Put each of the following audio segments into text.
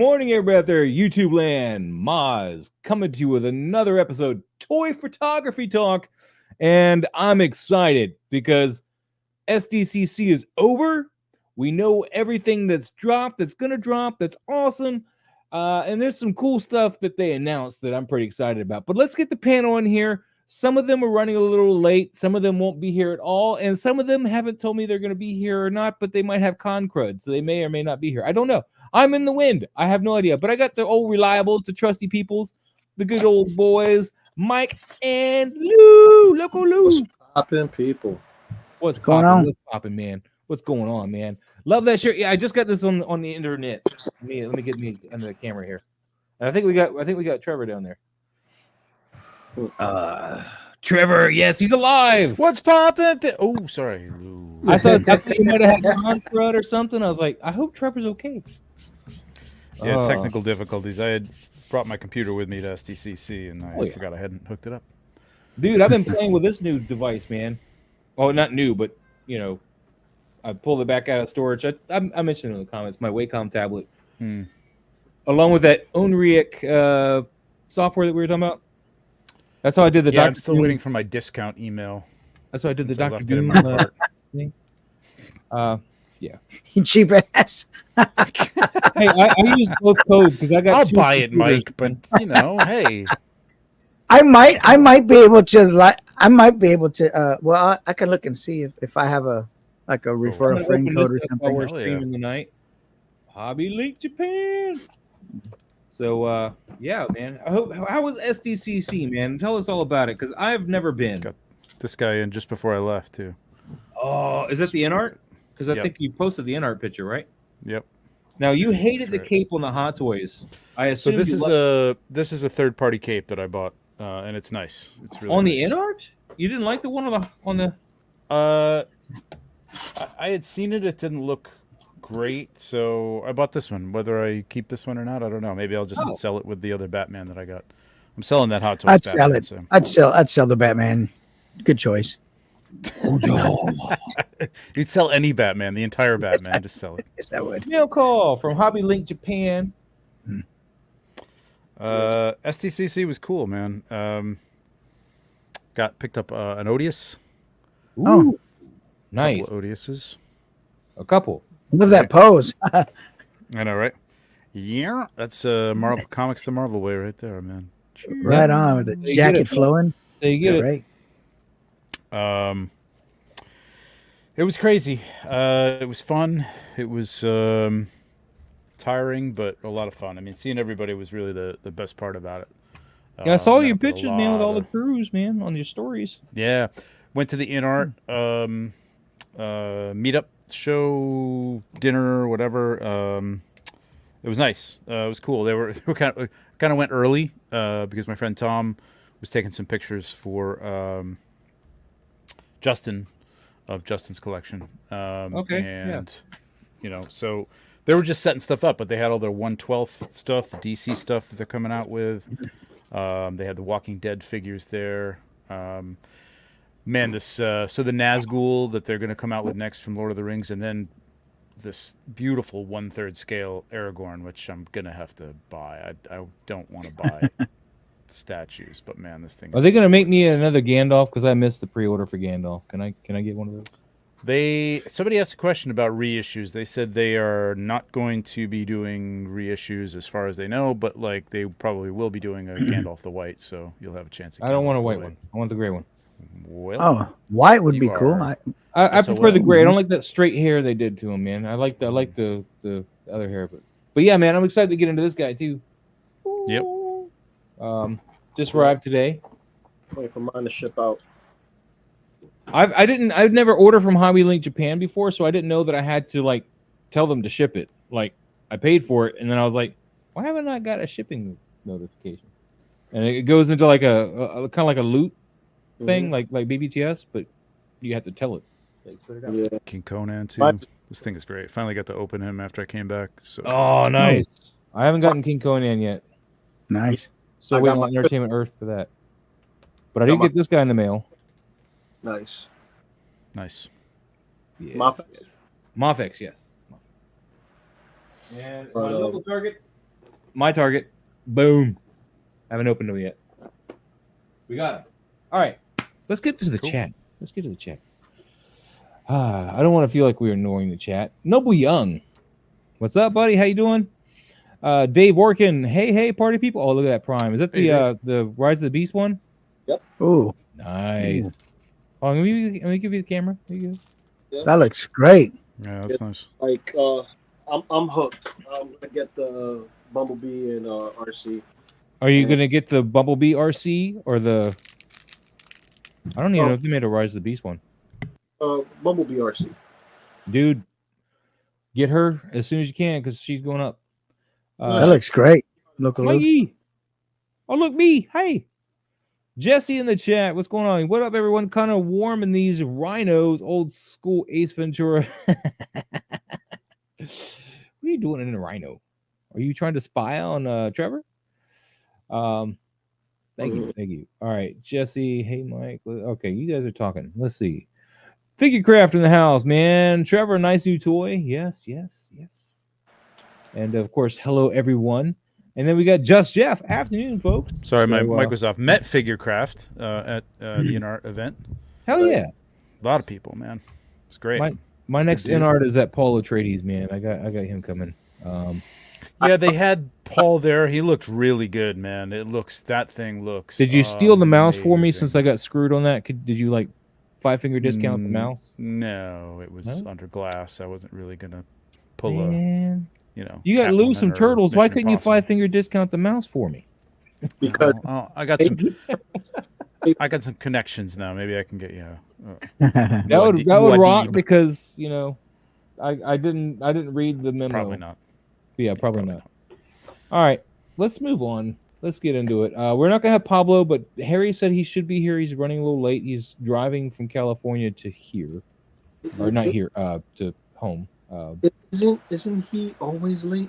morning, everybody out there, YouTube land. Maz coming to you with another episode, Toy Photography Talk. And I'm excited because SDCC is over. We know everything that's dropped, that's going to drop, that's awesome. And there's some cool stuff that they announced that I'm pretty excited about. But let's get the panel in here. Some of them are running a little late. Some of them won't be here at all. And some of them haven't told me they're going to be here or not, but they might have con crud. So they may or may not be here. I don't know. I'm in the wind. I have no idea. But I got the old reliables, the trusty peoples, the good old boys, Mike and Lou. Loco Lou. What's poppin', people? What's going on? What's poppin', man? What's going on, man? Love that shirt. Yeah, I just got this on the internet. Let me get me under the camera here. And I think we got Trevor down there. Trevor, yes, he's alive. What's poppin'? Oh, sorry. I thought you might have had con crud or something. I was like, I hope Trevor's okay. Yeah, technical difficulties. I had brought my computer with me to SDCC, and I forgot I hadn't hooked it up. Dude, I've been playing with this new device, man. Oh, not new, but you know, I pulled it back out of storage. I mentioned it in the comments. My Wacom tablet, along with that Onric software that we were talking about. That's how I did the. Yeah, I'm still waiting for my discount email. That's how I did the Dr. Doom thing. Yeah. You cheap ass. Hey, I use both codes because I got. I'll buy it, Mike. But you know, hey. I might be able to well, I can look and see if I have a refer a friend code or something. While we're streaming tonight. Hobby Link Japan. So yeah, man. How was SDCC, man? Tell us all about it because I've never been. Got this guy in just before I left too. Oh, is that the in-art? Because I think you posted the in-art picture, right? Yep. Now you hated the cape on the Hot Toys. I assume. So this is a third-party cape that I bought, and it's nice. It's really on nice. The in-art. You didn't like the one on the. I had seen it. It didn't look great, so I bought this one. Whether I keep this one or not, I don't know. Maybe I'll just sell it with the other Batman that I got. I'm selling that Hot Toys. I'd Batman, sell it. So. I'd sell the Batman. Good choice. You'd sell any Batman, the entire Batman. Just sell it. That would. Mail call from Hobby Link Japan. SDCC was cool, man. Got picked up an Odious. Ooh, nice. A couple Odiouses. A couple. Love that pose. I know, right? Yeah, that's Marvel Comics the Marvel way right there, man. Right on with the jacket flowing. There you get it. Right. It was crazy. It was fun. It was tiring, but a lot of fun. I mean, seeing everybody was really the best part about it. Yeah, I saw your pictures, man, with all the crews, man, on your stories. Yeah, went to the in-art meetup show, dinner, whatever. It was nice. It was cool. They were kind of went early because my friend Tom was taking some pictures for Justin of Justin's collection. And you know, so they were just setting stuff up, but they had all their 1/12 stuff, the DC stuff that they're coming out with. They had the Walking Dead figures there. Man, this so the Nazgul that they're going to come out with next from Lord of the Rings, and then this beautiful 1/3 scale Aragorn, which I'm gonna have to buy. I don't want to buy statues, but man, this thing. Are they gonna make me another Gandalf? Because I missed the pre-order for Gandalf. Can I get one of those? Somebody asked a question about reissues. They said they are not going to be doing reissues as far as they know, but like they probably will be doing a Gandalf the White, so you'll have a chance. I don't want a white one. I want the gray one. Well, white would be cool. I prefer the gray. I don't like that straight hair they did to him, man. I like the other hair, but yeah, man, I'm excited to get into this guy too. Yep. Just arrived today. Waiting for mine to ship out. I've never ordered from Hobby Link Japan before, so I didn't know that I had to like tell them to ship it. Like I paid for it, and then I was like, why haven't I got a shipping notification? And it goes into like a kind of like a loot thing, like BBTS, but you have to tell it. Yeah. King Conan too. This thing is great. Finally got to open him after I came back. So. Oh, nice. I haven't gotten King Conan yet. Nice. Still waiting on Entertainment Earth for that. But I did get this guy in the mail. Nice. Yes. Mofex? Mofex, yes. And my local Target, my target. Boom. Haven't opened them yet. We got them. All right. Let's get to the Cool. chat. Let's get to the chat. I don't want to feel like we're ignoring the chat. Noble Young. What's up, buddy? How you doing? Dave Workin. Hey, party people. Oh, look at that Prime. Is that Hey, the Rise of the Beast one? Ooh, Nice. Ooh. Oh, let me give you the camera. There you go. that looks great. Yeah, that's nice. Like, I'm hooked. I'm gonna get the Bumblebee and RC. Are you gonna get the Bumblebee RC or the? I don't even know if they made a Rise of the Beast one. Bumblebee RC. Dude, get her as soon as you can because she's going up. That looks great. Look, Mikey. Oh, look, me. Hey. Jesse in the chat. What's going on? What up, everyone? Kind of warm in these rhinos. Old school Ace Ventura. What are you doing in a rhino? Are you trying to spy on Trevor? Thank you. All right, Jesse. Hey, Mike. Okay, you guys are talking. Let's see. Figurecraft in the house, man. Trevor, nice new toy. Yes. And of course, hello everyone. And then we got Just Jeff. Afternoon, folks. Sorry, my mic was off. Met Figurecraft at the InArt event. Hell yeah. A lot of people, man. It's great. My next good dude. InArt is at Paul Atreides, man. I got him coming. Yeah, they had Paul there. He looked really good, man. That thing looks. Did you steal the mouse for me amazing. since I got screwed on that? Did you like 5-finger discount the mouse? No, it was No? under glass. I wasn't really gonna pull Man. You got lose some Catwoman or turtles. Why Mission couldn't you Impossible. 5-finger discount the mouse for me? Because I got some. I got some connections now. Maybe I can get you. That would rock Muad'Dib. because I didn't read the memo. Probably not. Yeah, probably not. All right, let's move on. Let's get into it. We're not gonna have Pablo, but Harry said he should be here. He's running a little late. He's driving from California to here, or not here, to home. isn't he always late?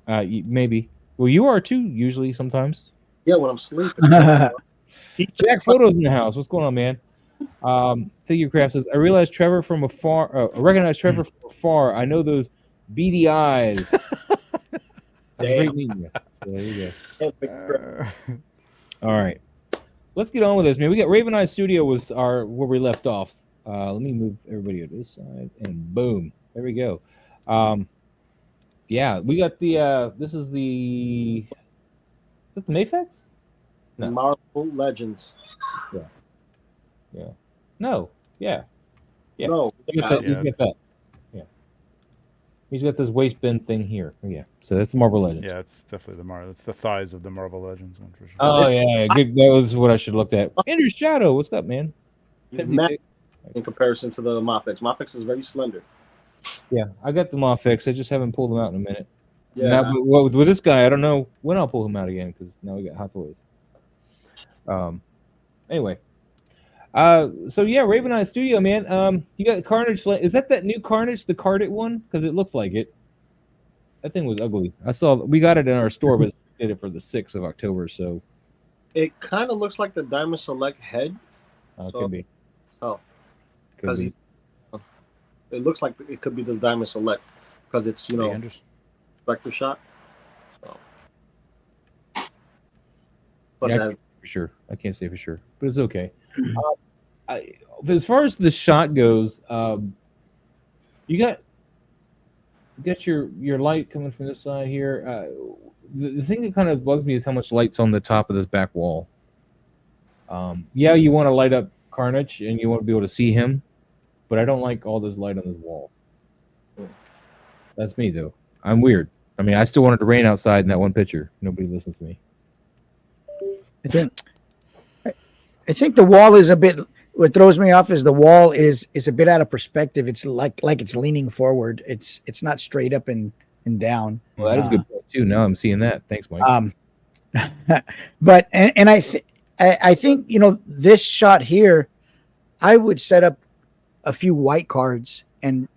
Maybe. Well, you are too. Usually, sometimes. Yeah, when I'm sleeping. Jack Photos in the house. What's going on, man? Figurecraft says, I realized Trevor from afar. I recognize Trevor from afar. I know those beady eyes. That's great meeting you. So there you go. All right, let's get on with this, man. We got Raven Eye Studio was where we left off. Let me move everybody to this side, and boom, there we go. Yeah, we got the. This is the. Is it the Mayfex? No. Marvel Legends. Yeah. No. Yeah. Yeah. No. He's got that. Yeah. He's got this waistband thing here. Yeah. So that's the Marvel Legends. Yeah, it's definitely the Marvel. It's the thighs of the Marvel Legends one for sure. Oh yeah. Good. That was what I should have looked at. Ender's Shadow. What's up, man? He's massive in comparison to the Mofex. Mofex is very slender. Yeah, I got the Mofex. I just haven't pulled them out in a minute. Yeah. Now, with this guy, I don't know when I'll pull him out again because now we got Hot Toys. Anyway. So yeah, Raven Eye Studio, man. You got Carnage. Is that new Carnage, the carded one? Because it looks like it. That thing was ugly. We got it in our store, but we did it for the 6th of October. So it kind of looks like the Diamond Select head. Could be. So Could be. it looks like it could be the Diamond Select because it's Spectre shot. So. Plus Yeah, for sure. I can't say for sure, but it's okay. As far as the shot goes, you got your light coming from this side here. The thing that kind of bugs me is how much light's on the top of this back wall. Yeah, you want to light up Carnage and you want to be able to see him, but I don't like all this light on this wall. That's me though. I'm weird. I mean, I still wanted to rain outside in that one picture. Nobody listens to me. I think the wall is a bit. What throws me off is the wall is a bit out of perspective. It's like it's leaning forward. It's not straight up and down. Well, that is a good point too. Now I'm seeing that. Thanks, Mike. But I think this shot here, I would set up a few white cards and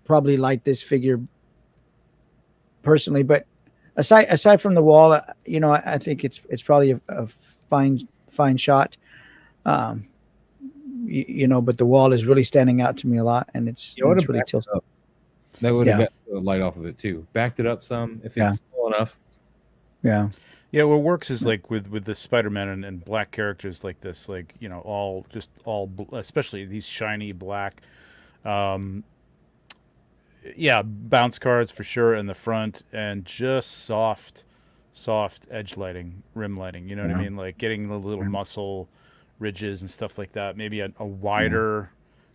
probably light this figure personally. But aside from the wall, I think it's probably a fine shot. But the wall is really standing out to me a lot, and it's really tilted up. That would have got the light off of it too. Backed it up some. If it's simple enough. Yeah. Yeah, what works is like with the Spider-Man and black characters like this, like especially these shiny black, yeah, bounce cards for sure in the front, and just soft edge lighting, rim lighting. You know what I mean? Like getting the little muscle ridges and stuff like that. Maybe a wider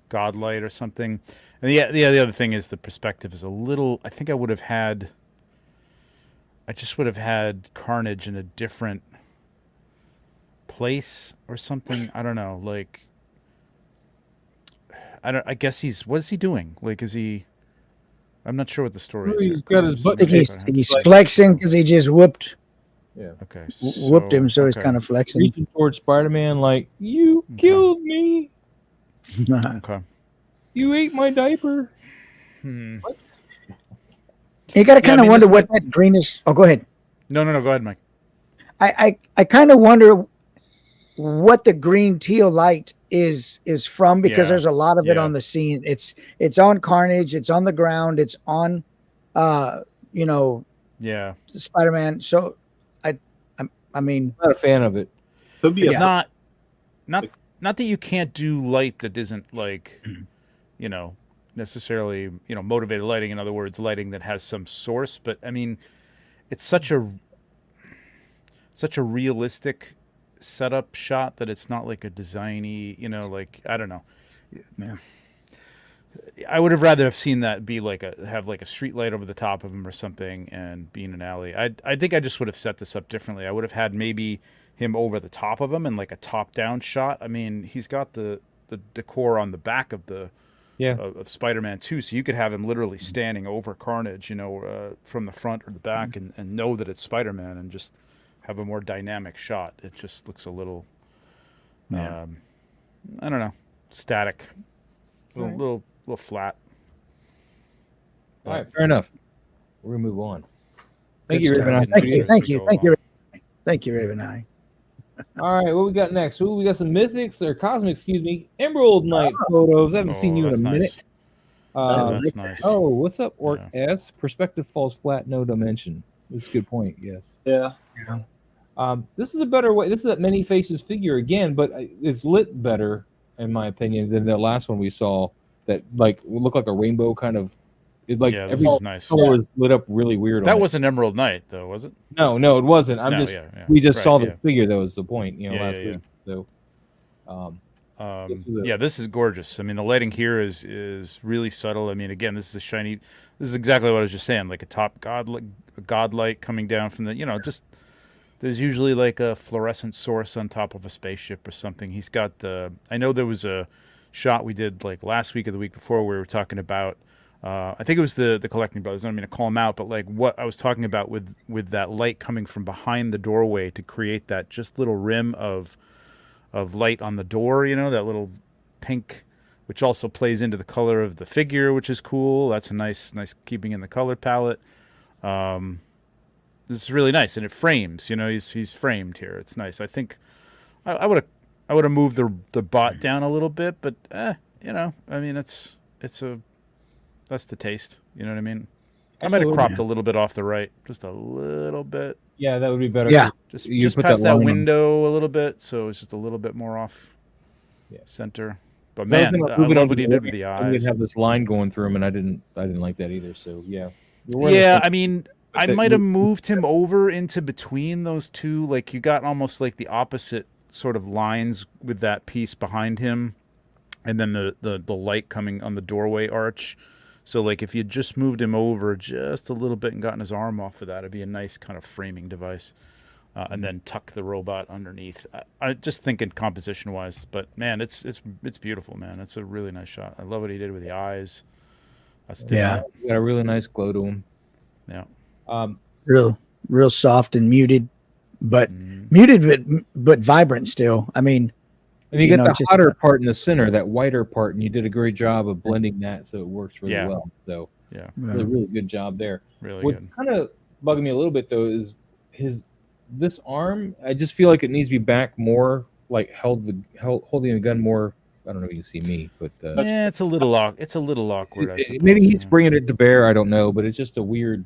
god light or something. And the other thing is the perspective is a little. I think I just would have had Carnage in a different place or something. I don't know. Like, I guess what is he doing? Like, is he? I'm not sure what the story is. He's got his butt. I think he's flexing because he just whooped Okay. whooped him, so he's kind of flexing. Reaching towards Spider-Man, like, you killed me. Okay. You ate my diaper. What? You got to kind of wonder what that greenish. Oh, go ahead. No. Go ahead, Mike. I kind of wonder what the green teal light is from, because there's a lot of it on the scene. It's on Carnage. It's on the ground. It's on, Spider-Man. So I mean, I'm not a fan of it. Could be it's not that you can't do light that isn't like, necessarily, motivated lighting. In other words, lighting that has some source. But I mean, it's such a realistic setup shot that it's not like a designy, like, I don't know. Yeah. I would have rather have seen that be like have a street light over the top of him or something and be in an alley. I think I just would have set this up differently. I would have had maybe him over the top of him and like a top down shot. I mean, he's got the decor on the back of of Spider-Man 2, so you could have him literally standing over Carnage, from the front or the back, and know that it's Spider-Man, and just have a more dynamic shot. It just looks a little, I don't know, static, a little flat. All right, fair enough. We're gonna move on. Thank Good you, stuff. Raven. Thank you, Raven Eye. All right, what we got next? We got some mythics or cosmic, Emerald Knight photos. I haven't seen you in a minute. That's nice. Oh, what's up, Orc S? Perspective falls flat, no dimension. This is a good point. Yes. Yeah. This is a better way. This is that many faces figure again, but it's lit better, in my opinion, than the last one we saw. That looked like a rainbow kind of. This is nice. Color was lit up really weird. That was an Emerald Knight, though, was it? No, it wasn't. We just saw the figure. That was the point, last week. So, this is gorgeous. I mean, the lighting here is really subtle. I mean, again, this is a shiny. This is exactly what I was just saying, like a top god light coming down from the. Just there's usually like a fluorescent source on top of a spaceship or something. He's got I know there was a shot we did like last week or the week before where we were talking about. I think it was the Collecting Brothers. I don't mean to call them out, but like what I was talking about with that light coming from behind the doorway to create that just little rim of light on the door, that little pink, which also plays into the color of the figure, which is cool. That's a nice keeping in the color palette. This is really nice, and it frames. He's framed here. It's nice. I think I would have moved the bot down a little bit, but I mean that's the taste. You know what I mean? I might have cropped a little bit off the right, just a little bit. Yeah, that would be better. Yeah, just past that window a little bit, so it's just a little bit more off center. But man, I love what he did with the eyes. We'd have this line going through him, and I didn't like that either. So yeah. Yeah, I mean, I might have moved him over into between those two. Like you got almost like the opposite sort of lines with that piece behind him, and then the light coming on the doorway arch. So, like, if you just moved him over just a little bit and gotten his arm off of that, it'd be a nice kind of framing device. And then tuck the robot underneath. I just thinking composition-wise, but man, it's beautiful, man. It's a really nice shot. I love what he did with the eyes. That's different. Yeah, got a really nice glow to him. Yeah. Real soft and muted, but vibrant still. I mean. And you get the hotter part in the center, that whiter part, and you did a great job of blending that, so it works really well. So really good job there. Really What's good. kind of bugging me a little bit though is this arm. I just feel like it needs to be back more, like holding a gun more. I don't know if you can see me, but it's a little awkward. I suppose, maybe he's bringing it to bear. I don't know, but it's just a weird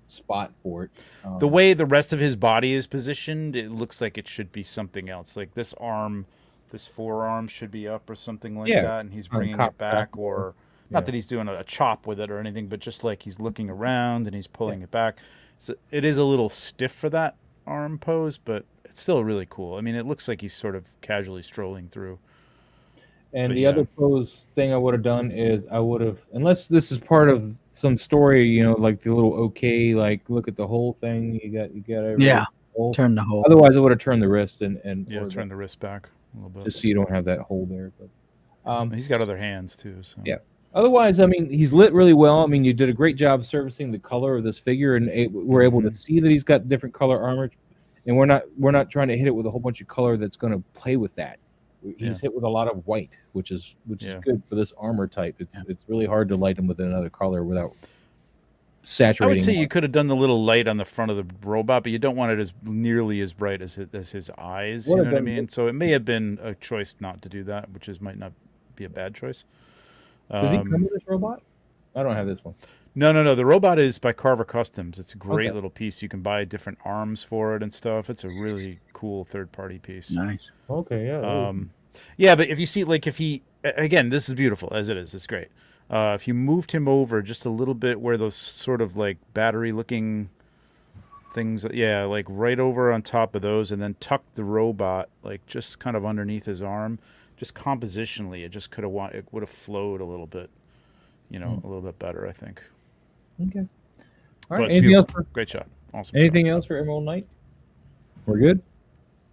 spot for it. The way the rest of his body is positioned, it looks like it should be something else. Like this arm, this forearm should be up or something like that, and he's bringing it back, or not that he's doing a chop with it or anything, but just like he's looking around and he's pulling it back. So it is a little stiff for that arm pose, but it's still really cool. I mean, it looks like he's sort of casually strolling through. And the other pose thing I would have done is I would have, unless this is part of some story, you know, like the little like look at the whole thing. You got turn the hole. Otherwise, I would have turned the wrist and turn the wrist back a little bit, just so you don't have that hole there. But he's got other hands too. So yeah. Otherwise, I mean, he's lit really well. I mean, you did a great job servicing the color of this figure, and we're able to see that he's got different color armor, and we're not trying to hit it with a whole bunch of color that's going to play with that. He's hit with a lot of white, which is good for this armor type. It's really hard to light him with another color without saturating. I would say you could have done the little light on the front of the robot, but you don't want it as nearly as bright as his eyes. You know what I mean? So it may have been a choice not to do that, which might not be a bad choice. Does he come with this robot? I don't have this one. No. The robot is by Carver Customs. It's a great little piece. You can buy different arms for it and stuff. It's a really cool third-party piece. Nice. Okay, yeah. Yeah, but if you see, like, if he, again, this is beautiful as it is. It's great. If you moved him over just a little bit where those sort of like battery-looking things, like right over on top of those, and then tuck the robot like just kind of underneath his arm, just compositionally, it would have flowed a little bit, a little bit better, I think. Okay. All right. Anything else? Great shot. Awesome. Anything else for Emerald Knight? We're good.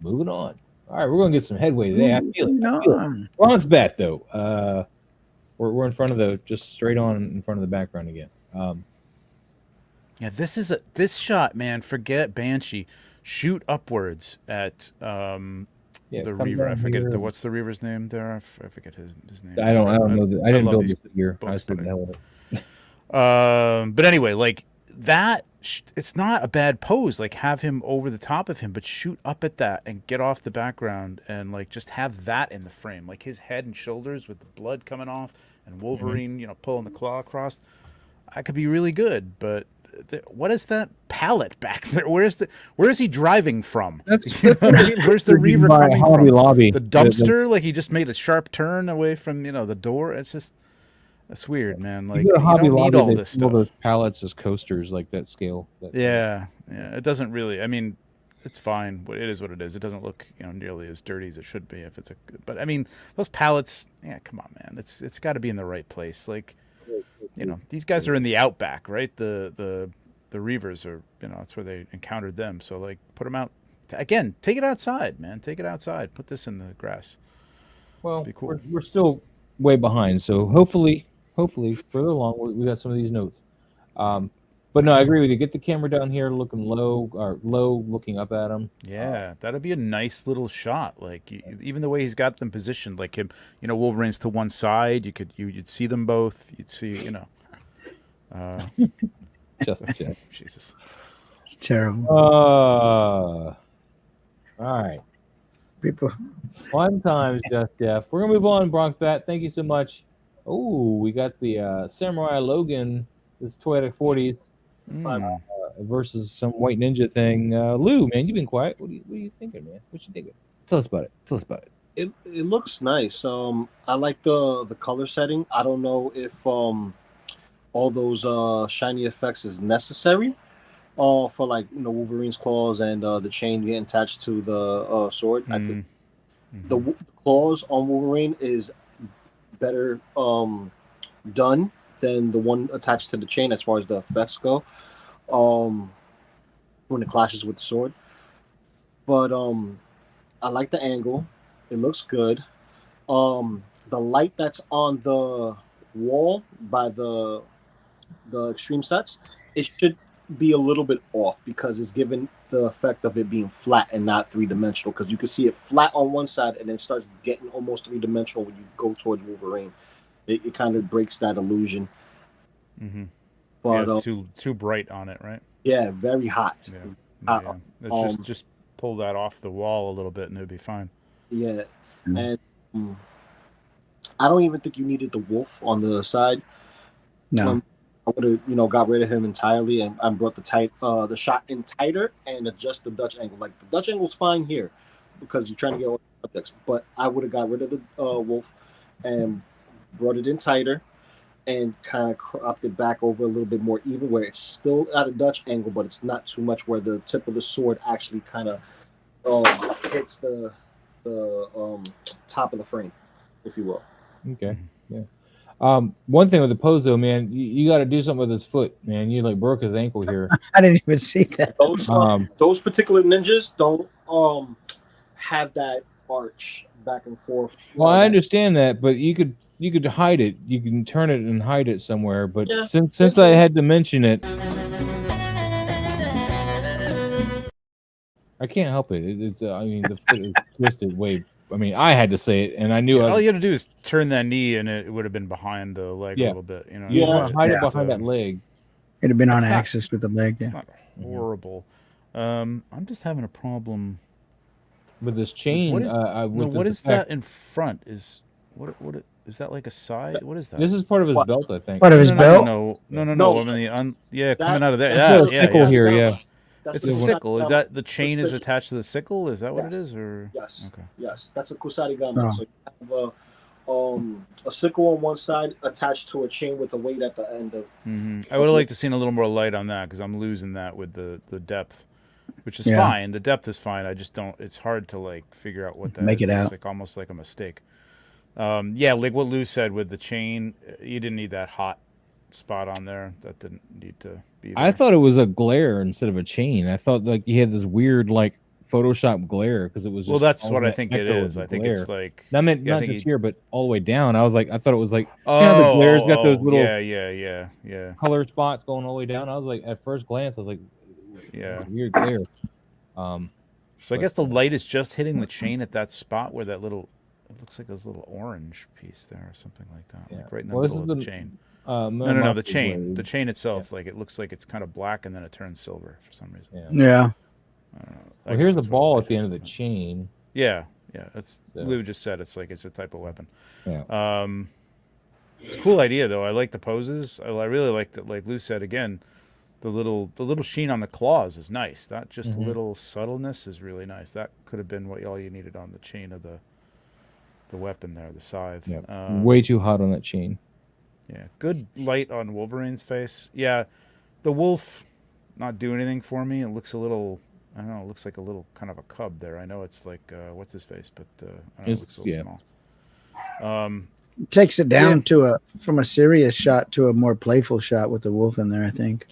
Moving on. All right, we're gonna get some headway today. I feel it. Bronx bat though. We're in front of just straight on in front of the background again. Yeah, this shot, man. Forget Banshee. Shoot upwards at the Reaver. I forget what's the Reaver's name there. I forget his name. I don't know. I didn't build this figure. I was thinking hell with it. But anyway, like that, it's not a bad pose. Like have him over the top of him, but shoot up at that and get off the background and like just have that in the frame, like his head and shoulders with the blood coming off and Wolverine, pulling the claw across. That could be really good, but what is that pallet back there? Where is he driving from? Where's the Reaver coming from? Lobby. The dumpster? Like he just made a sharp turn away from the door. That's weird, man. Like you don't need all this stuff. Those pallets as coasters, like that scale. Yeah. It doesn't really. I mean, it's fine. It is what it is. It doesn't look nearly as dirty as it should be if it's But I mean, those pallets. Yeah, come on, man. It's got to be in the right place. Like. These guys are in the outback, right? The Reavers are, that's where they encountered them. So like, put them out again. Take it outside, man. Take it outside. Put this in the grass. Well, be cool. We're still way behind, so hopefully further along we got some of these notes. But no, I agree with you. Get the camera down here, looking low, looking up at him. Yeah, that'd be a nice little shot. Like even the way he's got them positioned, like him, Wolverine's to one side. You'd see them both. You'd see, Just Jesus, it's terrible. All right, people. Fun times, Just Def. We're gonna move on, Bronx Bat. Thank you so much. Oh, we got the Samurai Logan. This Toyota 40s. Versus some white ninja thing. Lou, man, you've been quiet. What are you thinking, man? What you thinking? Tell us about it. It looks nice. I like the color setting. I don't know if all those shiny effects is necessary for like Wolverine's claws and the chain getting attached to the sword. I think the claws on Wolverine is better done than the one attached to the chain as far as the effects go. When it clashes with the sword, but I like the angle. It looks good. The light that's on the wall by the extreme sets, it should be a little bit off because it's given the effect of it being flat and not three-dimensional, because you can see it flat on one side and then it starts getting almost three-dimensional when you go towards Wolverine. It kind of breaks that illusion. But, it's too bright on it, right? Yeah, very hot. Yeah. It's just pull that off the wall a little bit and it'd be fine. Yeah, and I don't even think you needed the wolf on the side. No. I would have, got rid of him entirely and brought the shot in tighter and adjust the Dutch angle. Like the Dutch angle's fine here because you're trying to get all the subjects, but I would have got rid of the wolf and brought it in tighter and kind of cropped it back over a little bit more even, where it's still at a Dutch angle, but it's not too much where the tip of the sword actually kind of hits the top of the frame, if you will. Okay. Yeah. One thing with the pose though, man, you got to do something with his foot, man. You like broke his ankle here. I didn't even see that. Those particular ninjas don't have that arch back and forth. Well, I understand that, but you could hide it. You can turn it and hide it somewhere. But since I had to mention it, I can't help it. It's I mean, the foot is twisted way. I mean, I had to say it, and I knew. All you had to do is turn that knee, and it would have been behind the leg a little bit. You know, you want to hide it behind that leg. It'd have been on axis with the leg. It's not horrible. I'm just having a problem with this chain. What is that in front? Is that like a side? What is that? This is part of his belt, I think. Part of his belt? No. I mean, coming out of there. That's a sickle here, yeah. It's a sickle. Is that the chain is attached to the sickle? Is that what it is, or yes? Okay. Yes, that's a kusarigama. So you have a sickle on one side attached to a chain with a weight at the end of. I would have liked to seen a little more light on that because I'm losing that with the depth, which is fine. The depth is fine. I just don't. It's hard to like figure out what that make it is. out. It's like almost like a mistake. Like what Lou said with the chain, you didn't need that hot spot on there. That didn't need to be there. I thought it was a glare instead of a chain. I thought like you had this weird like Photoshop glare because it was. Well, that's what I think it is. I think it's like. I meant not just here, but all the way down. I thought it was like. The glare's got those little. Yeah. Color spots going all the way down. I was like, at first glance, I was like, weird glare. So I guess the light is just hitting the chain at that spot where that little. It looks like there's a little orange piece there or something like that, like right in the middle of the chain. No, the chain. The chain itself, like it looks like it's kind of black and then it turns silver for some reason. Yeah. I don't know. Well, here's the ball at the end of the chain. Yeah. That's Lou just said it's like it's a type of weapon. Yeah. It's a cool idea though. I like the poses. I really like that. Like Lou said again, the little sheen on the claws is nice. That just little subtleness is really nice. That could have been all you needed on the chain of the weapon there, the scythe. Yeah. Way too hot on that chain. Yeah, good light on Wolverine's face. Yeah, the wolf not doing anything for me. It looks a little, I don't know, it looks like a little kind of a cub there. I know it's like, what's his face, but I don't know, it looks a little small. Takes it down from a serious shot to a more playful shot with the wolf in there, I think.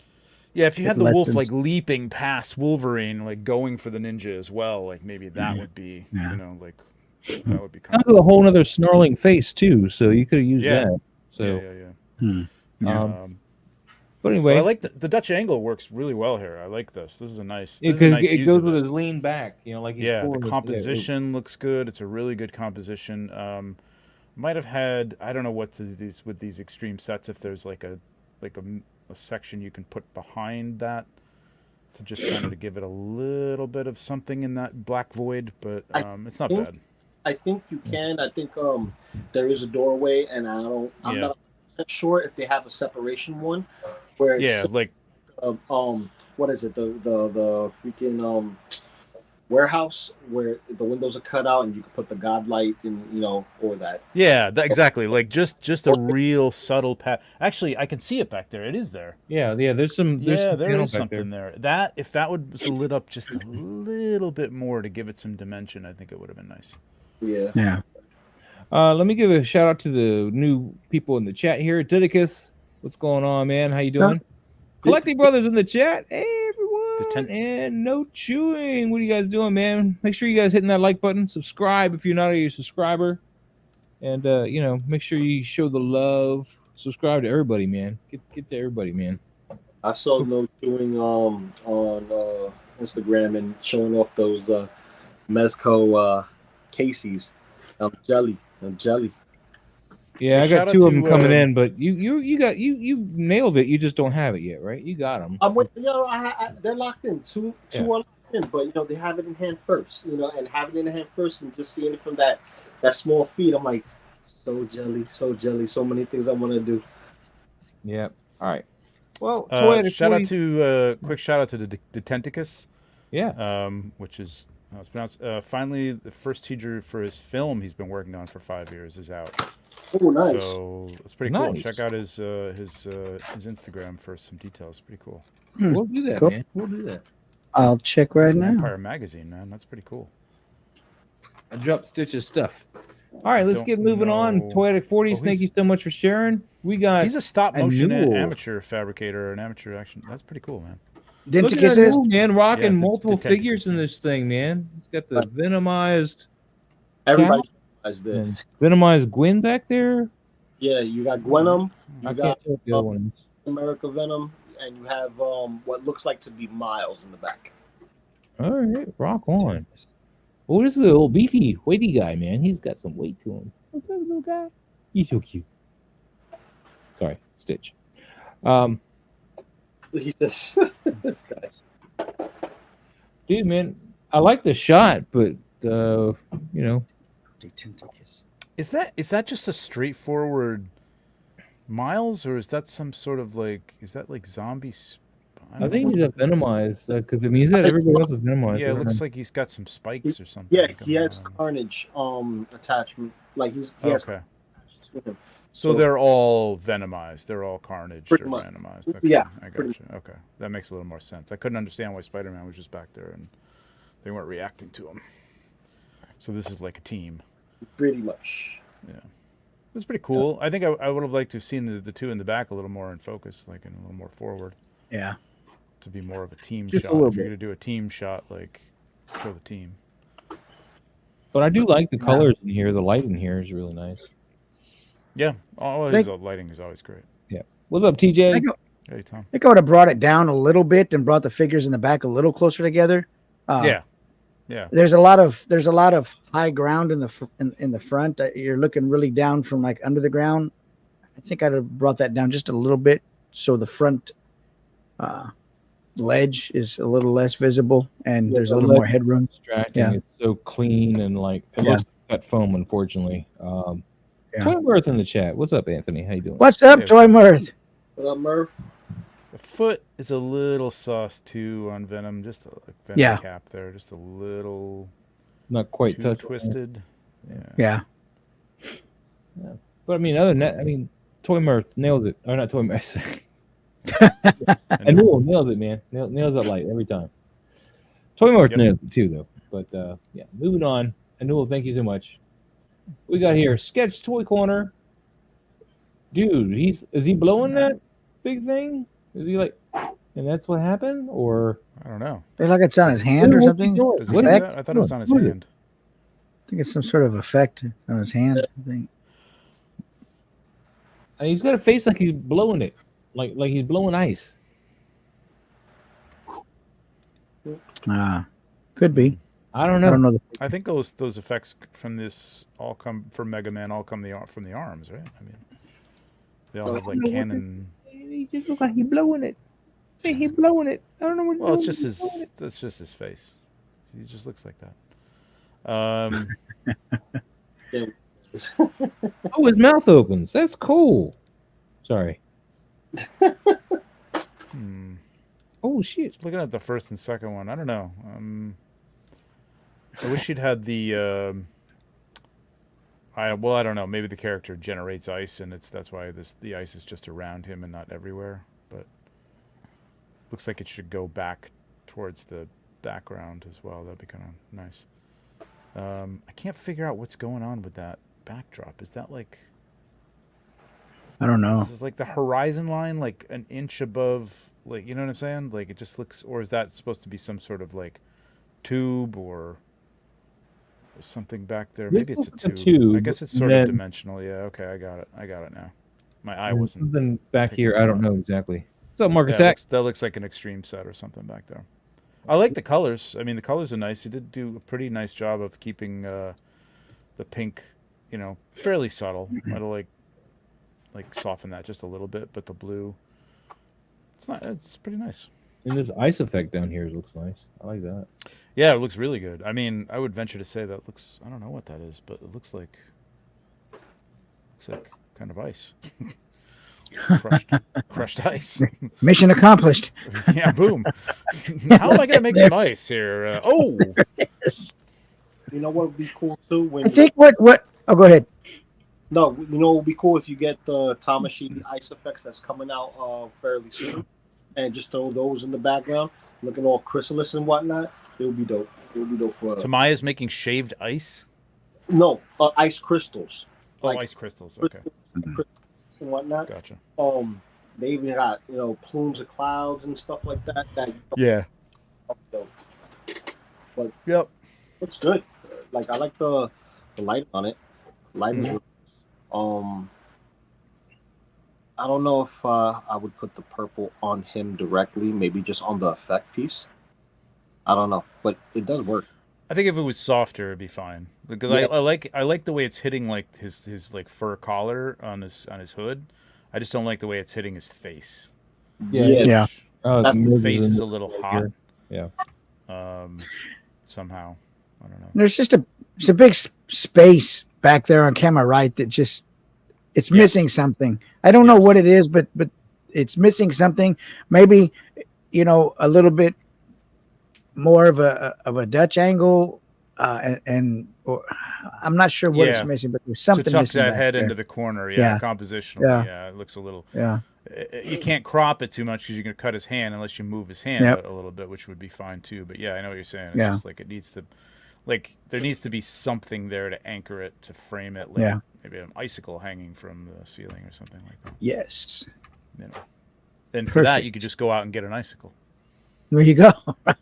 Yeah, if you had the wolf like leaping past Wolverine, like going for the ninja as well, like maybe that would be, like that would be kind of a whole other snarling face too. So you could have used that. So but anyway, I like the Dutch angle works really well here. I like this. This is a nice. It goes with his lean back. Like he's the composition looks good. It's a really good composition. Might have had I don't know what these extreme sets if there's like a section you can put behind that to just kind of give it a little bit of something in that black void, but it's not bad. I think you can. I think there is a doorway, and I'm not sure if they have a separation one where it's what is it the freaking warehouse where the windows are cut out and you can put the godlight in, or that. Yeah, exactly. Like just a real subtle path. Actually, I can see it back there. It is there. Yeah. There's some. There is something there. That if that was lit up just a little bit more to give it some dimension, I think it would have been nice. Yeah. Let me give a shout out to the new people in the chat here. Didicus, what's going on, man? How you doing? Collecting Brothers in the chat. Hey, everyone. And No Chewing. What are you guys doing, man? Make sure you guys hitting that like button. Subscribe if you're not a subscriber. And, make sure you show the love. Subscribe to everybody, man. Get to everybody, man. I saw No Chewing on Instagram and showing off those Mezco Casey's. I'm jelly. Yeah, I got two of them coming in, but you nailed it. You just don't have it yet, right? You got them. I'm with they're locked in. Two are locked in, but they have it in hand first. And having it in hand first, and just seeing it from that small feed, I'm like, so jelly. So many things I want to do. Yeah. All right. Well, Toy Addict Shout 40 out to quick shout out to the Detenticus, Yeah. which is how it's pronounced. Finally, the first teaser for his film he's been working on for 5 years is out. Oh, nice. So it's pretty cool. Nice. Check out his Instagram for some details. Pretty cool. We'll do that, Cool. man. We'll do that. I'll check It's like right an now. Empire magazine, man. That's pretty cool. I dropped Stitch's stuff. All right, let's Don't get moving on. know- Toy Addict 40s, Oh, thank he's- you so much for sharing. We got He's a stop motion Newell. amateur fabricator, an amateur action. That's pretty cool, man. look at Denticus that is move, man, rocking Yeah, multiple Detective figures in Detective. this thing, man. He's got the venomized Everybody has there. and venomized Gwen back there. Yeah, you got Gwenum, I you can't got tell what the other one is. America Venom, and you have what looks like to be Miles in the back. All right, rock on. Oh, this is a little beefy, weighty guy, man. He's got some weight to him. What's up, little guy? He's so cute. Sorry, Stitch. He says, "This guy." Dude, man, I like the shot, but you know, Denticus. Is that just a straightforward Miles, or is that some sort of like zombie? I don't think know. he's a venomized because I mean he's got everybody else is venomized. Yeah, I it don't looks know. like he's got some spikes or something. Yeah, he going has on. Carnage attachment. Like he has Okay. to him. So So- they're all venomized. They're all Carnage or Pretty much. venomized. Okay, Yeah, I got pretty you. Okay, that makes a little more sense. I couldn't understand why Spider-Man was just back there and they weren't reacting to him. So this is like a team. Pretty much. Yeah, it's pretty cool. I think I would have liked to have seen the two in the back a little more in focus, like in a little more forward, Yeah. to be more of a team Just a shot. little If you're bit. gonna do a team shot, like show the team. But I do like the colors in here. The light in here is really nice. Yeah, all his lighting is always great. What's up, TJ? I go- Hey Tom. I think I would have brought it down a little bit and brought the figures in the back a little closer together. Yeah. There's a lot of high ground in the front. You're looking really down from like under the ground. I think I'd have brought that down just a little bit so the front ledge is a little less visible and Yeah, there's a the little ledge more headroom. Distracting. Yeah. It's so clean and like it Yeah. looks like cut foam. Unfortunately, Yeah. Toy Mirth in the chat. What's up, Anthony? How you doing? What's up, Yeah. Toy Mirth? What up, Murph? The foot is a little sauce too on Venom, just a Venom Yeah. cap there, just a little Not quite too touched. twisted. Yeah. But I mean, other than that, I mean, Toy Mirth nails it. Or not Toy Mirth. And Newell nails it, man. Nails that light every time. Toy Mirth Yep. nails it too, though. But yeah, moving on. Newell, thank you so much. We got here Sketch Toy Corner. Dude, is he blowing that big thing? Is he like, and that's what happened, or I don't know. Looks like it's on his hand or What's he something. doing? Does he What do is heck? that? I thought it was on his Look. hand. I think it's some sort of effect on his hand. I think. And he's got a face like he's blowing it, like he's blowing ice. Could be. I don't I know. don't know. I think those effects from this all come from Mega Man. All come from the arms, right? I mean, they all have like I don't know what cannon. He just look like he's blowing it. Hey, he's blowing it. I don't know what. Well, it's he's just his. blowing it. That's just his face. He just looks like that. Oh, his mouth opens. That's cool. Sorry. Oh shit. Looking at the first and second one, I don't know. I wish you'd had the. I don't know. Maybe the character generates ice, and that's why the ice is just around him and not everywhere. But looks like it should go back towards the background as well. That'd be kind of nice. I can't figure out what's going on with that backdrop. Is that like? I don't know. Is this like the horizon line, like an inch above? Like, you know what I'm saying? Like it just looks, or is that supposed to be some sort of like tube or something back there? This Maybe it's a looks like a tube. I tube, guess it's and sort of then- dimensional. Yeah. Okay, I got it now. My eye And wasn't. something back picking here. it I don't up. know exactly. What's up, Mark Yeah, Attack? that looks like an extreme set or something back there. I like the colors. I mean, the colors are nice. You did do a pretty nice job of keeping the pink, fairly subtle. Might have like soften that just a little bit, but the blue, it's pretty nice. And this ice effect down here looks nice. I like that. Yeah, it looks really good. I mean, I would venture to say that looks, I don't know what that is, but it looks like kind of ice. crushed ice. Mission accomplished. Yeah, boom. How am I gonna make some ice here? Yes. You know what would be cool too? When I think what oh, go ahead. no, you know what would be cool if you get the Tamashii ice effects that's coming out fairly soon, and just throw those in the background, looking all chrysalis and whatnot. It would be dope. It would be dope for Tamaya's making shaved ice. no ice crystals. Oh, Like ice crystals. Okay, crystals and whatnot. gotcha. They even got plumes of clouds and stuff like that. Yeah. But Yep. it's good. Like I like the light on it. Light is I don't know if I would put the purple on him directly. Maybe just on the effect piece. I don't know, but it does work. I think if it was softer, it'd be fine. Because Yeah. I like the way it's hitting like his like fur collar on his hood. I just don't like the way it's hitting his face. Yeah. Yeah. That's The Noses face in is the- a little hot. Yeah. Somehow, I don't know. There's just it's a big space back there on camera, right? That just it's Yes. missing something. I don't know Yes. what it is, but it's missing something. Maybe a little bit more of a Dutch angle, or I'm not sure what Yeah. it's missing, but there's To something tuck missing that back head there. into the corner, Yeah. compositionally, Yeah. it looks a little. Yeah, You can't crop it too much because you're gonna cut his hand unless you move his hand Yep. a little bit, which would be fine too. But yeah, I know what you're saying. It's Yeah. just like it needs to, like there needs to be something there to anchor it, to frame it. Like Yeah. maybe an icicle hanging from the ceiling or something like that. yes. You know. And for that, Perfect. you could just go out and get an icicle. There you go.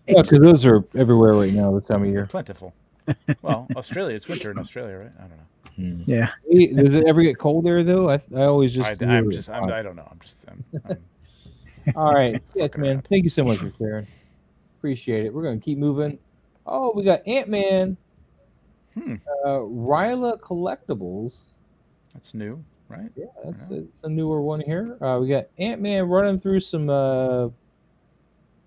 Yeah, because those are everywhere right now this time of They're year. plentiful. Well, Australia, it's winter in Australia, right? I don't know. Yeah. Hey, does it ever get cold there though? I always just. I don't know. I'm All right. Yes, fucking man. around. Thank you so much for sharing. Appreciate it. We're gonna keep moving. Oh, we got Ant-Man. Ryla Collectibles. That's new, right? Yeah, it's a newer one here. We got Ant-Man running through some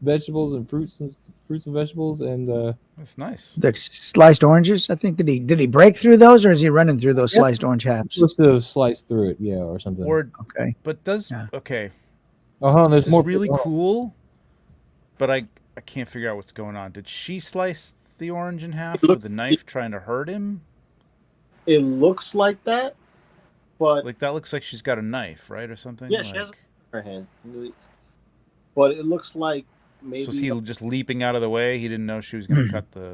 vegetables and fruits and vegetables and That's nice. The sliced oranges. I think did he break through those, or is he running through those Yep. sliced orange halves? supposed to have sliced through it, yeah, or something. Or, Okay. but does Yeah. okay. Oh, hold on, This there's is more. really oh, cool, but I can't figure out what's going on. Did she slice the orange in half Look- with a knife, trying to hurt him? It looks like that, but Like that looks like she's got a knife, right, or something. Yeah, she has Like- her hand. But it looks like maybe. So is he just leaping out of the way? He didn't know she was going to cut the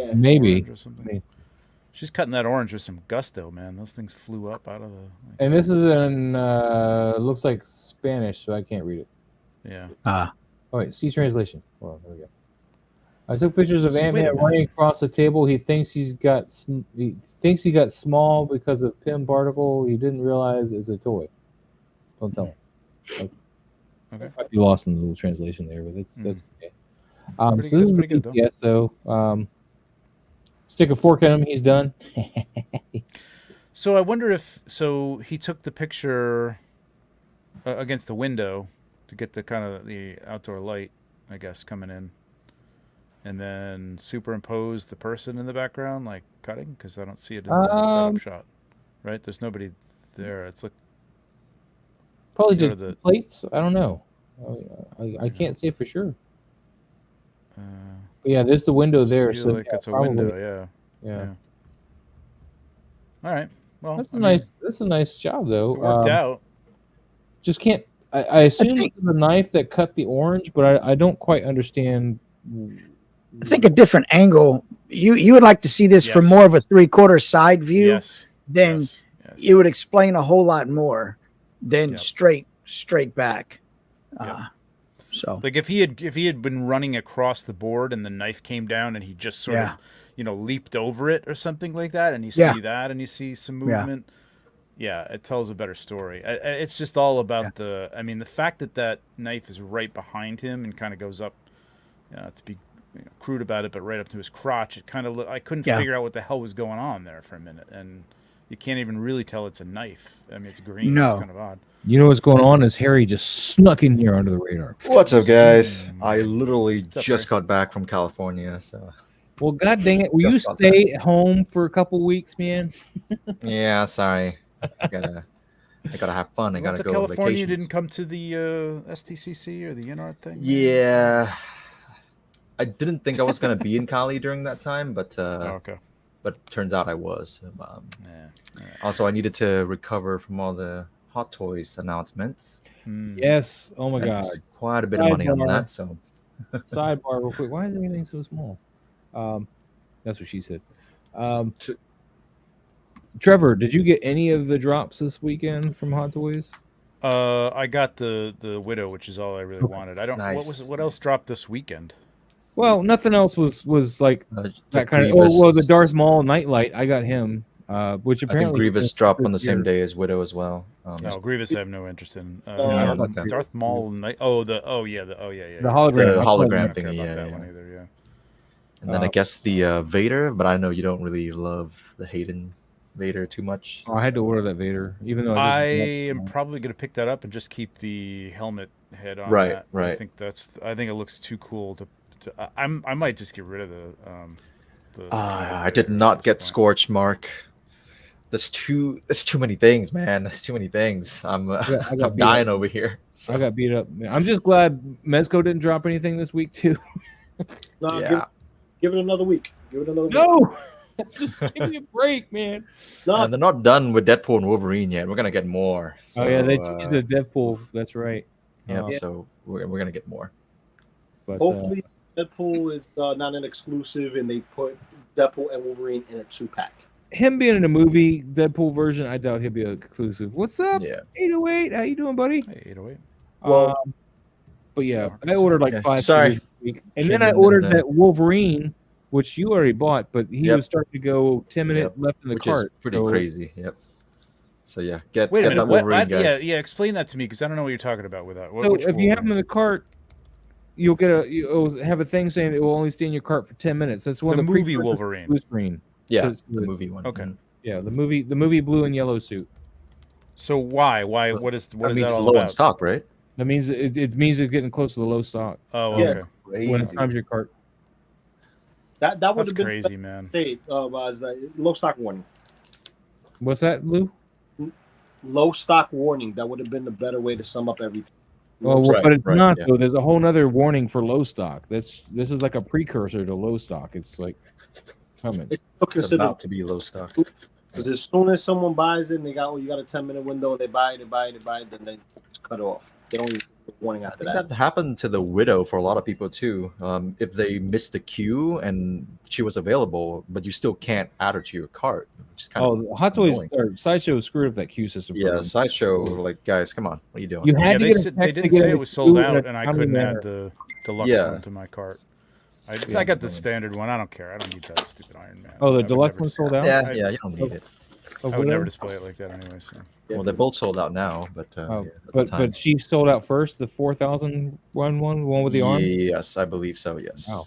yeah. Maybe. orange or something. She's cutting that orange with some gusto, man. Those things flew up out of the. And this is in looks like Spanish, so I can't read it. Yeah. Ah. Oh wait, see translation. Hold on, there we go. I took pictures of So wait a Ant-Man minute. running across the table. He thinks he got small because of Pym particle. He didn't realize it's a toy. Don't tell him. Okay. Might be lost in the little translation there, but that's okay. Pretty So good- this is pretty good, though. BTS though. Stick a fork in him. He's done. So I wonder if he took the picture against the window to get the kind of the outdoor light, I guess, coming in, and then superimposed the person in the background, like cutting, because I don't see it in the setup shot. Right? There's nobody there. It's like Probably Go did to the- plates. I don't know. I can't say for sure. But yeah, there's the window there. feel So like yeah, it's a probably, window. Yeah. Yeah, All right. Well, that's I a mean, nice. That's a nice job though. It worked out. Just can't. I assume think- it's the knife that cut the orange, but I don't quite understand. I think a different angle. You would like to see this from Yes. more of a 3/4 side view. Yes. Then yes. it would explain a whole lot more than Yep. straight back. Yep. So Like if he had been running across the board and the knife came down and he just sort Yeah. of leaped over it or something like that, and you Yeah. see that and you see some Yeah. movement, it tells a better story. It's just all about the fact that knife is right behind him and kind of goes up, to be crude about it, but right up to his crotch. It kind of I couldn't Yeah. figure out what the hell was going on there for a minute, and you can't even really tell it's a knife. I mean, it's green. No. It's kind of odd. You know what's going on is Harry just snuck in here under the radar. What's up, guys? I literally What's up, just got back from California, so Well, god dang it! Will you Just got stay at home for a couple weeks, man? yeah. Sorry, I gotta I gotta have fun. I You gotta went to go on California. You vacations. didn't come to the STCC or the InArt thing? Yeah, I didn't think I was gonna be in Cali during that time, but Oh, okay. turns out I was. Yeah. Also, I needed to recover from all the Hot Toys announcements. Hmm. Yes. Oh my And God. spent quite a bit of money on Sidebar. that. So Sidebar, real quick. Why is everything so small? That's what she said. To- Trevor, did you get any of the drops this weekend from Hot Toys? I got the Widow, which is all I really Okay. wanted. I don't. What was Nice, what else nice. dropped this weekend? Well, nothing else was like the that kind of. Grievous, Oh well, the Darth Maul Nightlight. I got him, which I think apparently Grievous dropped on the this same year. day as Widow as well. No, Grievous. I have no interest in. Yeah, Darth, okay. Darth Maul. Yeah. The Yeah. hologram. The I hologram played I don't care thingy, about yeah, that yeah. one either. Yeah. And then I guess the Vader, but I know you don't really love the Hayden Vader too much. Oh, I had to order that Vader, even though I I am probably going to pick that up and just keep the helmet head on Right, that. right. I think it looks too cool to I might just get rid of the I did not get Scorch Mark. There's too many things, man. There's too many things. I'm I got I'm beat dying up. over here. So, I got beat up. I'm just glad Mezco didn't drop anything this week too. No, yeah. give it another week. Give it another week. No, just give me a break, man. No, And they're not done with Deadpool and Wolverine yet. We're gonna get more. So, Oh yeah, they teased the Deadpool. That's right. yeah. So we're gonna get more. But hopefully Deadpool is not an exclusive, and they put Deadpool and Wolverine in a 2-pack. him being in a movie Deadpool version, I doubt he'll be exclusive. What's up? Yeah. 808. How you doing, buddy? Hey, 808. Well, But yeah, I ordered like Okay. 5 Sorry. figures this week. And Came then I in ordered and, that Wolverine, which you already bought, but he Yep. was starting to go 10 minutes Yep. left in the Which cart. is pretty so- crazy. Yep. So yeah, get Wait a get minute. that What? Wolverine, guys. Yeah. Explain that to me because I don't know what you're talking about with that. So if you have them in the cart, you'll get you'll have a thing saying it will only stay in your cart for 10 minutes. That's one The of the movie precursors to Wolverine. Blue screen. Yeah, So- the movie one. Okay. Mhm. Yeah, the movie blue and yellow suit. So why? So What is That means that it's all low in about? stock, right? That means it means it's getting close to the low stock Oh, Yeah. okay. when it Crazy. times your cart. that would That's have been crazy, man. state as a low stock warning. What's that, Lou? Low stock warning. That would have been the better way to sum up everything. Well, Right, but it's right, not yeah. though. There's a whole nother warning for low stock. This is like a precursor to low stock. It's like coming. It's still It's considered about to be low stock. because as soon as someone buys it, and you got a 10-minute window. They buy it, then they just cut off. They don't even give a warning I after think that. that happened to the Widow for a lot of people too. If they missed the queue and she was available, but you still can't add her to your cart, which is kind Oh, Hot Toys annoying. or Sideshow screwed up that queue system. for yeah. them. Sideshow, like, guys, come on, what are you doing? You had Yeah, to they get a said text they to didn't get say in it the was sold queue in out, a and I timely couldn't manner. add the deluxe Yeah. one to my cart. Yeah. I got the standard one. I don't care. I don't need that stupid Iron Man. Oh, the I would deluxe never one sold dis- out? Yeah, I, yeah, you don't need it. Oh, I would Widow? never display it like that anyway. So. Well, they're both sold out now, but Oh, yeah, at the time. but she sold out first. The 4,000 one, the one with the arm. Yes, I believe so. Yes. Wow.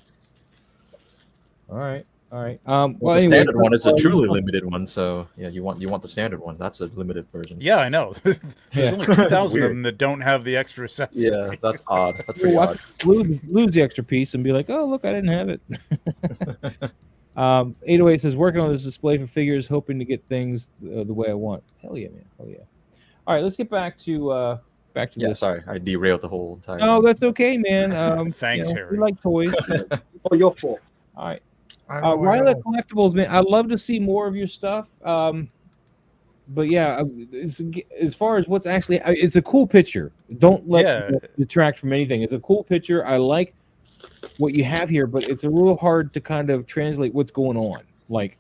All right. Well, Well, the anyway, standard one is a you truly know, limited one, so yeah, you want the standard one. That's a limited version. Yeah, I know. There's Yeah. only 2,000 of Weird. them that don't have the extra accessory. Yeah, that's odd. That's You'll pretty watch odd. lose the extra piece and be like, oh look, I didn't have it. 808 says working on this display for figures, hoping to get things the way I want. Hell yeah, man. Hell yeah. All right, let's get back to Yeah, this. sorry, I derailed the whole entire. No, that's okay, man. Thanks, Harry. We like toys. Oh, your fault. All right. I know, I Ryla know. Collectibles, man. I'd love to see more of your stuff. But yeah, as far as what's actually, it's a cool picture. Don't let it detract from anything. It's a cool picture. I like what you have here, but it's a little hard to kind of translate what's going on. Like,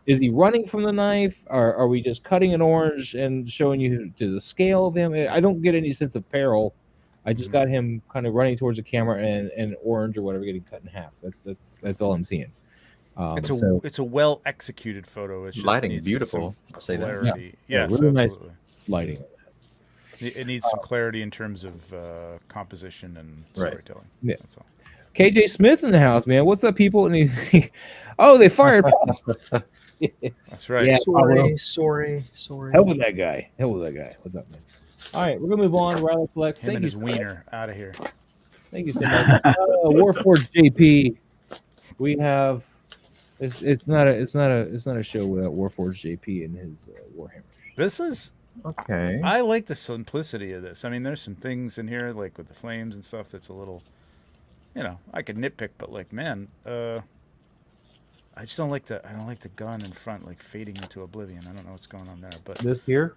is he running from the knife? Or are we just cutting an orange and showing you to the scale of him? I don't get any sense of Apparel. I just got him kind of running towards the camera and orange or whatever getting cut in half. That's all I'm seeing. It's a well executed photo. It's just Lighting is needs beautiful. some I'll say that. clarity. Yeah, Yes, really nice absolutely. lighting. It needs some clarity in terms of composition and Right. storytelling. Yeah. That's all. KJ Smith in the house, man. What's up, people? And oh, they fired Paul. That's right. Yeah. Sorry. Hell with that guy. What's up, man? All right, we're gonna move on. Riley Flex. Him Thank and you. his wiener out of here. Thank you so much. Warforged JP. We have. It's not a show without Warforged JP and his Warhammer. This is Okay. I like the simplicity of this. I mean, there's some things in here like with the flames and stuff that's a little, I could nitpick, but like, man, I just don't like the gun in front like fading into oblivion. I don't know what's going on there, but This here.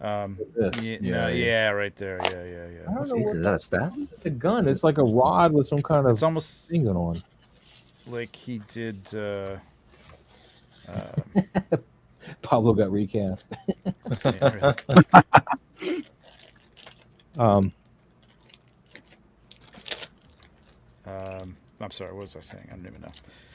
This. yeah, right there, yeah. I don't know Jeez, what is that a stat? it's a gun. It's like a rod with some kind It's of almost thing going on. like he did. Pablo got recast. Yeah, Um, I'm sorry, what was I saying? I don't even know.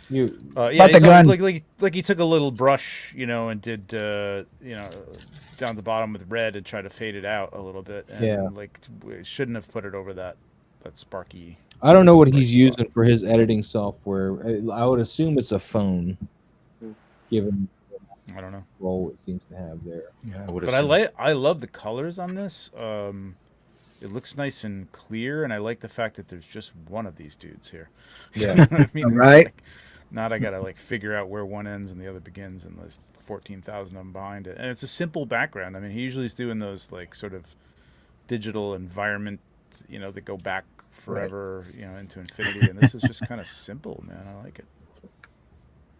you Yeah, About the he's gun. like he took a little brush, and did down the bottom with red and tried to fade it out a little bit, and Yeah. like shouldn't have put it over that sparky. I don't know what Bright he's spot. using for his editing software. I would assume it's a phone, given I don't know, the role it seems to have there. Yeah, I would. but I love the colors on this. It looks nice and clear, and I like the fact that there's just one of these dudes here. Yeah. I mean, it's Right. like, not I gotta like figure out where one ends and the other begins, and there's 14,000 of them behind it. And it's a simple background. I mean, he usually is doing those like sort of digital environment, that go back forever, into infinity. And this is just kind of simple, man. I like it.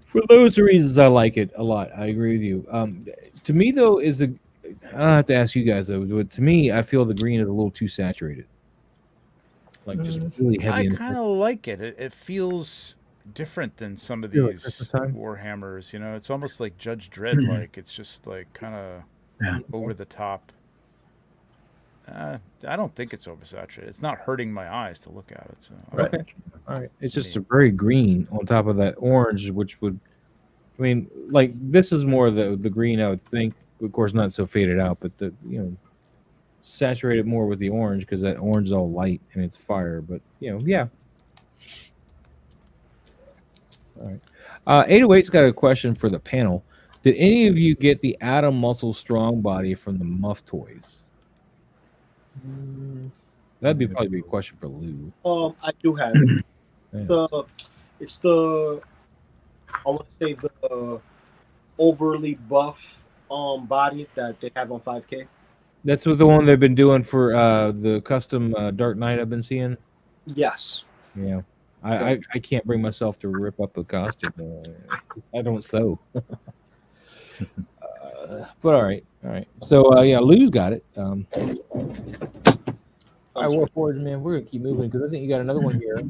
For those reasons, I like it a lot. I agree with you. To me, though, I don't have to ask you guys though. But to me, I feel the green is a little too saturated. Like just really heavy. I in kind of like it. It feels different than some of Feel like these Christmas time? Warhammers. It's almost like Judge Dredd. Like it's just like kind of Yeah. over the top. I don't think it's oversaturated. It's not hurting my eyes to look at it. So Okay. All right. It's just a very green on top of that orange, which would, I mean, like this is more the green I would think. Of course, not so faded out, but saturated more with the orange because that orange is all light and it's fire. But yeah. All right. 808's got a question for the panel. Did any of you get the Atom Muscle Strong Body from the Muff Toys? That'd probably be a question for Lou. I do have it. Yeah. It's the I want to say the overly buff body that they have on 5K. That's what the one they've been doing for the custom Dark Knight I've been seeing. Yes. Yeah. I can't bring myself to rip up the costume. I don't sew. But all right. So yeah, Lou's got it. All right, Warforged, man, we're gonna keep moving because I think you got another one here.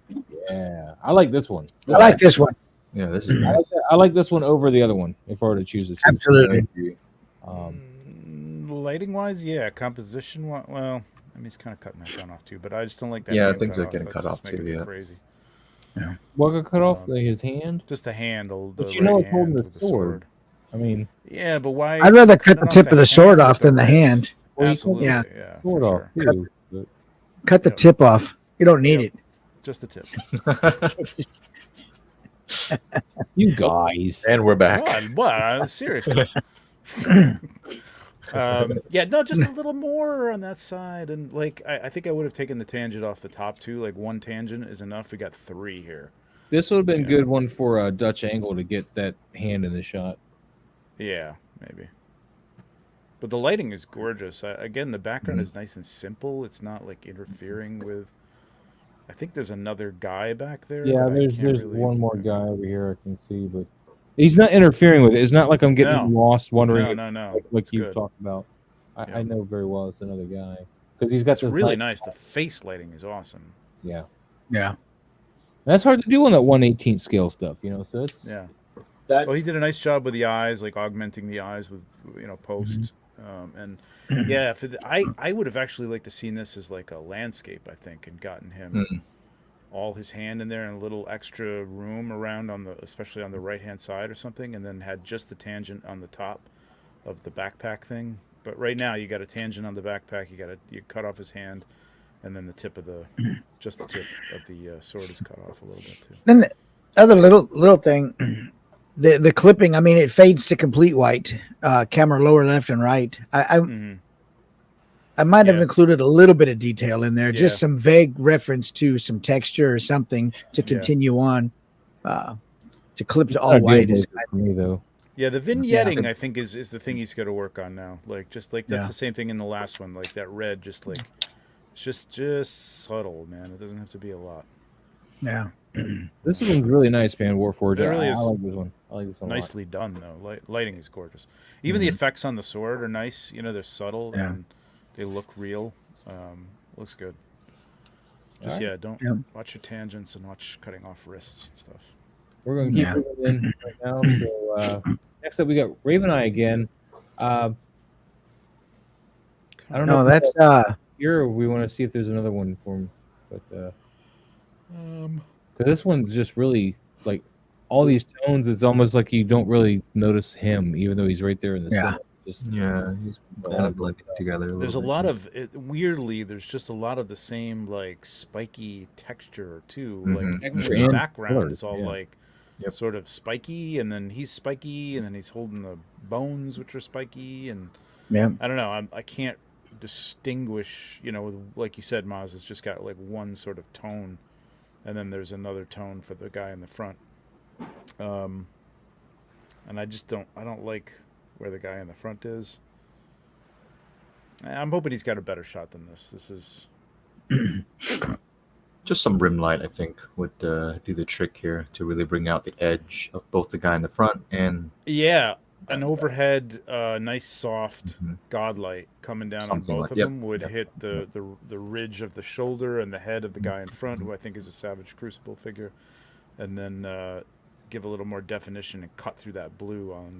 Yeah, I like this one. I like this one. Yeah, this is nice. I like this one over the other one if I were to choose it. Absolutely. Lighting wise, yeah. Composition, well, I mean, it's kind of cutting that down off too, but I just don't like that. Yeah, hand things cut are off. getting That's cut just off too, making it yeah. crazy. What got cut off? Like his hand? Just the handle. The But you know right it's holding hand the with sword. I mean, Yeah, but why? I'd rather cut cut the tip of the sword hand off with than the wrist? hand. well, you Absolutely, Yeah. yeah. sword for off sure. too. But Cut the Yep. tip off. You don't need Just the tip. you guys. And we're back. What? Seriously. Yeah, no, just a little more on that side, and like I think I would have taken the tangent off the top too. Like one tangent is enough. We got 3 here. This would have been a Yeah. good one for a Dutch angle to get that hand in the shot. Yeah, maybe. But the lighting is gorgeous. Again, the background Mm-hmm. is nice and simple. It's not like interfering with. I think there's another guy back there. Yeah, but I there's can't really- one more guy over here I can see, but he's not interfering with it. It's not like I'm getting No. lost wondering No. like It's you good. talked about. Yeah. I know very well it's another guy because he's got It's this really light- nice. The face lighting is awesome. Yeah, Yeah. that's hard to do on that 1/18 scale stuff, So it's Yeah. That Well, he did a nice job with the eyes, like augmenting the eyes with post. And yeah, I would have actually liked to seen this as like a landscape, I think, and gotten him all his hand in there and a little extra room around especially on the right hand side or something, and then had just the tangent on the top of the backpack thing. But right now you got a tangent on the backpack. You cut off his hand, and then the tip of just the tip of the sword is cut off a little bit too. Then the other little thing, the clipping. I mean, it fades to complete white. Camera lower left and right. I might have Yeah. included a little bit of detail in there, just Yeah. some vague reference to some texture or something to Yeah. continue on. To clip to not all a deal white is breaker for me though. Yeah, the vignetting I think is the thing he's got to work on now. Like that's Yeah. the same thing in the last one. Like that red, just like it's just subtle, man. It doesn't have to be a lot. Yeah. This one's really nice, man. Warforged. It really I is. like this one. I like this one Nicely done though. Lighting is gorgeous. Even the effects on the sword are nice. You know, they're subtle and they look real. Looks good. Just don't watch your tangents and watch cutting off wrists and stuff. We're going to keep moving in right now. So next up, we got Raven Eye again. I don't know. No, that's here. We want to see if there's another one for him, but because this one's just really like all these tones. It's almost like you don't really notice him, even though he's right there in the center. Just, he's kind of blending together. There's a lot of weirdly. There's just a lot of the same like spiky texture too. Like the background is all like sort of spiky, and then he's spiky, and then he's holding the bones, which are spiky, and I don't know. I can't distinguish. You know, like you said, Maz, it's just got like one sort of tone, and then there's another tone for the guy in the front. And I just don't. I don't like where the guy in the front is. I'm hoping he's got a better shot than this. This is just some rim light, I think, would do the trick here to really bring out the edge of both the guy in the front and an overhead, nice soft god light coming down something on like, both of them would hit the ridge of the shoulder and the head of the guy in front, who I think is a Savage Crucible figure, and then give a little more definition and cut through that blue on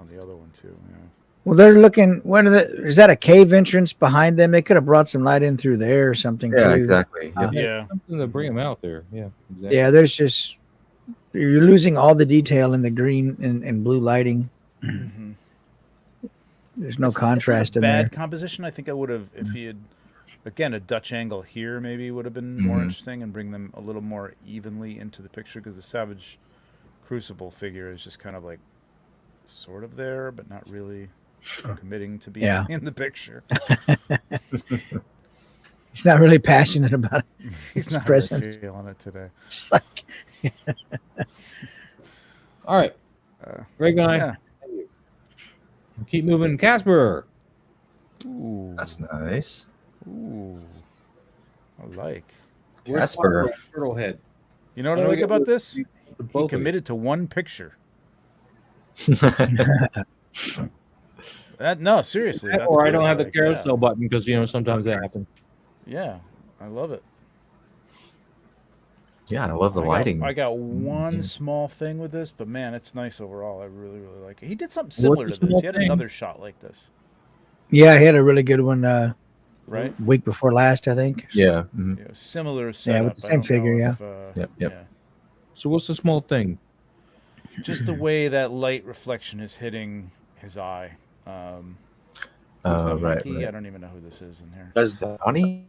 the other one too. Yeah. Well, they're looking. Is that a cave entrance behind them? They could have brought some light in through there or something. Yeah, too. exactly. Yeah, something to bring him out there. Yeah, exactly. Yeah. There's just you're losing all the detail in the green and blue lighting. There's no contrast in there. Bad composition. I think I would have if he had. Again, a Dutch angle here maybe would have been more interesting and bring them a little more evenly into the picture, because the Savage Crucible figure is just kind of like sort of there, but not really committing to being in the picture. He's not really passionate about it. He's not presence. really feeling it today. It's like, All right. Great guy. Yeah. Keep moving. Casper. Ooh. That's nice. Ooh. I like. Casper. Turtle head. You know what I like about this? He committed to one picture. No, seriously. That's Or I good. don't have the Like, carousel button because sometimes that happens. Yeah, I love it. Yeah, I love the lighting. I got one small thing with this, but man, it's nice overall. I really, really like it. He did something similar to this. He had another shot like this. yeah, he had a really good one. Right? Week before last, I think. Yeah. Similar setup. with the same figure. Yeah. Yep. Yeah. So what's the small thing? Just the way that light reflection is hitting his eye. Who's that Right. monkey? I don't even know who this is in here. That's Donnie?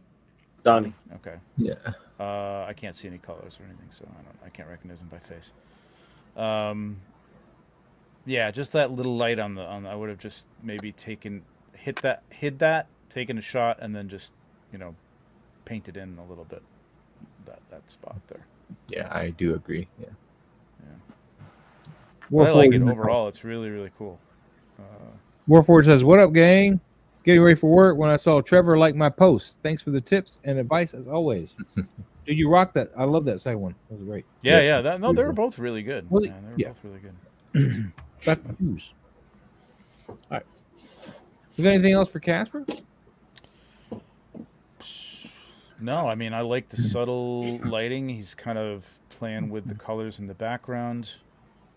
Donnie. Okay. Yeah. I can't see any colors or anything, so I can't recognize him by face. Yeah, just that little light on I would have just maybe hid that, taken a shot, and then just painted in a little bit that spot there. Yeah, I do agree. Yeah. I like it overall. It's really, really cool. Warforged says, "What up, gang? Getting ready for work when I saw Trevor like my post. Thanks for the tips and advice as always." Dude, you rock that. I love that second one. That was great. Yeah. They were both really good. Well, They were both really good. Back to news. All right. You got anything else for Casper? No, I mean, I like the subtle lighting. He's kind of playing with the colors in the background,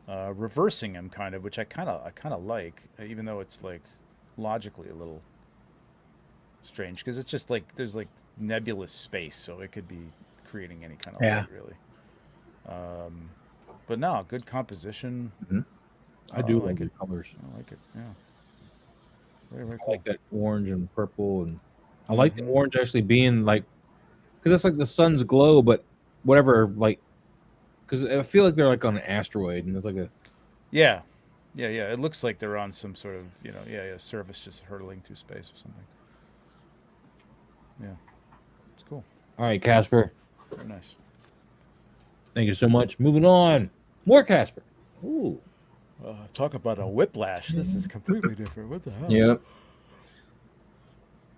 reversing him kind of, which I kind of like, even though it's like logically a little strange, because it's just like there's like nebulous space, so it could be creating any kind of light, really. But no, good composition. I do like the colors. I like it. Yeah. Very, very I cool. like that orange and purple, and I like the orange actually being like, because it's like the sun's glow, but whatever, like, because I feel like they're like on an asteroid, and it's like a Yeah. It looks like they're on some sort of, surface just hurtling through space or something. Yeah. It's cool. All right, Casper. Very nice. Thank you so much. Moving on. More Casper. Ooh. Talk about a whiplash. This is completely different. What the hell? Yep.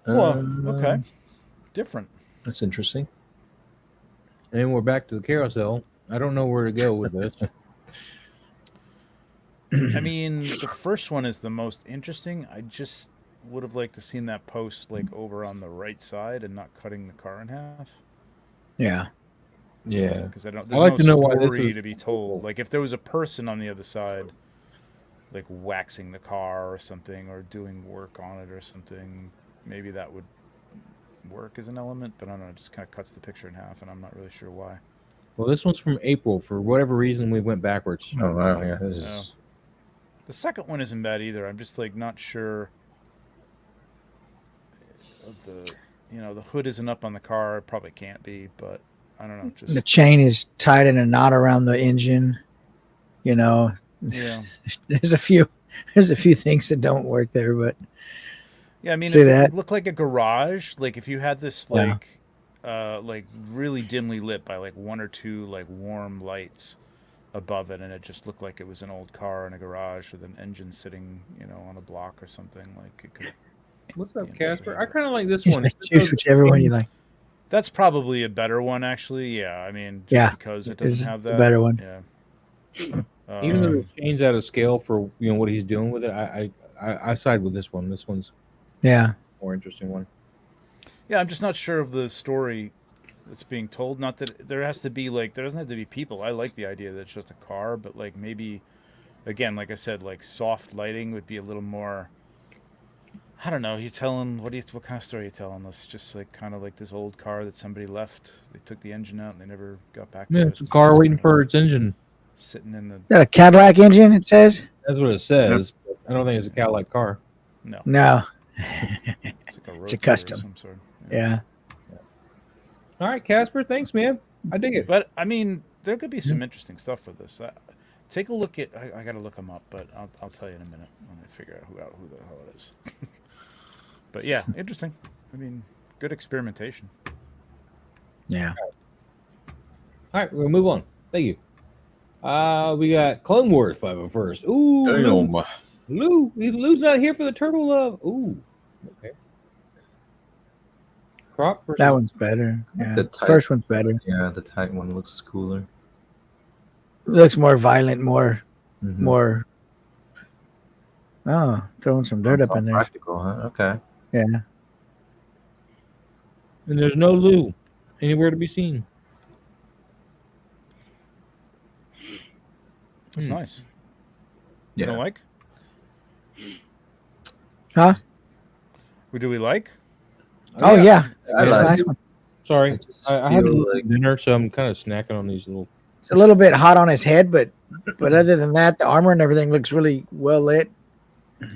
Well, okay. Different. That's interesting. And we're back to the carousel. I don't know where to go with this. I mean, the first one is the most interesting. I just would have liked to seen that post like over on the right side and not cutting the car in half. Yeah. Yeah. Because I don't. I'd There's like no to know why this story is- to be told. Like if there was a person on the other side, like waxing the car or something, or doing work on it or something, maybe that would work as an element. But I don't know. It just kind of cuts the picture in half, and I'm not really sure why. Well, this one's from April. For whatever reason, we went backwards. Oh wow. Yeah. This Yeah. is. The second one isn't bad either. I'm just like not sure. Of the the hood isn't up on the car. It probably can't be, but I don't know. The Just chain is tied in a knot around the engine. You know, yeah. there's a few things that don't work there, but Yeah, I mean, See if that? it looked like a garage, like if you had this Yeah. like really dimly lit by like one or two like warm lights above it, and it just looked like it was an old car in a garage with an engine sitting, on a block or something. Like it could. What's up, Interesting. Casper? I kind of like this one. choose whichever one you like. That's probably a better one, actually. Yeah, I mean, just Yeah, because it this doesn't is have the that. better one. Yeah. Even though the chain's out of scale for what he's doing with it, I side with this one. This one's Yeah. a more interesting one. Yeah, I'm just not sure of the story that's being told. Not that there has to be there doesn't have to be people. I like the idea that it's just a car, but like maybe, again, like I said, like soft lighting would be a little more. I don't know. You're telling what kind of story are you telling us? Just like kind of like this old car that somebody left. They took the engine out and they never got back to Yeah, it. it's a car waiting for its engine. Sitting in the Is that a Cadillac engine? It says. That's what it says. I don't think it's a Cadillac car. no. No. It's like a roadster of custom. some sort. Yeah. All right, Casper. Thanks, man. I dig it. But I mean, there could be some interesting stuff with this. Take a look at. I got to look them up, but I'll tell you in a minute when I figure out who the hell it is. But yeah, interesting. I mean, good experimentation. Yeah. All right, we'll move on. Thank you. We got Clone Wars 501st. Ooh, Damn. Lou's not here for the turtle love. Ooh, okay. Crop versus That one's better. Yeah. The type. First one's better. Yeah, the tight one looks cooler. Looks more violent, more Mhm. more. Oh, throwing some dirt up in there. Practical, huh? Okay. Yeah. and there's no Lou anywhere to be seen. That's Hmm. nice. You don't Yeah. like? Huh? Who do we like? Oh yeah. I That's a like nice it. one. Sorry, I just I had a feel little like dinner, so I'm kind of snacking on these little. It's a little bit hot on his head, but other than that, the armor and everything looks really well lit. I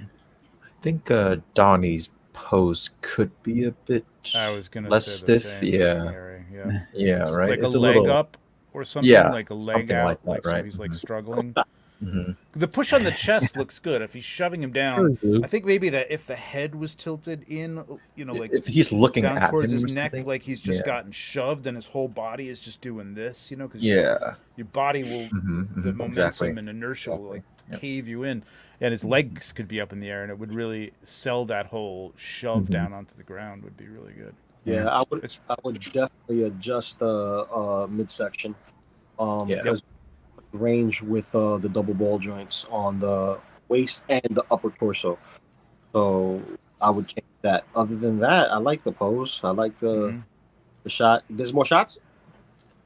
think Donnie's pose could be a bit. I was gonna Less say the stiff, same thing, yeah. Harry. Yeah. Yeah, right. Like It's a leg little. up or something. Yeah, like a leg something out. like that, so right. he's like Mhm. struggling. Mhm. The push on the chest looks good. If he's shoving him down, Lou. I think maybe that if the head was tilted in, like If he's looking down at towards him his or neck, something, like he's just yeah. gotten shoved and his whole body is just doing this, because Yeah. your body will, Mhm, the mhm, momentum exactly. and inertia will like Yep. cave you in, and his legs could be up in the air, and it would really sell that whole shove Mhm. down onto the ground would be really good. Yeah, I would. It's- I would definitely adjust the midsection. Yeah. Because range with the double ball joints on the waist and the upper torso. So I would change that. Other than that, I like the pose. I like Mhm. the shot. There's more shots.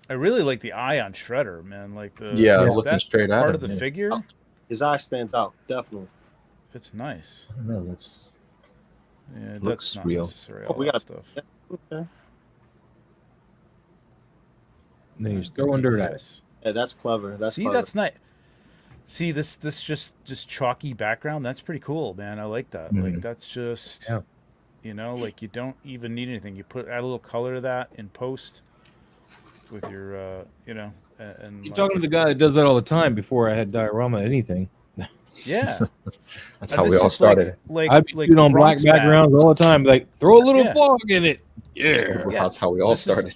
I really like the eye on Shredder, man. Like the Yeah, is looking that straight at part him. of the yeah. figure. His eye stands out definitely. It's nice. I don't know, that's Yeah, Looks that's not real. necessary. Oh, All we that got- stuff. Okay. And then he's throwing dirt at it. Yes. Yeah, that's clever. That's See, clever. that's nice. See this just chalky background. That's pretty cool, man. I like that. Like Mhm. that's just Yeah. like you don't even need anything. You add a little color to that in post with your and You're like, talking to the guy that does that all the time before I had diorama anything. yeah. that's And how we this all is started. Like I'd be shooting on black Bronx Bat. backgrounds all the time. Like, throw a little Yeah. fog in it. Yeah. Yeah, That's how we all this is- started.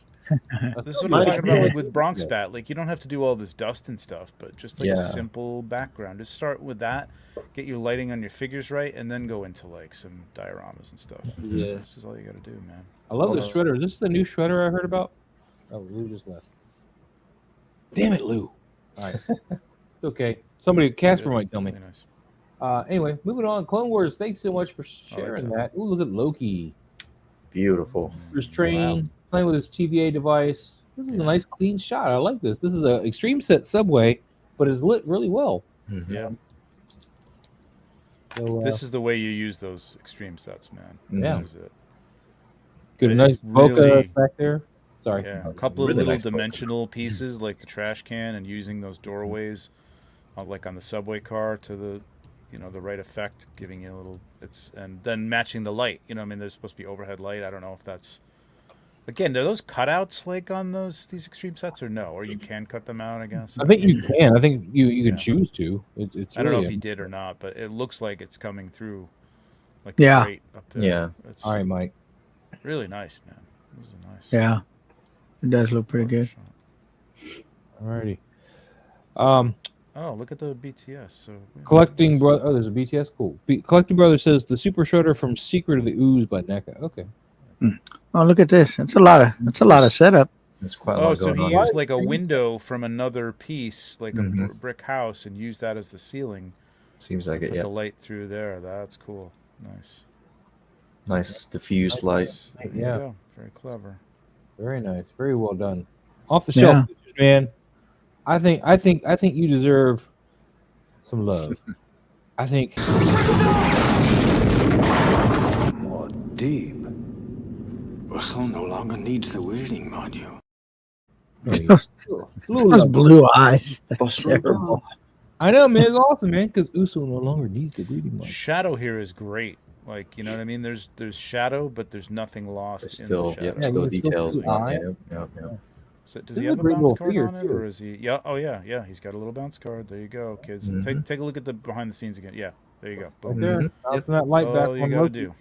This is what Might I'm as talking about, well. like with Bronx Bat. Like you don't have to do all this dust and stuff, but just like a Yeah. simple background. Just start with that, get your lighting on your figures right, and then go into like some dioramas and stuff. Yeah. This is all you got to do, man. I love Well, the shredder. Is this the new shredder I heard about? Oh, Lou just left. Damn it, Lou. All right. It's okay. Somebody, Casper Good. might tell me. Really nice. Anyway, moving on. Clone Wars, thanks so much for sharing that. Ooh, look at Loki. Beautiful. Restrain, playing with his TVA device. This is a nice, clean shot. I like this. This is an extreme set subway, but it's lit really well. Mhm. Yeah. So, This is the way you use those extreme sets, man. Yeah. This is it. good, it's nice Boca really- back there. Sorry. Yeah, a couple Really of little nice book. dimensional pieces like the trash can and using those doorways, like on the subway car to the, the right effect, giving you a little. And then matching the light. I mean, there's supposed to be overhead light. I don't know if that's. Again, are those cutouts like on these extreme sets or no? Or you can cut them out, I guess. I think you can. I think you can Yeah. choose to. It's I don't know really if he did or not, but it looks like it's coming through. Like Yeah. straight up there. Yeah. It's all right, Mike. really nice, man. This is nice. Yeah, it does look pretty good. All righty. Oh, look at the BTS. So Collecting brother. Oh, there's a BTS. Cool. Collecting brother says the Super Shredder from Secret of the Ooze by NECA. Okay. Oh, look at this. That's a lot of setup. There's quite a Oh, lot so going he on. used like a window from another piece, like a Mhm. brick house, and used that as the ceiling. Seems like it. Put Yeah. the light through there. That's cool. Nice. Nice diffused light. There you Yeah. go. Very clever. Very nice. Very well done. Off the Yeah. shelf, pictures, man. I think you deserve some love. I think. More deep. Russell no longer needs the weirding module. Those blue eyes. That's terrible. I know, man. It's awesome, man. Because Uso no longer needs the greeting mark. Shadow here is great. Like, you know what I mean? There's shadow, but there's nothing lost There's in still, the shadow. yep, still he's still details. too high. Yeah. So does This he is have a a great bounce little card figure, on it, too. or is he? Yeah. Oh yeah. He's got a little bounce card. There you go, kids. Mhm. Take a look at the behind the scenes again. Yeah. There you go. Right Boom. there. Bouncing that light That's back all you on gotta Loki. do.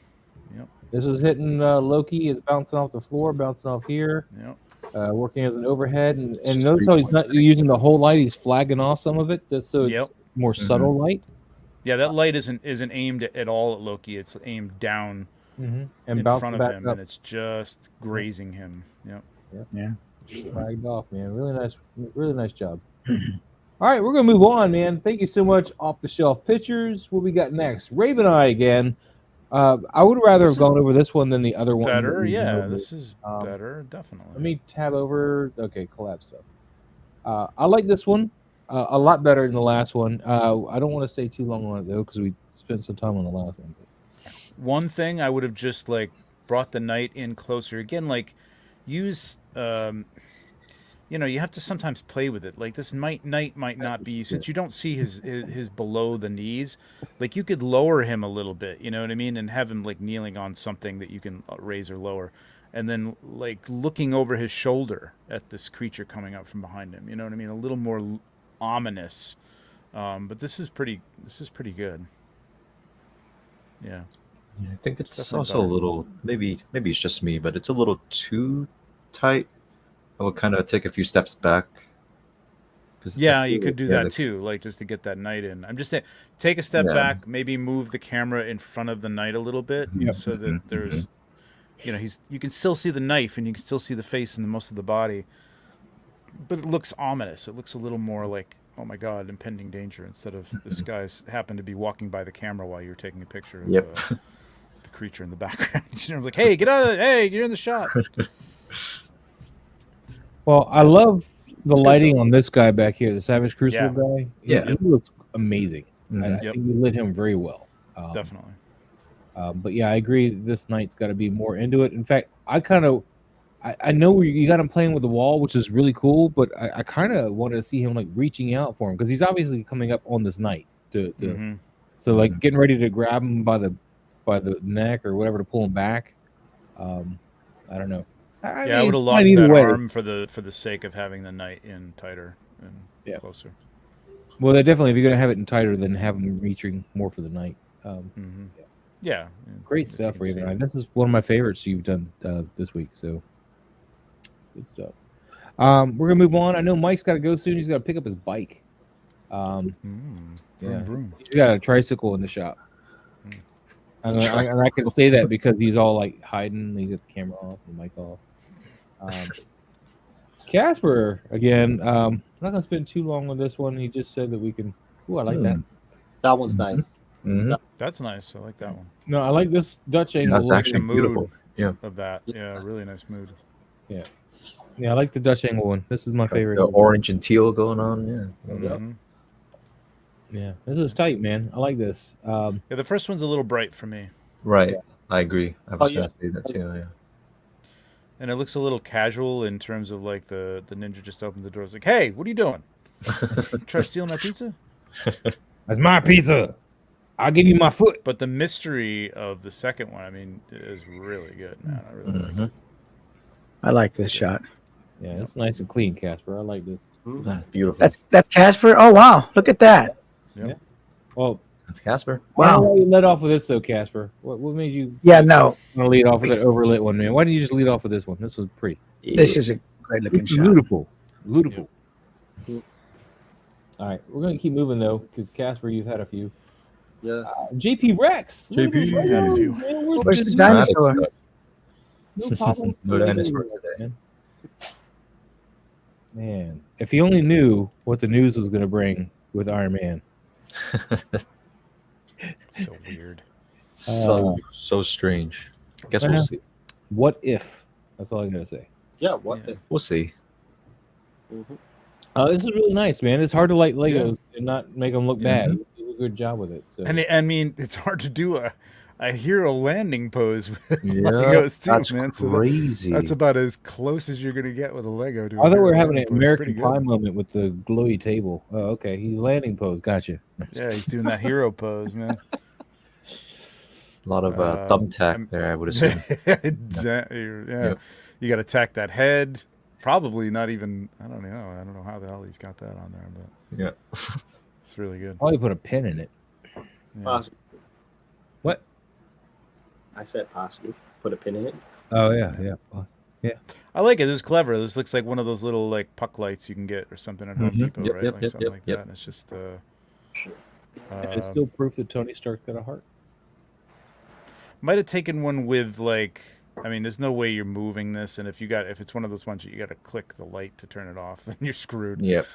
Yep. This is hitting Loki. It's bouncing off the floor, bouncing off here, Yep. working as an overhead. And It's just notice how he's not using the whole light. He's flagging off some of it just so it's Yep. more subtle light. Yeah, that light isn't aimed at all at Loki. It's aimed down And in bouncing front of back him, up. and it's just grazing him. Yep. Yeah. Flagged off, man. Really nice job. All right, we're gonna move on, man. Thank you so much. Off the shelf pictures. What we got next? Raven Eye again. I would rather This have gone over this one than the other one. that Better, we went yeah. over. This is Um, better, definitely. Let me tab over. Okay, collab stuff. I like this one a lot better than the last one. I don't want to stay too long on it though because we spent some time on the last one. One thing I would have just like brought the knight in closer again, like use you have to sometimes play with it. Like this knight might not be, since you don't see his below the knees, like you could lower him a little bit, you know what I mean, and have him like kneeling on something that you can raise or lower, and then like looking over his shoulder at this creature coming up from behind him, you know what I mean, a little more ominous. But this is pretty good. Yeah. I think it's definitely also better. a little, maybe it's just me, but it's a little too tight. I would kind of take a few steps back. Yeah, you could do yeah, that too, like just to get that knight in. I'm just saying, take a step Yeah. back, maybe move the camera in front of the knight a little bit, Yep. so that there's, you can still see the knife and you can still see the face and most of the body, but it looks ominous. It looks a little more like, oh my god, impending danger, instead of this guy's happened to be walking by the camera while you're taking a picture of Yep. the creature in the background. Like, hey, get out of it! Hey, you're in the shot. Well, I love the good, lighting on this guy back here, the Savage Crucible guy. Yeah. He looks amazing. I Mhm. Yep. think you lit him very well. Definitely. But yeah, I agree. This knight's got to be more into it. In fact, I know you got him playing with the wall, which is really cool. But I kind of wanted to see him like reaching out for him because he's obviously coming up on this knight Mhm. so like getting ready to grab him by the neck or whatever to pull him back. I don't know. I mean, would have it's lost fine either that way. arm for the sake of having the knight in tighter and closer. Well, they definitely, if you're gonna have it in tighter, then have him reaching more for the night. Yeah. Great if you stuff, can see Raven. it. This is one of my favorites you've done this week. So Good stuff. We're gonna move on. I know Mike's got to go soon. He's got to pick up his bike. Yeah, Vroom. he's got a tricycle in the shop. And I can say that because he's all like hiding. He's got the camera off, the mic off. Casper again. I'm not gonna spend too long on this one. He just said that we can. Ooh, I like that. That one's nice. Mhm. That's nice. I like that one. No, I like this Dutch angle. That's actually mood beautiful. Yeah. Of that. Yeah, really nice mood. Yeah, I like the Dutch angle one. This is my favorite. The orange and teal going on. Yeah. Mhm. Yeah, this is tight, man. I like this. Yeah, the first one's a little bright for me. Right. I agree. I was Oh, gonna yeah. say that too. Yeah. And it looks a little casual in terms of like the ninja just opened the door. It's like, hey, what are you doing? Try to steal my pizza? That's my pizza. I'll give you my foot. But the mystery of the second one, I mean, is really good, man. I really like it. I like this shot. Yeah, it's nice and clean, Casper. I like this. Beautiful. That's Casper. Oh wow, look at that. Well, That's Casper. why Wow. you let off with this though, Casper? What made you Yeah, no, want to lead off with that overlit one, man? Why didn't you just lead off with this one? This was pretty. this is a great looking This is shot. beautiful. Beautiful. All right, we're gonna keep moving though, because Casper, you've had a few. Yeah. JP Rex. Look at JP this. had a few. Man, Where's the this dinosaur? No problem. No dinosaur today. Man, if he only knew what the news was gonna bring with Iron Man. So weird. So strange. Guess we'll see. What if? That's all I'm gonna say. Yeah. What? Yeah. We'll see. Mhm. This is really nice, man. It's hard to light Legos and not make them look bad. You do a good job with it. So. And I mean, it's hard to do a hero landing pose with Yeah, Legos too, that's man. So crazy. that's about as close as you're gonna get with a Lego. To I thought we were a having an landing pose. It's American pretty Pie good. moment with the glowy table. Oh, okay. He's landing pose. Gotcha. Yeah, he's doing that hero pose, man. A lot of I'm- thumbtack there, I would assume. Yeah, you got to tack that head. Probably not even. I don't know. I don't know how the hell he's got that on there, but Yeah. it's really good. Probably put a pin in it. Yeah. Possibly. What? I said possibly. Put a pin in it. Oh yeah, yeah. I like it. This is clever. This looks like one of those little like puck lights you can get or something at Home Mhm. Depot, Yep, right? yep, Like yep, something yep, like yep. that. And it's just. And it's still proof that Tony Stark's got a heart. Might have taken one with like. I mean, there's no way you're moving this, and if it's one of those ones you got to click the light to turn it off, then you're screwed. Yep.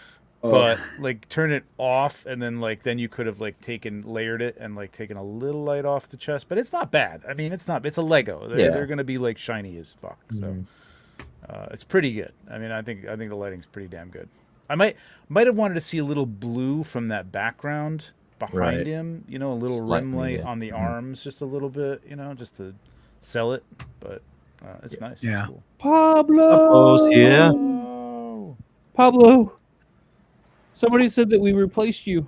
But like turn it off, and then you could have like layered it and like taken a little light off the chest, but it's not bad. I mean, it's a Lego. They're gonna be like shiny as fuck, so it's pretty good. I mean, I think the lighting's pretty damn good. I might have wanted to see a little blue from that background behind Right. him, a little rim Slightly, light yeah. on the arms, just a little bit, just to sell it. But it's nice. Yeah. It's cool. Pablo. Yeah. Oh. Pablo. Somebody said that we replaced you.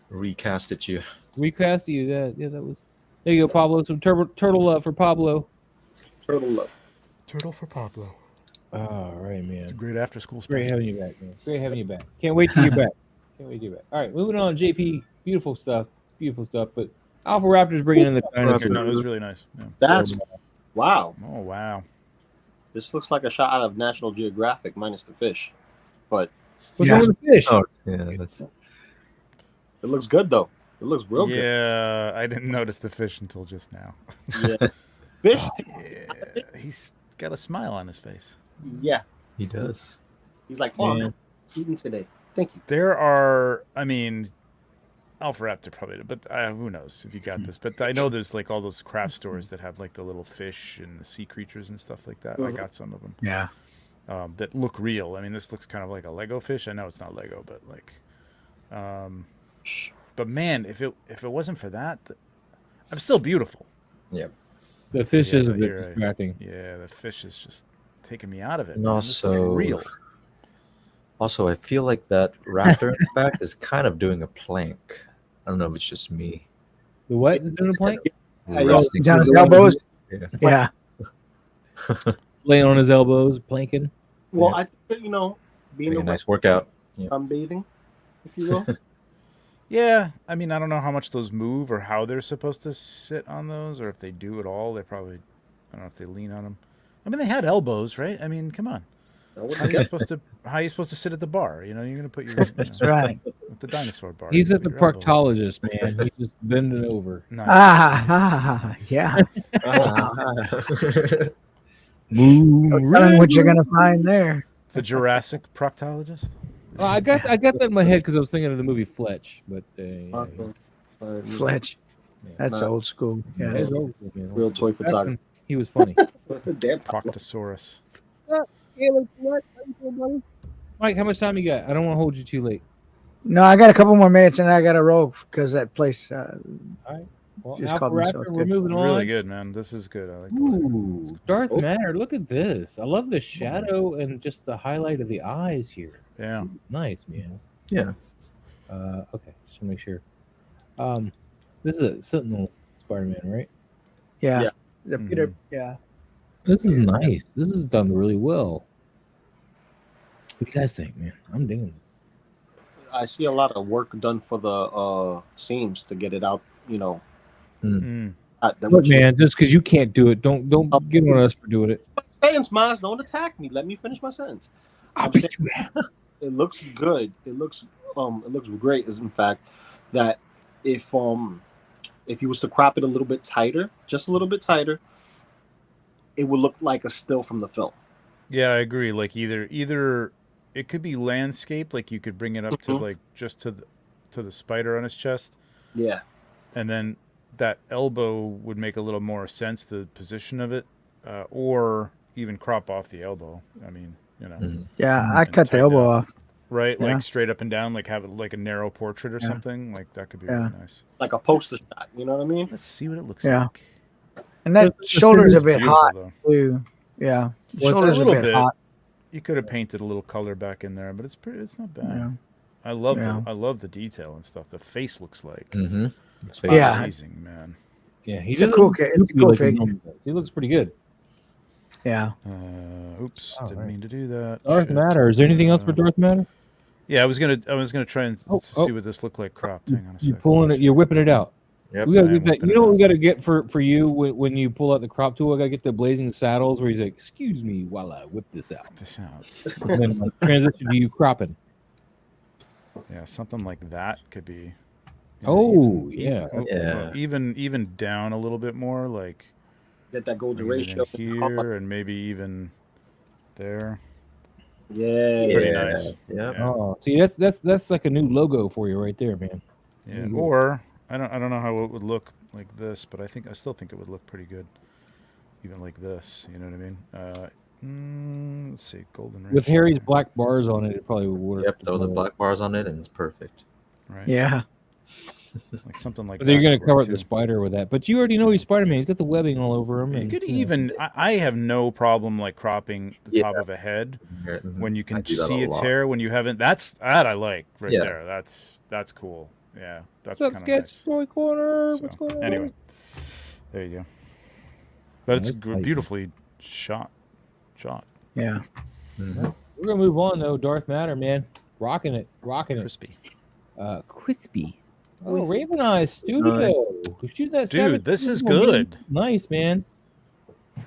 Recast it you. Recast you. Yeah, that was. There you go, Pablo. Some turtle love for Pablo. Turtle love. Turtle for Pablo. All right, man. It's a great after school Great special. having you back, man. Great having you back. Can't wait to get back. Can't wait to get back. All right, moving on. JP, beautiful stuff. But Alpha Raptor's bringing in the dinosaur. No, it was really nice. Yeah. That's wow. Oh wow. This looks like a shot out of National Geographic minus the fish, but What's Yeah. wrong with the fish? Oh, yeah, that's it looks good though. It looks real Yeah, I didn't notice the fish until just now. good. Yeah. Fish. Yeah, he's got a smile on his face. Yeah. he does. He's like, oh, Yeah. man, eating today. Thank you. There are, I mean, Alpha Raptor probably, but who knows if you got this. But I know there's like all those craft stores that have like the little fish and the sea creatures and stuff like that. I got some of them Yeah. that look real. I mean, this looks kind of like a Lego fish. I know it's not Lego, but like, but man, if it wasn't for that, I'm still beautiful. Yeah. The fish Yeah, is a but bit you're right. distracting. Yeah, the fish is just taking me out of it. And man. This looks also- real. Also, I feel like that raptor in the back is kind of doing a plank. I don't know if it's just me. The what is doing the plank? Resting. Down his elbows. Yeah. Yeah. Laying on his elbows, planking. Well, Yeah. I think that, being Doing a a nice workout. sunbathing, if you will. Yeah, I mean, I don't know how much those move or how they're supposed to sit on those, or if they do at all. They probably, I don't know if they lean on them. I mean, they had elbows, right? I mean, come on. What How the are you supposed to sit at the bar? You're going to put your That's right. at the dinosaur bar. He's you at the put your elbow. proctologist, man. He's just bending over. Nice. Yeah. Moo, Tell 'em what you're gonna find there. The Jurassic proctologist. Well, I got that in my head because I was thinking of the movie Fletch, but Fletch. That's Nah. old school. yeah, Yes. it's old, man. Real toy Back photography. when he was funny. Damn. Proctosaurus. Mike, how much time you got? I don't want to hold you too late. No, I got a couple more minutes and I got to roll because that place. Well, Just Alpha called me, so Raptor, it's we're good. moving on. Really good, man. This is good. I like the light. Ooh, Darth Matter, look at this. I love the shadow and just the highlight of the eyes here. Yeah. Nice, man. Yeah. Okay, just to make sure. This is a Sentinel Spider-Man, right? Yeah. Yeah. The Peter. Yeah. This is nice. This is done really well. What do you guys think, man? I'm digging this. I see a lot of work done for the seams to get it out. Mm. Look, man, just because you can't do it, don't get on us for doing it. Sentence, Miles, don't attack me. Let me finish my sentence. I'll I'm beat saying it looks good. It looks great. Is in fact that if you was to crop it a little bit tighter, just a little bit tighter, it would look like a still from the film. Yeah, I agree. Like either it could be landscape, like you could bring it up to like just to the spider on his chest. Yeah. And then that elbow would make a little more sense, the position of it, or even crop off the elbow. I mean, Yeah. I And cut the tighten elbow it off. right? Yeah. Like straight up and down, like have it like a narrow portrait or Yeah. something. Like that could be Yeah. really nice. Like a poster shot. You know what I mean? Let's see what it looks Yeah. like. And that This shoulder's is a bit Beautiful, hot though. too. Yeah. The What's shoulder's that? a A little bit bit. hot. You could have painted a little color back in there, but it's not bad. Yeah. I love Yeah. I love the detail and stuff. The face looks like Mm-hmm. Yeah. amazing, man. Yeah, It's a cool kid. It's a cool figure. He looks pretty good. Yeah. Oops, All didn't right. mean to do that. Darth Shit. Matter. Is there anything else for Darth Matter? Yeah, I was gonna try and Oh, see what this looked like cropped. Hang on a You second. pulling it? You're whipping it out. Yep. We gotta I get am that. whipping You it know what we out. gotta get for you when you pull out the crop tool? I gotta get the blazing saddles where he's like, "Excuse me while I whip this out," This out. and then like, transition to you cropping. Yeah, something like that could be. Oh, yeah. Yeah. Even down a little bit more, like Get that golden maybe even ratio. here and maybe even there. Yeah. Pretty nice. Yep. Yeah. Oh, see, that's like a new logo for you right there, man. Yeah. Mhm. Or I don't know how it would look like this, but I still think it would look pretty good, even like this. You know what I mean? Let's see, golden ratio. With Harry's black bars on it, it probably would work. Yep. Throw the black bars on it, and it's perfect. Right. Yeah. Like something like But that. you're gonna could cover work, the too. spider with that. But you already know he's Spider-Man. He's got the webbing all over him. You and, could you know. even. I have no problem like cropping the Yeah. top of a head Yeah, mhm. when you I can do that see a its lot. hair when you haven't. That I like right Yeah. there. That's cool. Yeah, that's What's up, kind of Sketch nice. Toy Corner? So, What's going on? anyway, there you go. But it's Nice light. beautifully shot. Yeah. Mhm. We're gonna move on though. Darth Matter, man, rocking it. Crispy. Crispy. Oh, Raven Eyes Studio. We shoot that Dude, this is 17 good. Nice, man.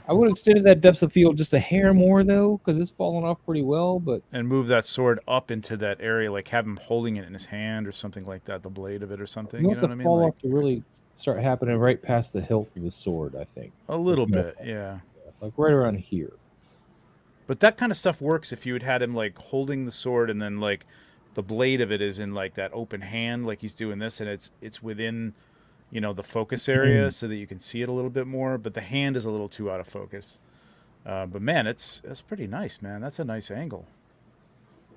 I would have extended that depth of field just a hair more though, because it's falling off pretty well. But And move that sword up into that area, like have him holding it in his hand or something like that, the blade of it or something. you You want know the what I mean? fall Like off to really start happening right past the hilt of the sword. I think, a little Yeah. bit, yeah. like right around here. But that kind of stuff works if you had him like holding the sword and then like the blade of it is in like that open hand, like he's doing this, and it's within, the focus area so that you can see it a little bit more. But the hand is a little too out of focus. But man, it's pretty nice, man. That's a nice angle.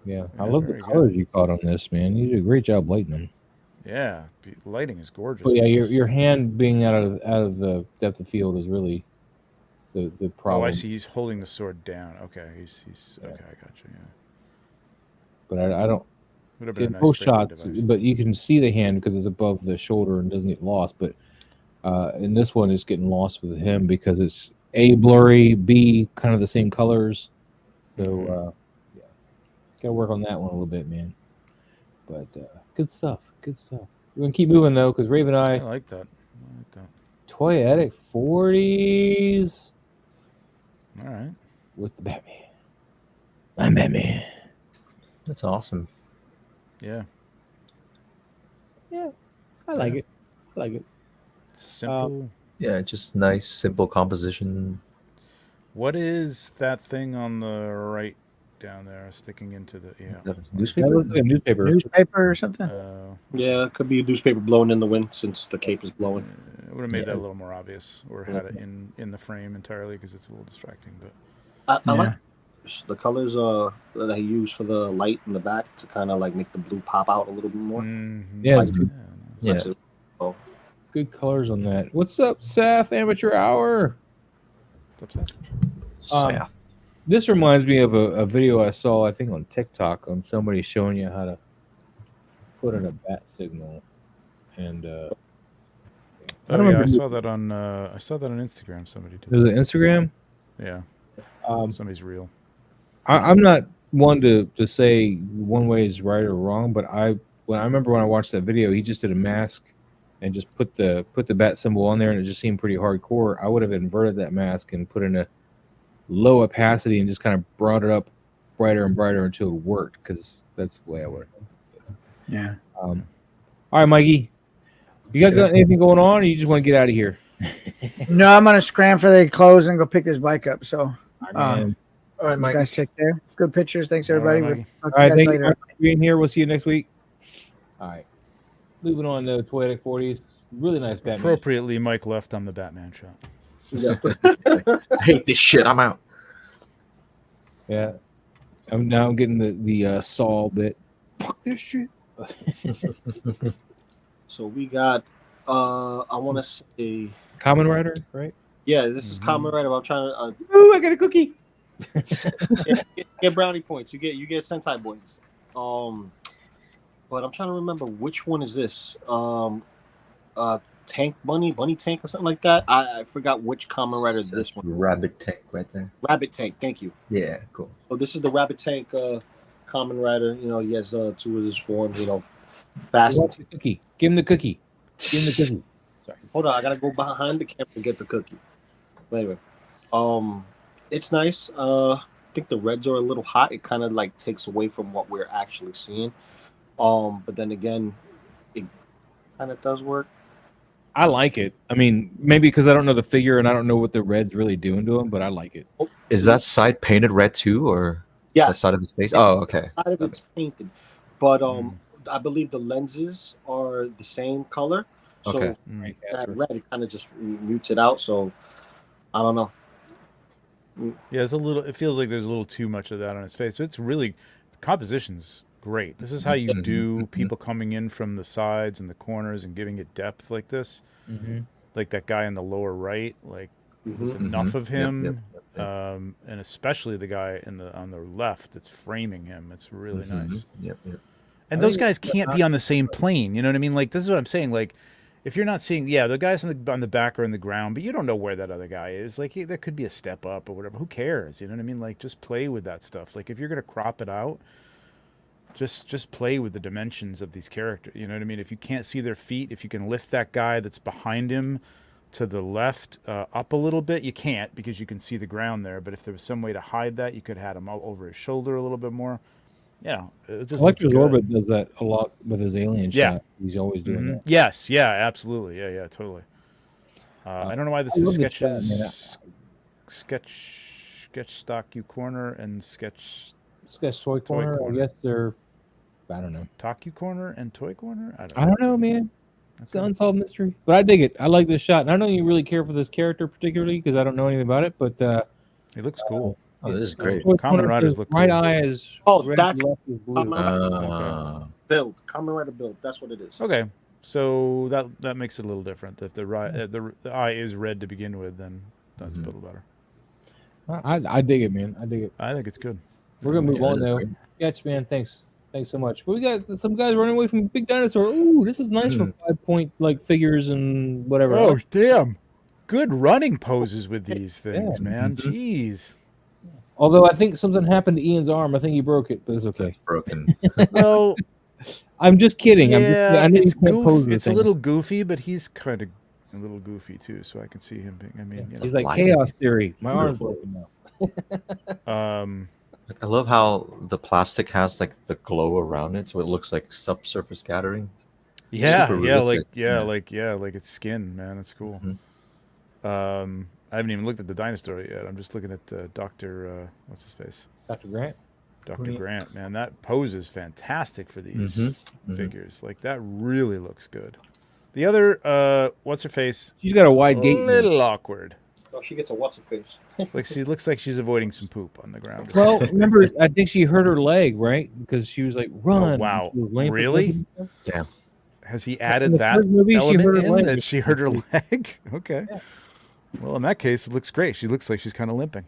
Yeah, I Yeah, love the very good. colors you caught on this, man. You did a great job lighting them. Yeah, lighting is gorgeous. But yeah, on your this. your hand being out of the depth of field is really the problem. Oh, I see. He's holding the sword down. Okay, he's Yeah. okay. I got you. Yeah. But I don't. Would have been a In nice both framing shots, device. but you can see the hand because it's above the shoulder and doesn't get lost. But in this one, it's getting lost with him because it's A, blurry, B, kind of the same colors. So yeah, gotta work on that one a little bit, man. But good stuff. Good stuff. We're gonna keep moving though, because Raven I Eye like that. I like that. Toyetic 40s. All right. with the Batman. I'm Batman. That's awesome. Yeah. Yeah, I like Yeah. it. I like it. Simple. Yeah, just nice, simple composition. What is that thing on the right down there sticking into the Is that a That newspaper? looks like a newspaper. Newspaper or something. Yeah, it could be a newspaper blowing in the wind since the cape is blowing. It would have made that Yeah. a little more obvious, or had it in the frame entirely because it's a little distracting. But I like Yeah. the colors that he used for the light in the back to kind of like make the blue pop out a little bit more. Yeah, Like, it's good, Yeah. That's it. Oh, good colors on that. What's up, Seth? Amateur Hour. What's up, Seth. This reminds me of a video I saw, I think, on TikTok, on somebody showing you how to put in a bat signal. And I don't I remember. saw that on Instagram. Somebody did. There's an Instagram. Yeah, Um, somebody's real. I'm not one to say one way is right or wrong, but I remember when I watched that video, he just did a mask and just put the bat symbol on there, and it just seemed pretty hardcore. I would have inverted that mask and put in a low opacity and just kind of brought it up brighter and brighter until it worked, because that's the way I would have. Yeah. All right, Mikey, you got anything going on, or you just want to get out of here? No, I'm gonna scram for the clothes and go pick this bike up. So, Man. All right, you Mike. guys take care. Good pictures. Thanks everybody. All right, We'll Mikey. talk All to you right, guys thank you later. for being here. We'll see you next week. All right, moving on to Toyetic 40s. Really nice Batman. Appropriately, Mike left on the Batman shot. yeah. I hate this shit. I'm out. Yeah, I'm now getting the Saul bit. Fuck this shit. So we got I want to say Common Rider, right? yeah, this is Common Rider. I'm trying to Ooh, I got a cookie. get brownie points. You get Sentai points. But I'm trying to remember which one is this. Tank Bunny Tank or something like that. I forgot which Common Rider this one. Rabbit tank right there. Rabbit Tank. Thank you. Yeah, cool. So this is the Rabbit Tank Common Rider. You know, he has two of his forms. You know, fast. What's the cookie? Give him the cookie. Give him the cookie. Sorry. Hold on, I gotta go behind the camera to get the cookie. But anyway, it's nice. I think the reds are a little hot. It kind of like takes away from what we're actually seeing. But then again, it kind of does work. I like it. I mean, maybe because I don't know the figure and I don't know what the red's really doing to him, but I like it. Is that side painted red too, or Yeah, the side of his face? Oh, okay. side of it's painted, but I believe the lenses are the same color. So Okay. Right, that that's red it kind of just mutes it out. So I don't know. Yeah, it's a little. It feels like there's a little too much of that on his face. It's really, the composition's great. This is how you do people coming in from the sides and the corners and giving it depth like this. Like that guy in the lower right. Like there's enough of him, and especially the guy on the left that's framing him. It's really nice. Yep. And those guys can't be on the same plane. You know what I mean? Like this is what I'm saying. Like if you're not seeing, the guys on the back are in the ground, but you don't know where that other guy is. Like there could be a step up or whatever. Who cares? You know what I mean? Like just play with that stuff. Like if you're gonna crop it out, just play with the dimensions of these characters. You know what I mean? If you can't see their feet, if you can lift that guy that's behind him to the left up a little bit, you can't because you can see the ground there. But if there was some way to hide that, you could have had him over his shoulder a little bit more. Yeah, it just looks Electra's good. Orbit does that a lot with his alien Yeah. shot. He's always doing that. Yes, yeah, absolutely. Yeah, totally. I don't know why this I is love the shot, sketches. Sketch stock you corner and sketch Sketch Toy Corner. I guess they're, I don't know. talk you corner and toy corner. I don't know, man. It's Okay. an unsolved mystery, but I dig it. I like this shot, and I don't even really care for this character particularly because I don't know anything about it. But It looks cool. Oh, this is great. Toy Kamen Corner, Riders his look right cool. eye is Oh, red, that's left is blue. Kamen build. Kamen Rider build. That's what it is. Okay, so that makes it a little different. If the eye is red to begin with, then that's a little better. I dig it, man. I dig it. I think it's good. We're gonna move Yeah, on that's though. great. Sketch, man. Thanks so much. But we got some guys running away from Big Dinosaur. Ooh, this is nice for 5-point like figures and whatever. Oh damn! Good running poses with these things, Yeah. man. Jeez. Although I think something happened to Ian's arm. I think he broke it, but it's okay. It's broken. Well, I'm just kidding. I yeah, know you it's can't pose goofy. the It's a thing. little goofy, but he's kind of a little goofy too. So I can see him being. I mean, you know. He's like Lighting. chaos theory. My arm's broken now. I love how the plastic has like the glow around it, so it looks like subsurface scattering. Yeah, Super yeah, realistic. like it's skin, man. It's cool. Mhm. I haven't even looked at the dinosaur yet. I'm just looking at Doctor. What's his face? Dr. Grant. Dr. Grant. Man, that pose is fantastic for these Mhm. figures. Like that really looks good. The other, what's her face? She's got a wide gait. Little awkward. Oh, she gets a what's her face. Like she looks like she's avoiding some poop on the ground. Well, remember, I think she hurt her leg, right? Because she was like, "Run!" wow. She was laying Really? Damn. Has he In added the that first movie, she hurt element her in leg. that she hurt her leg? Okay. Yeah. Well, in that case, it looks great. She looks like she's kind of limping.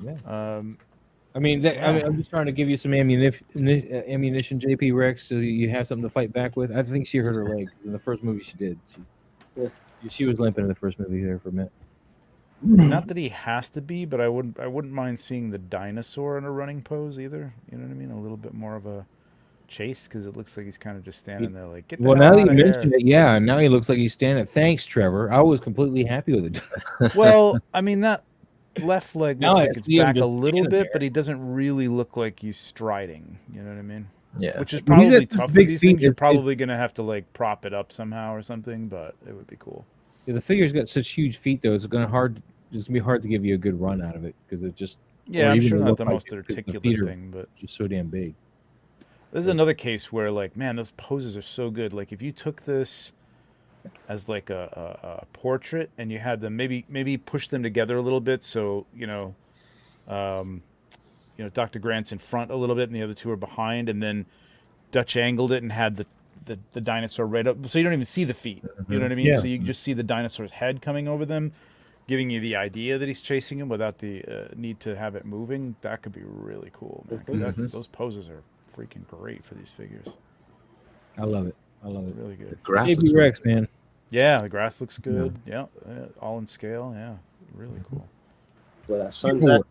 Yeah. I mean, I'm just trying to give you some ammunition, JP Rex, so you have something to fight back with. I think she hurt her leg 'cause in the first movie she did. She was limping in the first movie there for a minute. Not that he has to be, but I wouldn't mind seeing the dinosaur in a running pose either. You know what I mean? A little bit more of a chase because it looks like he's kind of just standing there like, get the Well, hell now that you outta here." mention it, yeah, now he looks like he's standing. Thanks, Trevor. I was completely happy with it. Well, I mean that left leg Now looks I like it's see him back a just little standing bit, there. but he doesn't really look like he's striding. You know what I mean? Yeah. Which is When he's probably got such tough for big these feet, things. You're it's- probably gonna have to like prop it up somehow or something, but it would be cool. Yeah, the figure's got such huge feet, though. It's gonna be hard to give you a good run out of it because it just. Yeah, or I'm even sure to not look the like most it, 'cause the articulate feet are thing, but just so damn big. this is another case where like, man, those poses are so good. Like if you took this as like a portrait and you had them maybe push them together a little bit, so Dr. Grant's in front a little bit and the other two are behind, and then Dutch angled it and had the dinosaur right up, so you don't even see the feet. You know what I mean? Yeah. So you just see the dinosaur's head coming over them, giving you the idea that he's chasing him without the need to have it moving. That could be really cool, man. 'Cause those poses are freaking great for these figures. I love it. I love it. Really good. Grass JP looks Rex, man. Yeah, the grass looks good. Yeah, all in scale. Yeah, really cool. Where that sun's at.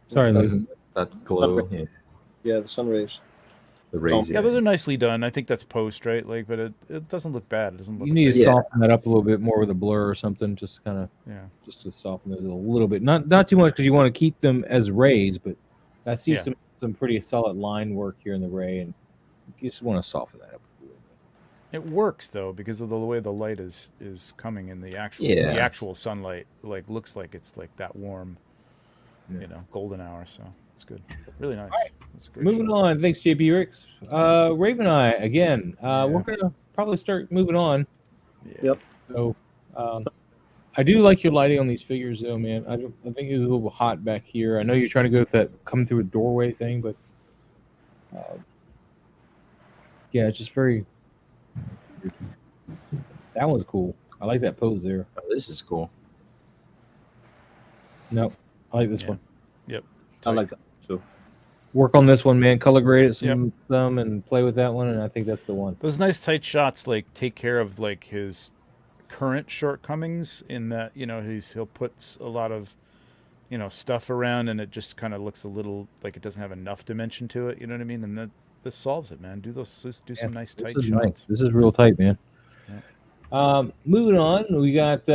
Sorry, Liz. that glow. Yeah. Yeah, the sun rays. The rays. Yeah, those are nicely done. I think that's post, right? Like, but it doesn't look bad. It doesn't look. You need to fake. soften that up a little bit more with a blur or something, just kind of, Yeah. just to soften it a little bit. Not too much because you want to keep them as rays, but I see Yeah. some pretty solid line work here in the ray, and you just want to soften that up a little bit. It works though because of the way the light is coming in the Yeah. actual sunlight. Like looks like it's like that warm, Yeah. golden hour. So it's good. Really nice. It's a great Moving shot. on, thanks JP Ricks. Raven Eye again. We're gonna probably start moving on. Yeah. Yep. So, I do like your lighting on these figures, though, man. I think it's a little hot back here. I know you're trying to go with that come through a doorway thing, but yeah, it's just very. That one's cool. I like that pose there. Oh, this is cool. No, I like this Yeah. one. Yep. I like that too. Work on this one, man. Color grade it some, and play with that one, and I think that's the one. Those nice tight shots like take care of like his current shortcomings in that he'll put a lot of stuff around and it just kind of looks a little like it doesn't have enough dimension to it. You know what I mean? And this solves it, man. Do some nice tight This is shots. nice. This is real tight, man. Yeah. Moving on, we got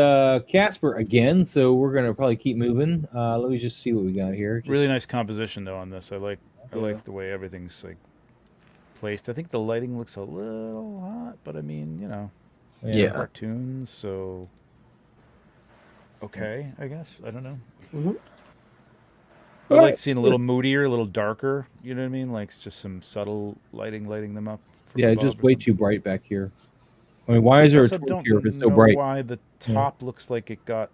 Casper again, so we're gonna probably keep moving. Let me just see what we got here. Really nice composition though on this. I like the way everything's like placed. I think the lighting looks a little hot, but I mean, Yeah. cartoons, so okay, I guess. I don't know. Mhm. I like seeing a little moodier, a little darker. You know what I mean? Like just some subtle lighting them up. from Yeah, it's above just or way something. too bright back here. I mean, why is there a Also, torch don't here if it's so know bright? why the top looks like it got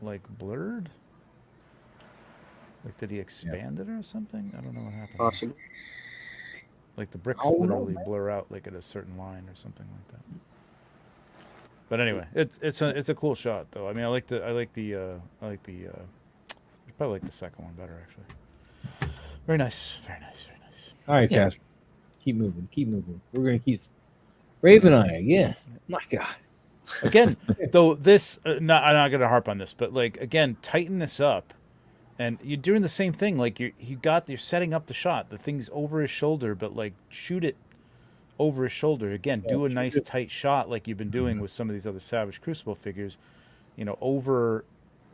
like blurred. Like, did he expand it or something? I don't know what happened. Possible. Like the bricks Oh, no, literally blur out like at a certain line or something like that. But anyway, it's a cool shot though. I mean, I like the probably like the second one better actually. Very nice, very nice, very nice. All right, Yeah. Casper, keep moving. We're gonna keep Raven Eye again. My God. Again, though, this I'm not gonna harp on this, but like again, tighten this up, and you're doing the same thing. Like you're setting up the shot. The thing's over his shoulder, but like shoot it over his shoulder again. Do a nice tight shot like you've been doing with some of these other Savage Crucible figures. Over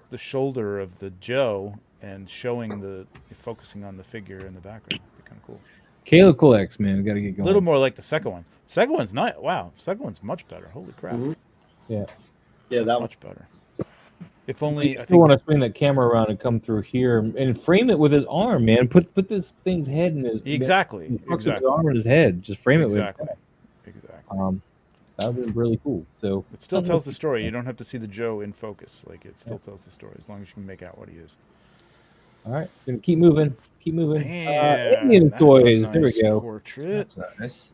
the shoulder of the Joe, and showing focusing on the figure in the background. It'd be kind of cool. Kayla collects, man. Got to get going. A little more like the second one. Second one's not. Wow, second one's much better. Holy crap! Mhm. Yeah. Yeah, That's that one. much better. If only I I want think to swing that camera around and come through here and frame it with his arm, man. Put this thing's head in his exactly, the crux of his exactly, arm in his head. Just frame it exactly, with exactly. that. That would have been really cool. So It still tells the story. You don't have to see the Joe in focus. Like it still tells the story as long as you can make out what he is. All right, gonna keep moving. Keep moving. Man, Indian that's a toys. There nice we go. Portrait. That's nice.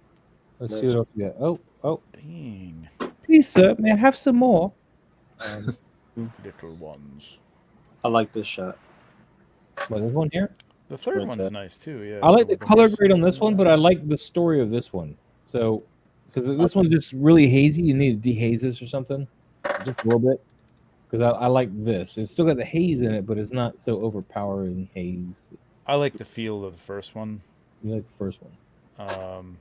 Let's see what else we got. Oh, Dang, please, sir, may I have some more? little ones. I like this shot. Like this one here. The third Right one's there. nice too. Yeah, I like the with color horse grade on and this one, but I like the story of this one. So, because this one's just really hazy, you need to dehaze this or something, just a little bit. Because I like this. It's still got the haze in it, but it's not so overpowering haze. I like the feel of the first one. You like the first one. I don't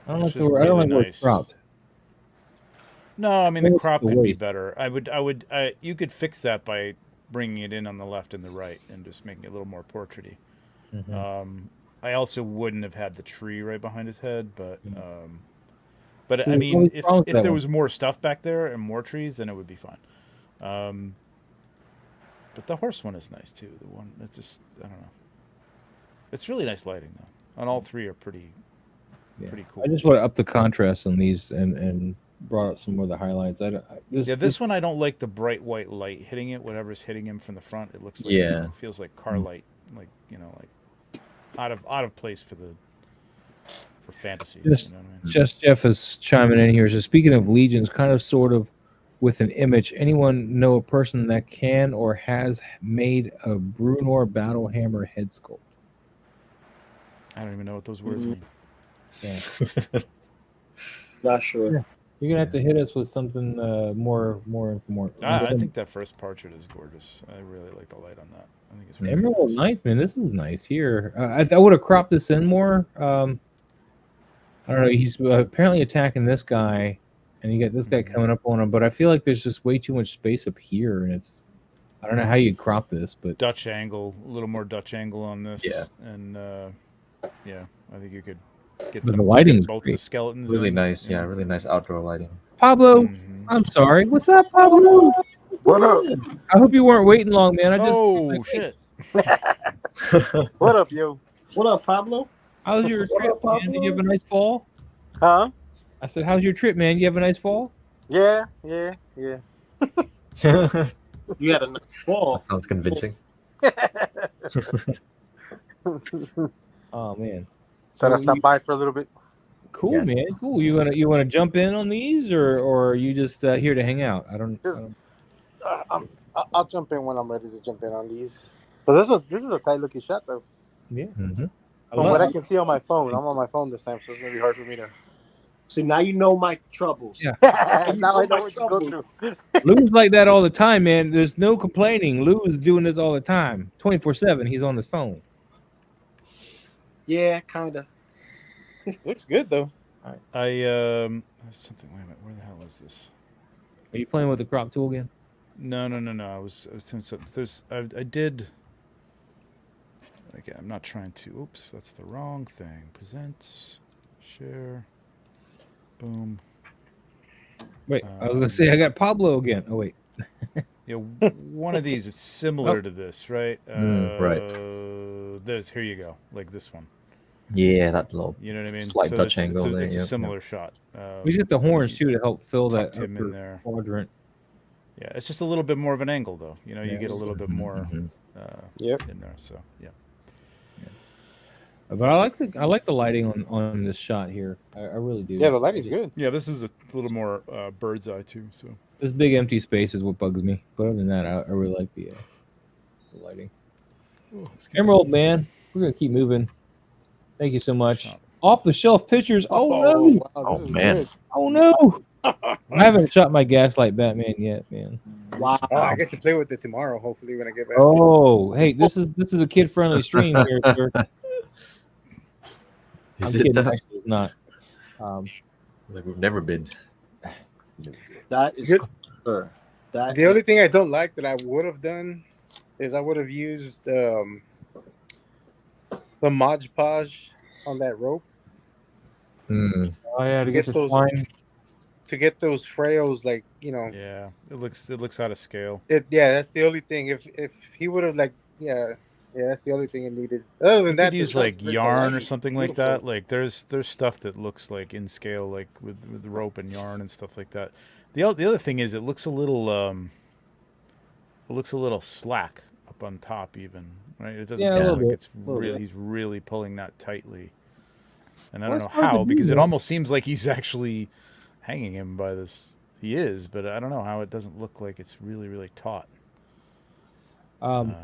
It's like just the word. I don't really like where it's nice. cropped. No, I mean I the like crop the could be waist. better. You could fix that by bringing it in on the left and the right and just making it a little more portraity. Mhm. I also wouldn't have had the tree right behind his head, but So I there's mean, always if problems with that there one. was more stuff back there and more trees, then it would be fine. But the horse one is nice too. The one that's just I don't know. It's really nice lighting though. And all three are pretty cool. I just want to up the contrast on these and brought out some more of the highlights. This one I don't like the bright white light hitting it. Whatever's hitting him from the front, it looks like Yeah. it feels like car light, like like out of place for fantasy. Just- You know what I mean? Just Jeff is chiming in here. So speaking of legions, kind of sort of with an image, anyone know a person that can or has made a Brunor battle hammer head sculpt? I don't even know what those words mean. Yeah. Not sure. Yeah. You're gonna have to hit us with something more. I think that first portrait is gorgeous. I really like the light on that. I think it's really Emerald nice. Knights, man. This is nice here. I would have cropped this in more. I don't know. He's apparently attacking this guy, and you got this guy Mhm. coming up on him. But I feel like there's just way too much space up here, and it's. I don't know how you'd crop this, but Dutch angle, a little more Dutch angle on this. Yeah. And yeah, I think you could get But the them, lighting's both great. the skeletons. Really in, nice. you Yeah, know. really nice outdoor lighting. Pablo, Mhm. I'm sorry. What's up, Pablo? What up? I hope you weren't waiting long, man. I just. Oh shit! What up, yo? What up, Pablo? How's your trip, man? Did you have a nice fall? Huh? I said, how's your trip, man? You have a nice fall? Yeah. That You had a nice fall. sounds convincing. Oh man. Thought I'd you- stop by for a little bit. Cool, Yes. man. Cool. You wanna jump in on these, or are you just here to hang out? I don't. I'll jump in when I'm ready to jump in on these. But this is a tight looking shot though. Yeah. Mm-hmm. From what I can see on my phone, I'm on my phone this time, so it's gonna be hard for me to. See, now you know my troubles. Yeah. Now I know what you go through. Lou's like that all the time, man. There's no complaining. Lou is doing this all the time, 24/7. He's on his phone. Yeah, kind of. Looks good though. There's something. Wait a minute. Where the hell is this? Are you playing with the crop tool again? No. I was doing something. I did. Okay, I'm not trying to. Oops, that's the wrong thing. Present, share, boom. Wait, I was gonna say I got Pablo again. Oh wait. Yeah, one of these is similar to this, right? right. This. Here you go. Like this one. Yeah, that little You know what I mean? slight Dutch it's, angle there. It's a yeah. similar shot. We got the horns too to help fill that tucked him in upper there. quadrant. Yeah, it's just a little bit more of an angle, though. You know, you Yeah. get a little bit more Mhm. Yep. in there. So yeah. But I like the lighting on this shot here. I really do. Yeah, the lighting's good. Yeah, this is a little more bird's eye too. So This big empty space is what bugs me. But other than that, I really like the lighting. Emerald, man, we're gonna keep moving. Thank you so much. Shot. Off the shelf pictures. Oh no! wow, Oh, this is man. good. Oh no! I haven't shot my Gaslight Batman yet, man. Wow. Oh, I get to play with it tomorrow. Hopefully, when I get back. Oh, hey, this is a kid friendly stream here, sir. I'm Is it kidding. that? Actually, it's not. Like we've never been. That is Good. sure. That The only thing I don't like that I would have done is I would have used the Mod Podge on that rope Mm. Oh yeah, to to get get the those twine. frails, like, you know. Yeah, it looks out of scale. Yeah, that's the only thing. If he would have, like, yeah, that's the only thing it needed. Other than You could that, the use shots, like the yarn or lighting's something like beautiful. that. Like there's stuff that looks like in scale, like with rope and yarn and stuff like that. The other thing is it looks a little slack up on top even, right? It doesn't Yeah, a look little like bit. it's A little really bit. he's really pulling that tightly. And I Well, don't know it's hard to how, do, because it man. almost seems like he's actually hanging him by this. He is, but I don't know how it doesn't look like it's really taut. Um,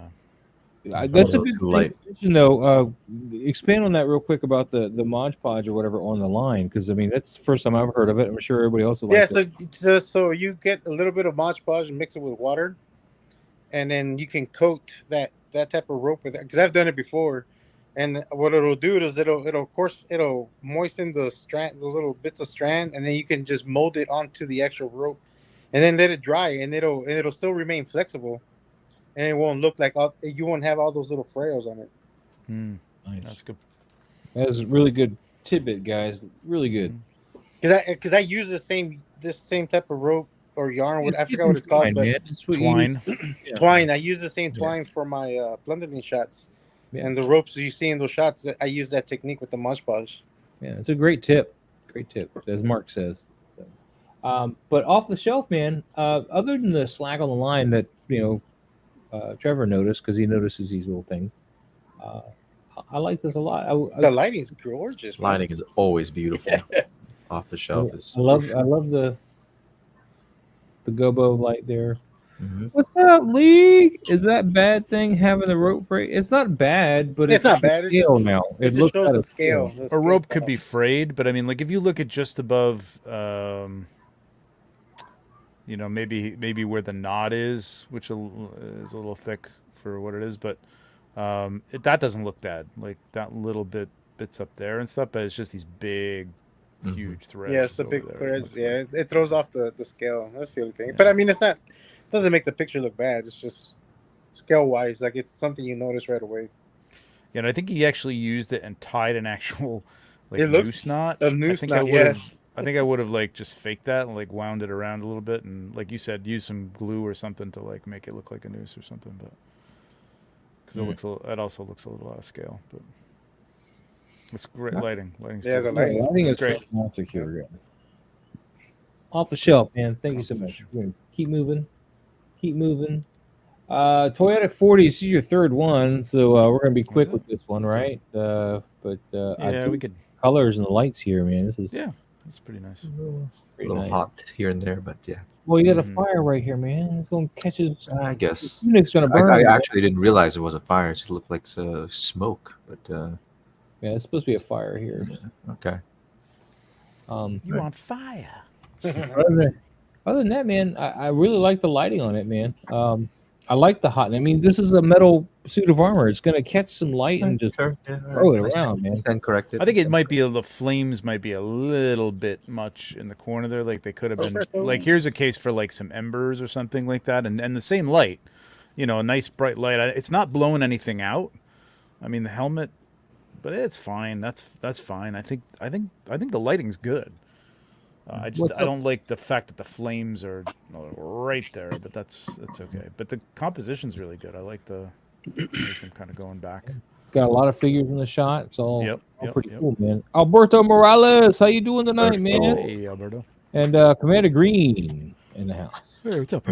It's that's a also good too thing light. to mention, though. Expand on that real quick about the Mod Podge or whatever on the line, because I mean that's the first time I've heard of it. I'm sure everybody else will Yeah, like it. so you get a little bit of Mod Podge and mix it with water, and then you can coat that type of rope with it. Because I've done it before, and what it'll do is it'll of course it'll moisten the strand, those little bits of strand, and then you can just mold it onto the actual rope, and then let it dry, and it'll still remain flexible, and it won't look like you won't have all those little frails on it. Nice. That's good. That's a really good tidbit, guys. Really good. Because I use this same type of rope or yarn. I forgot what it's Twine, called, but man. That's what Twine. Yeah. twine. I use the same Yeah. twine for my blending shots, Yeah. and the ropes you see in those shots. I use that technique with the Mod Podge. Yeah, it's a great tip. Great tip, as Mark says. But off the shelf, man. Other than the slack on the line that Trevor noticed because he notices these little things. I like this a lot. The lighting's gorgeous. Man. Lining is always beautiful. Off the shelf is. I love the gobo light there. Mhm. What's up, League? Is that bad thing having the rope break? It's not bad, but It's not bad. It's scale just, now. it just looks shows out the of scale. A rope could be frayed, but I mean, like if you look at just above, maybe where the knot is, which is a little thick for what it is, but that doesn't look bad. Like that little bits up there and stuff, but it's just these big, huge threads. Yeah, it's the over big there, it threads. looks Yeah, like. it throws off the scale. That's the only thing. Yeah. But I mean, doesn't make the picture look bad. It's just scale wise, like it's something you notice right away. Yeah, and I think he actually used it and tied an actual It looks- noose knot. a noose I think knot, I would yeah. have. I think I would have like just faked that and like wound it around a little bit and like you said, use some glue or something to like make it look like a noose or something. But because it also looks a little out of scale. But it's great lighting. Lighting's Yeah, the great. lighting. I think it's great. fantastic here. Off the shelf, man. Thank you so much. We're gonna keep moving. Keep moving. Toyota 40 this is your third one, so we're gonna be quick with this one, right? I Yeah, do we could. colors and the lights here, man. This is Yeah, that's pretty nice. A pretty little nice. hot here and there, but yeah. Well, you got a Mhm. fire right here, man. It's gonna catch his. I guess. Unit's gonna I burn. actually didn't realize it was a fire. It just looked like smoke. But Yeah, it's supposed to be a fire here. okay. You on fire? Other than that, man, I really like the lighting on it, man. I like the hot. I mean, this is a metal suit of armor. It's gonna catch some light and just Sure. Yeah, throw it around, man. Stand corrected. I think it might be the flames might be a little bit much in the corner there. Like they could have been like here's a case for like some embers or something like that, and the same light, a nice bright light. It's not blowing anything out. I mean the helmet, but it's fine. That's fine. I think the lighting's good. I don't like the fact that the flames are right there, but that's okay. But the composition's really good. I like them kind of going back. Got a lot of figures in the shot. It's all, Yep, pretty cool, man. Alberto Morales, how you doing tonight, Alberto. man? Hey, Alberto. And Commander Green in the house. Hey, what's up,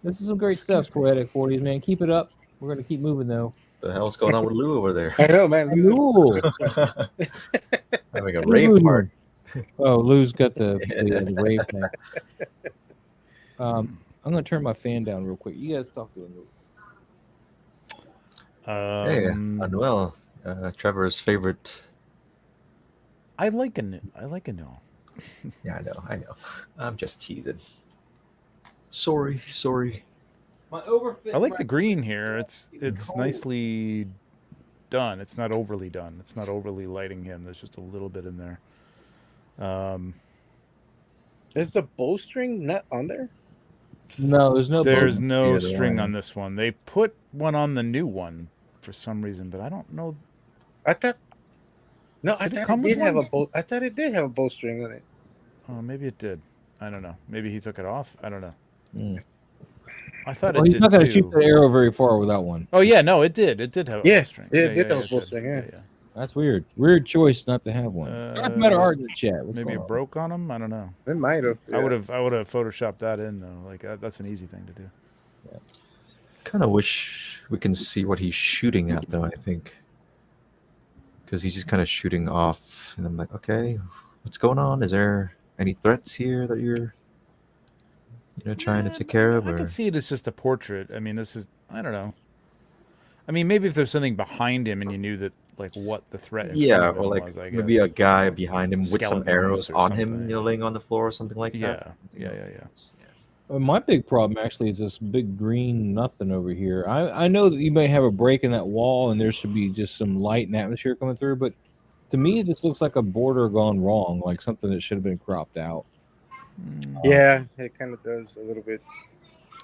This is some great stuff, Poetic 40s, man. Keep it up. We're gonna keep moving though. The hell's going on with Lou over there? I know, man. Cool. Having a rave part. Oh, Lou's got the rave thing. I'm gonna turn my fan down real quick. You guys talk to him. Hey, Anuel, Trevor's favorite. I like a no. Yeah, I know. I'm just teasing. Sorry. My overfit. I like the green here. It's nicely done. It's not overly done. It's not overly lighting him. There's just a little bit in there. Is the bowstring not on there? No, there's no. There's boat no here, string though. on this one. They put one on the new one for some reason, but I don't know. I thought. No, I Did it thought come it with did have a one? bow. I thought it did have a bowstring on it. Oh, maybe it did. I don't know. Maybe he took it off. I don't know. Mm. I thought Well, it he's did not going to too. shoot that arrow very far without one. Oh yeah, no, it did. It did have a Yeah, bowstring. it did have a it bowstring, yeah. yeah. That's weird. Weird choice not to have one. Darth Matter art in the chat. What's Maybe going it on? broke on him. I don't know. It might have. I would have photoshopped that in though. Like that's an easy thing to do. Kind of wish we can see what he's shooting at, though. I think because he's just kind of shooting off, and I'm like, okay, what's going on? Is there any threats here that you're, trying to take care of? I Or can see it as just a portrait. I mean, this is I don't know. I mean, maybe if there's something behind him and you knew that like what the threat in yeah, front of or him like was, I maybe a guess. guy behind him with some Skeletons arrows or on him, something. laying on the floor or something like Yeah, that. yeah. Well, my big problem actually is this big green nothing over here. I know that you may have a break in that wall and there should be just some light and atmosphere coming through, but to me this looks like a border gone wrong, like something that should have been cropped out. Yeah, it kind of does a little bit.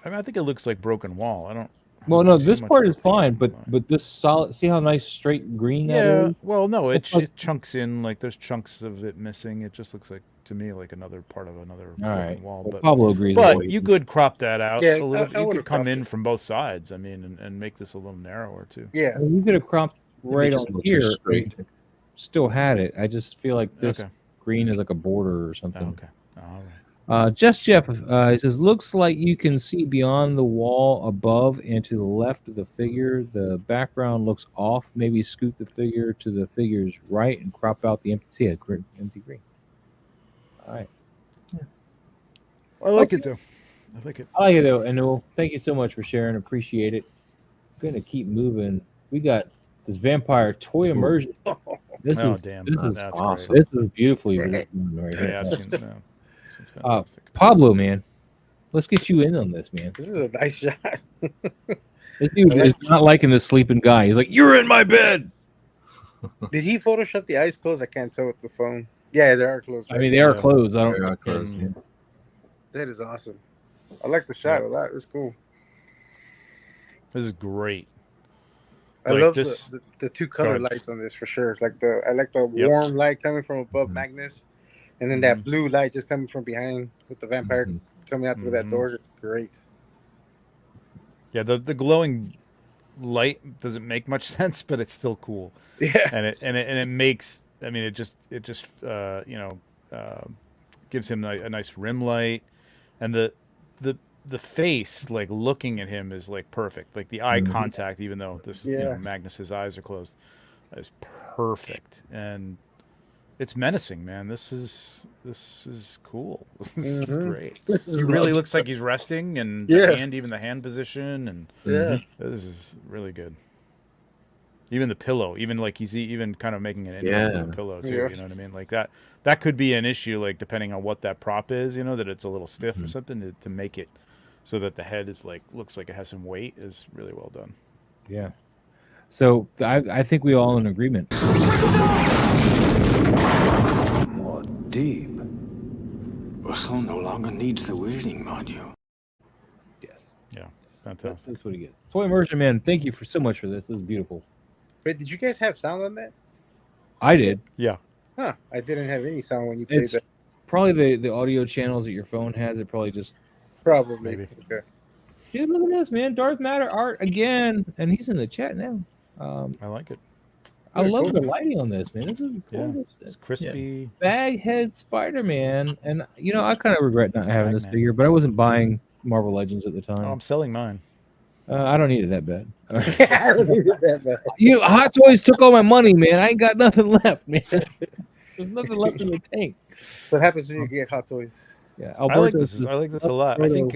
I mean, I think it looks like broken wall. I don't. Well, no, too this much part of is a problem fine, with mine. but this solid. See how nice straight green that Yeah. is? Well, no, It's like- it chunks in. Like there's chunks of it missing. It just looks like to me like another part of another All broken right. wall. Well, But Pablo agrees. with what you could crop that out Yeah, a little. I You would've could come cropped in it. from both sides. I mean, and make this a little narrower too. Yeah, Well, you could have cropped Maybe right just on a little too here. straight. And still had it. I just feel like this Okay. green is like a border or something. Oh, okay. All right. Just Jeff, he says, looks like you can see beyond the wall above and to the left of the figure. The background looks off. Maybe scoot the figure to the figure's right and crop out the empty green. All right. I like it though. I like it. I like it though. And well, thank you so much for sharing. Appreciate it. Gonna keep moving. We got this vampire toy immersion. This Oh, is damn. This is That's awesome. great. This is beautifully written right here. Yeah, I've seen that. It's fantastic. Pablo, man, let's get you in on this, man. this is a nice shot. This dude is not liking this sleeping guy. He's like, "You're in my bed." Did he Photoshop the eyes closed? I can't tell with the phone. Yeah, they are closed. I Right? mean, they are Yeah. closed. I Very don't. close, yeah. That is awesome. I like the shot a lot. It's cool. This is great. I Like love this- the two color ahead. lights on this for sure. It's like I like the Yep. warm light coming from above Mhm. Magnus, and then that blue light just coming from behind with the vampire Mhm. coming out through that Mhm. door. It's great. Yeah, the glowing light doesn't make much sense, but it's still cool. Yeah, And it makes. I mean, it just gives him a nice rim light, and the face like looking at him is like perfect. Like the eye Mhm. contact, even though this Yeah. Magnus's eyes are closed, is perfect, and it's menacing, man. This is cool. This is Mhm. great. this is He really awesome. looks like he's resting, and Yeah. even the hand position, and Yeah, this is really good. Even the pillow, even like he's even kind of making an inroad Yeah. with the pillow too. Yeah. You know what I mean? Like that could be an issue, like depending on what that prop is. You know, that it's a little stiff or Mhm. something to make it so that the head is like looks like it has some weight is really well done. Yeah. So I think we all in agreement. More deep. Russell no longer needs the weirding module. Yes. Yeah, fantastic. That's what he gets. Toy immersion, man. Thank you so much for this. This is beautiful. Wait, did you guys have sound on that? I did. Yeah, Huh? I didn't have any sound when you played It's that. probably the audio channels that your phone has. It probably just. Probably. maybe. Okay. Dude, look at this, man. Darth Matter art again, and he's in the chat now. I like it. I Yeah, love cool. the lighting on this, man. This is Yeah. gorgeous. It's crispy. Baghead Spider-Man, and I kind of regret not having this Bagman. figure, but I wasn't buying Marvel Legends at the Oh, time. I'm selling mine. I don't need it that bad. I don't need that bad. Hot Toys took all my money, man. I ain't got nothing left, man. There's nothing left in the tank. What happens when you get Hot Toys? Yeah, I like Alberto's this. I like this a lot. I think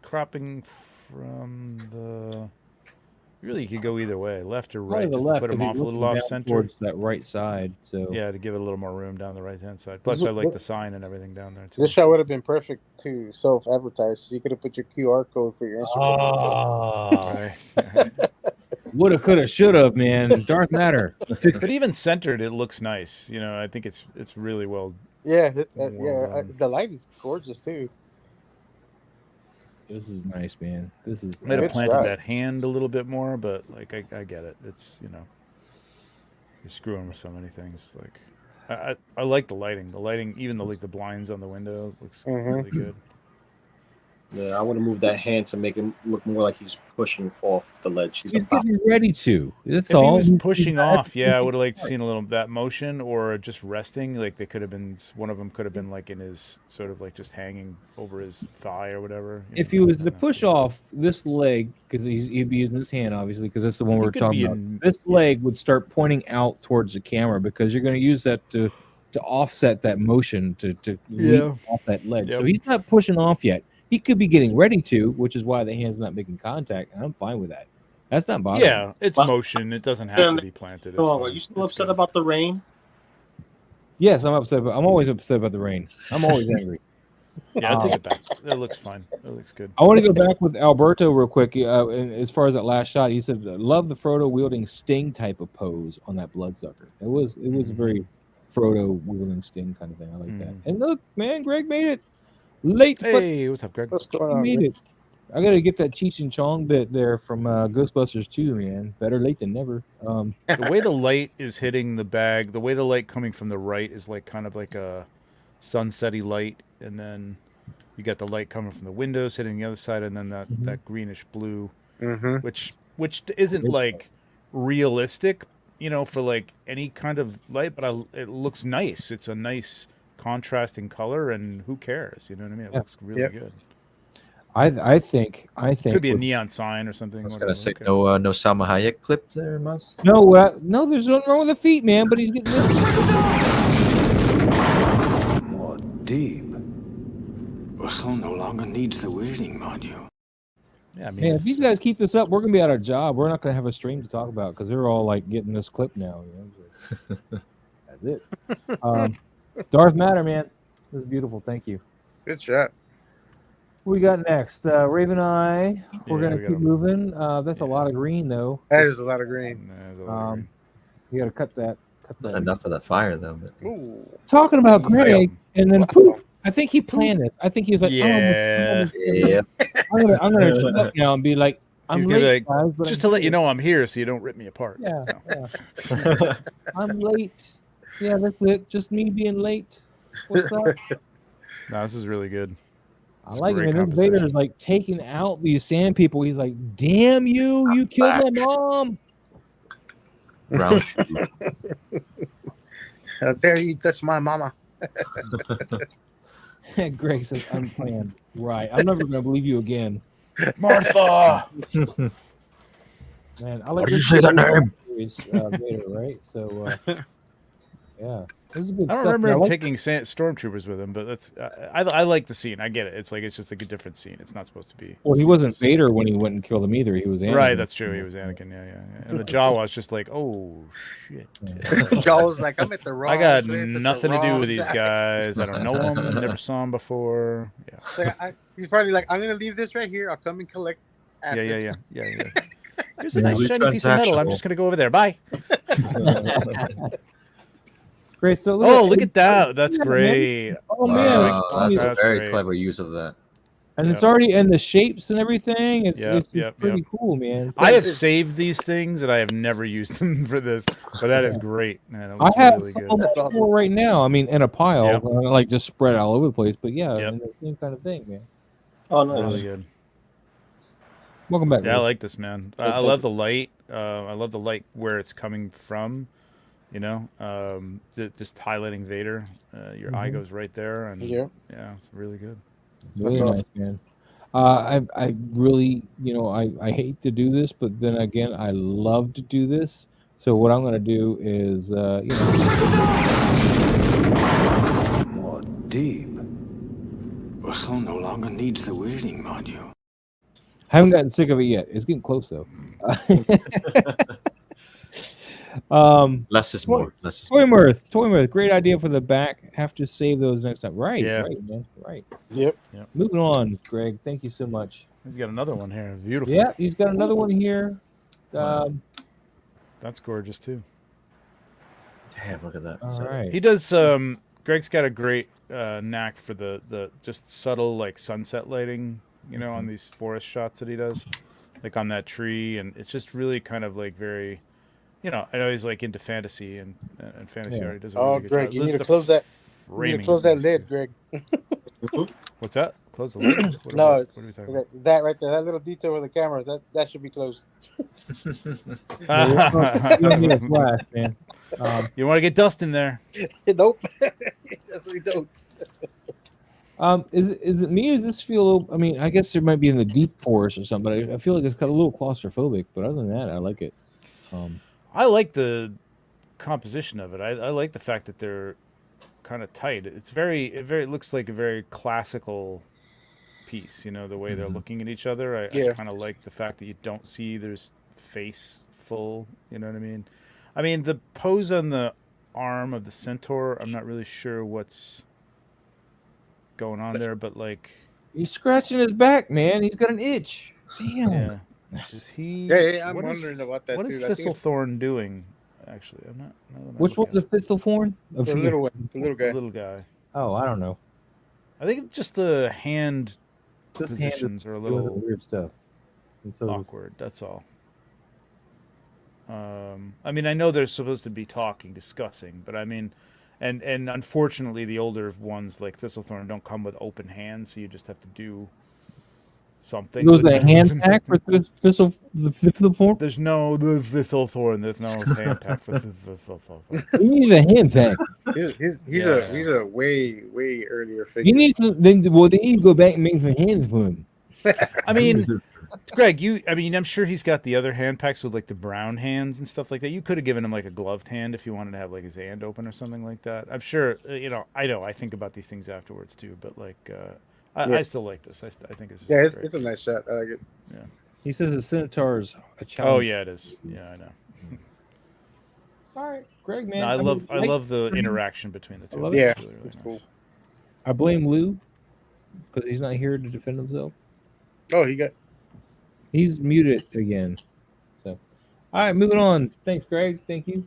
cropping from the really you could go either way, left or probably right, the just left, to put them 'cause off a he's little looking off down center. towards that right side. So Yeah, to give it a little more room down the right hand side. Plus, This- I like the sign and everything down there too. This shot would have been perfect to self-advertise. You could have put your QR code for your Instagram. Oh, Right. woulda, coulda, shoulda, man. Darth Matter. But even centered, it looks nice. I think it's really well Yeah, Well done. the light is gorgeous too. This is nice, man. This is Might have Good planted shot. that hand a little bit more, but like I get it. It's you're screwing with so many things. Like I like the lighting. The lighting, even the like the blinds on the window looks really good. Yeah, I want to move that hand to make him look more like he's pushing off the ledge. He's he's about getting ready to. That's If all. he was He's pushing not off, yeah, I would have liked part. seen a little that motion, or just resting. Like they could have been, one of them could have been like in his sort of like just hanging over his thigh or whatever. If he was to push off this leg, because he'd be using his hand, obviously, because that's the one He we're could talking be about. in- This yeah. leg would start pointing out towards the camera because you're going to use that to offset that motion to leap off that ledge. So Yep. he's not pushing off yet. He could be getting ready to, which is why the hand's not making contact, and I'm fine with that. That's not bothering me. Yeah, it's But- motion. It doesn't have to be planted. It's Are fine. you still It's upset good. about the rain? Yes, I'm upset. I'm always upset about the rain. I'm always angry. Yeah, I'll take it back. That looks fine. That looks good. I want to go back with Alberto real quick. And as far as that last shot, he said, "Love the Frodo wielding Sting type of pose on that bloodsucker." It was a very Frodo wielding Sting kind of thing. I like that. And look, man, Greg made it late. But Hey, what's up, Greg? What's he going on? made Greg? it. I got to get that Cheech and Chong bit there from Ghostbusters 2, man. Better late than never. The way the light is hitting the bag, the way the light coming from the right is like kind of like a sunsetty light, and then you got the light coming from the windows hitting the other side, and then that greenish blue, which isn't like realistic, for like any kind of light, but it looks nice. It's a nice contrasting color, and who cares? You know what I mean? It looks really good. I think Could be a with- neon sign or something. I was whatever, gonna say who cares? no Salma Hayek clip there, Maz. No, there's nothing wrong with the feet, man. But he's getting What deep? Russell no longer needs the weirding module. Yeah, I mean, Man, if these guys keep this up, we're gonna be out of job. We're not gonna have a stream to talk about because they're all like getting this clip now. That's it. Darth Matter, man, this is beautiful. Thank you. Good shot. What we got next? Raven Eye. We're Yeah, gonna we got keep him. moving. That's a lot of green though. That is a lot of green. Nah, there's a lot of green. You gotta cut that. Not enough of that fire though. But Ooh. Talking about Greg, and then Wow. poof. I think he planned this. I think he was like, Yeah. yeah, I'm gonna shut up now and be like, I'm He's gonna be late, like, guys, but just I'm to let you here." know I'm here so you don't rip me apart. Yeah, No. yeah. I'm late. Yeah, that's it. Just me being late. What's up? No, this is really good. I It's like it. great And then composition. Vader's like taking out these sand people. He's like, "Damn you! You killed my mom." round. How dare you touch my mama? Greg says, "Unplanned." Right. I'm never gonna believe you again, Martha! man. I like Why did you this say that name? series, Vader, right? So, yeah, this is good I don't stuff. remember man. I him like- taking stormtroopers with him, but that's I like the scene. I get it. It's like it's just like a different scene. It's not supposed to be. Well, he wasn't Vader when he went and killed him either. He was Anakin. Right, that's true. He was Anakin. Yeah. And the Jawa's just like, oh shit. Jaws like I'm at the wrong. I got place at the nothing to do wrong with these time. guys. I don't know them. Never saw them before. Yeah. So he's probably like, I'm gonna leave this right here. I'll come and collect. After. Yeah. Here's a Yeah, nice really shiny piece of metal. I'm transactional. just gonna go over there. Bye. Great. So Oh, look at that. That's Yeah, man. great. Oh man, Wow, that's That's a very great. clever use of that. and it's already and the shapes and everything. It's Yep, pretty cool, man. I have saved these things and I have never used them for this, but that is great. Man, that I looks have really some good. on my That's awesome. floor right now. I mean, in a pile, Yep. like just spread all over the place. But yeah, Yep. I mean, the same kind of thing, man. Oh no. Really good. Welcome back. Yeah, I Rick. like this, man. Thank I you. love the light. I love the light where it's coming from. Just highlighting Vader. Your eye Mhm. goes right there, and Yeah. it's really good. Really That's nice, man. I really, I hate to do this, but then again, I love to do this. So what I'm going to do is, What deep? Russell no longer needs the weirding module. I haven't gotten sick of it yet. It's getting close though. Less is more. Less is more. Toymirth, great idea for the back. Have to save those next time. Right, Yeah. right, man. Right. Yep. Moving on, Greg. Thank you so much. He's got another one here. Beautiful. Yeah, he's got another one here. Wow. That's gorgeous too. Damn, look at that. All So- right. He does Greg's got a great knack for the just subtle like sunset lighting, you know, on these forest shots that he does, like on that tree, and it's just really kind of like very, you know, I know he's like into fantasy and fantasy Yeah. already does a Oh, really good Greg, job. you need to The close that. You need to framing close is that nice, lid, too. Greg. What's that? Close the lid? What No, what are we talking about? that right there, that little detail with the camera, that should be closed. Yeah, you don't need a flash, man. You want to get dust in there? Nope, definitely don't. Is it me? Or does this feel? I mean, I guess it might be in the deep forest or something. But I feel like it's kind of a little claustrophobic. But other than that, I like it. I like the composition of it. I like the fact that they're kind of tight. It's it looks like a very classical piece. You know, the way they're looking at each other. I Yeah. kind of like the fact that you don't see there's face full. You know what I mean? I mean the pose on the arm of the centaur. I'm not really sure what's going on there, but like, He's scratching his back, man. He's got an itch. Damn. yeah, is he? Yeah, I'm what is- wondering about that What too. is I think it's Thistlethorn doing? Actually, I'm not. now that I'm Which one's looking a Thistlethorn? the little one, the little at it, the guy. little guy. Oh, I don't know. I think it's just the hand This hand is positions are a doing little weird stuff. And so is- awkward. That's all. I mean, I know they're supposed to be talking, discussing, but I mean, and unfortunately, the older ones like Thistlethorn don't come with open hands, so you just have to do something. Goes with the them. hand pack for Thistlethorn? There's no Thistlethorn. There's no hand pack for Thistlethorn. He needs a hand pack. He's a way earlier figure. He needs to then they need to go back and make some hands for him. I mean, Greg, I'm sure he's got the other hand packs with like the brown hands and stuff like that. You could have given him like a gloved hand if you wanted to have like his hand open or something like that. I'm sure, I think about these things afterwards too, but like, I still like this. I think it's Yeah, great. it's a nice shot. I like it. He says the Centaur is a challenge. Oh yeah, it is. Yeah, I know. All right, Greg, man. No, I mean, love the interaction between the two. love I it. think Yeah, really, really it's nice. cool. I blame Lou because he's not here to defend himself. Oh, he got. He's muted again. So, all right, moving on. Thanks, Greg. Thank you.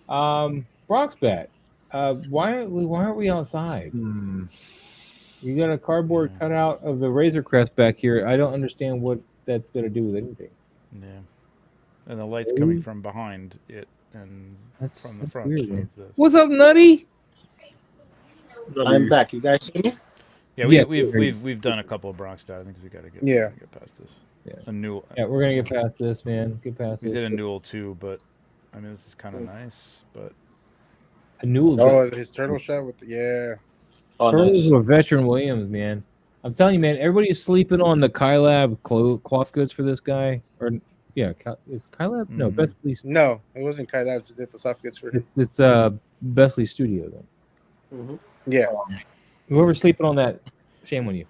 Bronx Bat. Why aren't we outside? You got a cardboard cutout of the Razor Crest back here. I don't understand what that's going to do with anything. Yeah, and the light's coming from behind it and from the front. weird, of man. the- What's up, Nutty? I'm back. You guys see me? Yeah, Yeah, we've done a couple of Bronx Bat. I think we got to get past this. Yeah. A new. Yeah, we're gonna get past this, man. Get past We this. did a Newell too, but I mean this is kind of nice. But A Newell's Oh, his turtle shot with Oh, Turtles nice. with Veteran Williams, man. I'm telling you, man. Everybody is sleeping on the Kylab cloth goods for this guy. Or yeah, is Kylab? No, Mhm. Bestly. No, it wasn't Kai Labs that did the soft goods for him. It's Bestly Studio then. Mhm. Yeah. Whoever's sleeping on that, shame on you.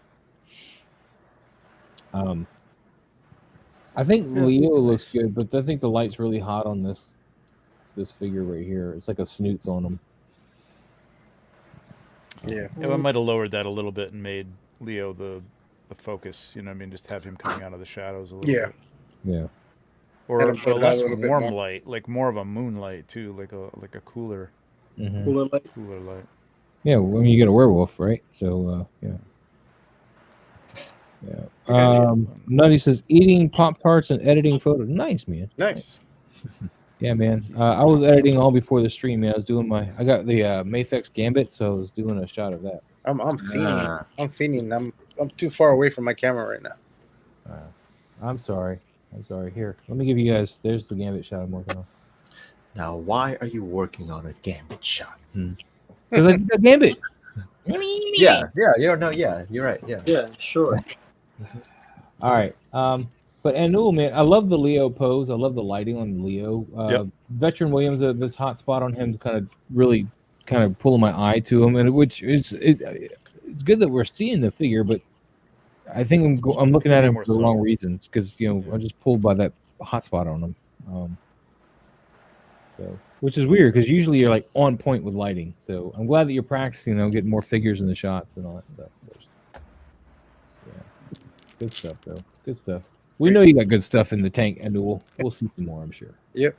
I think Leo looks good, but I think the light's really hot on this figure right here. It's like a snoots on him. Yeah. yeah, I might have lowered that a little bit and made Leo the focus. You know, what I mean, just have him coming out of the shadows a little Yeah. bit. Yeah. Or Had a him put it out a less little bit warm more. light, like more of a moonlight too, like a cooler Mhm. Cooler light. light. Yeah, well, I mean, you get a werewolf, right? So, yeah. Yeah. Nutty says, eating Pop-Tarts and editing photos. Nice, man. Nice. Yeah, man. I was editing all before the stream, man. I was doing I got the Mayfex Gambit, so I was doing a shot of that. I'm fiending. Ah. I'm fiending. I'm too far away from my camera right now. I'm sorry. Here, let me give you guys, there's the Gambit shot I'm working on. Now, why are you working on a gambit shot? Because I did the Gambit. Yeah, you're right. Yeah. Yeah, sure. All right. But Anul, man, I love the Leo pose. I love the lighting on Leo. Yep. Veteran Williams, this hot spot on him, kind of really kind of pulling my eye to him, and which is it's good that we're seeing the figure, but I think I'm looking at him More for the so. wrong reasons because I'm just pulled by that hot spot on him. So, which is weird because usually you're like on point with lighting. So I'm glad that you're practicing, getting more figures in the shots and all that stuff. Yeah, good stuff though. Good stuff. We know you got good stuff in the tank, and we'll see some more, I'm sure. Yep.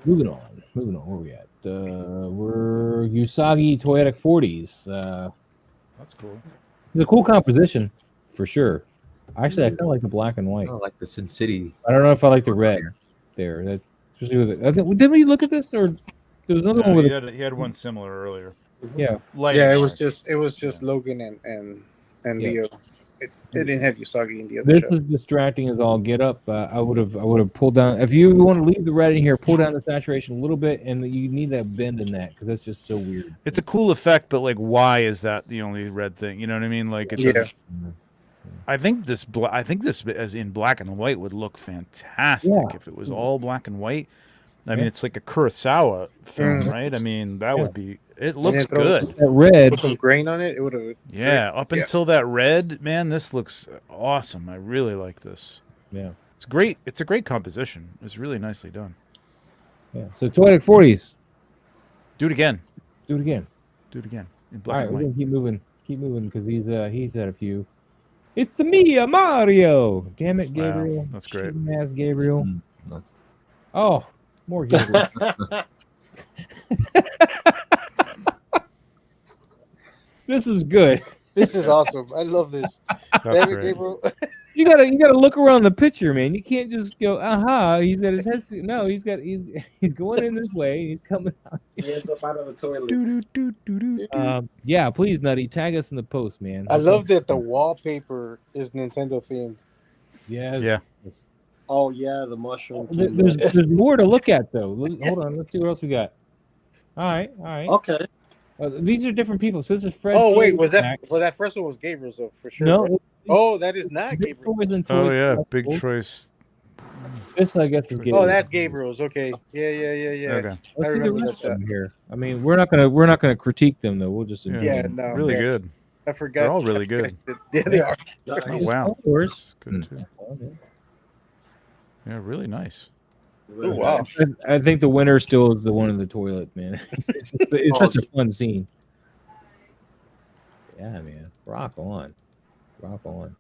Moving on. Where we at? We're Usagi Toyetic 40s. That's cool. It's a cool composition, for sure. Actually, I kind of like the black and white. Oh, like the Sin City. I don't know if I like the red there. That, especially with it. Didn't we look at this, or there was another one with he had one similar earlier. yeah. Lighting Yeah, wise. it was just Logan and Yeah. Leo. It didn't have Usagi in the other This show. is distracting as all get up. I would have pulled down. If you want to leave the red in here, pull down the saturation a little bit, and you need that bend in that because that's just so weird. It's a cool effect, but like, why is that the only red thing? You know what I mean? Like, it Yeah. doesn't. I think this as in black and white would look fantastic if it was all black and white. I mean, it's like a Kurosawa film, right? I mean, that would be. It looks then throw- good. That red, Put some grain on it. It would have. Yeah, up until that red, man, this looks awesome. I really like this. yeah, It's great. It's a great composition. It's really nicely done. yeah. So Toyetic 40s, Do it again. do it again. Do it again in All black right, and we're white. gonna keep moving because he's had a few. It's me, Mario. Damn it, Wow, Gabriel. that's great. Cheating ass Gabriel. That's Oh, more Gabriel. This is good. This is awesome. I love this. That's Damn it, great. Gabriel. You gotta look around the picture, man. You can't just go, aha. He's got his head. No, he's going in this way. He's coming out. He ends up out of the toilet. Yeah, please, Nutty, tag us in the post, man. I love that the wallpaper is Nintendo themed. Yeah. Yeah. Oh yeah, the mushroom. There's more to look at though. Hold on, let's see what else we got. All right. Okay. These are different people. So this is Fred. Oh wait, Taylor was that back. well? That first one was Gabriel's though, for sure. No. Oh, that is not Big Gabriel. Toys and Oh Toys yeah, Collectibles. big choice. This I guess is Gabriel. Oh, that's Gabriel's. Okay. Yeah. Okay. Let's I see the remember that rest of shot. them here. I mean, we're not gonna critique them though. We'll just enjoy Yeah, them. no. Really yeah. good. I forgot. They're all really good. Yeah, they are. Oh wow. Of course. Good too. Yeah, really nice. Oh, wow. I think the winner still is the one in the toilet, man. It's such a fun scene. Yeah, man. Rock on. All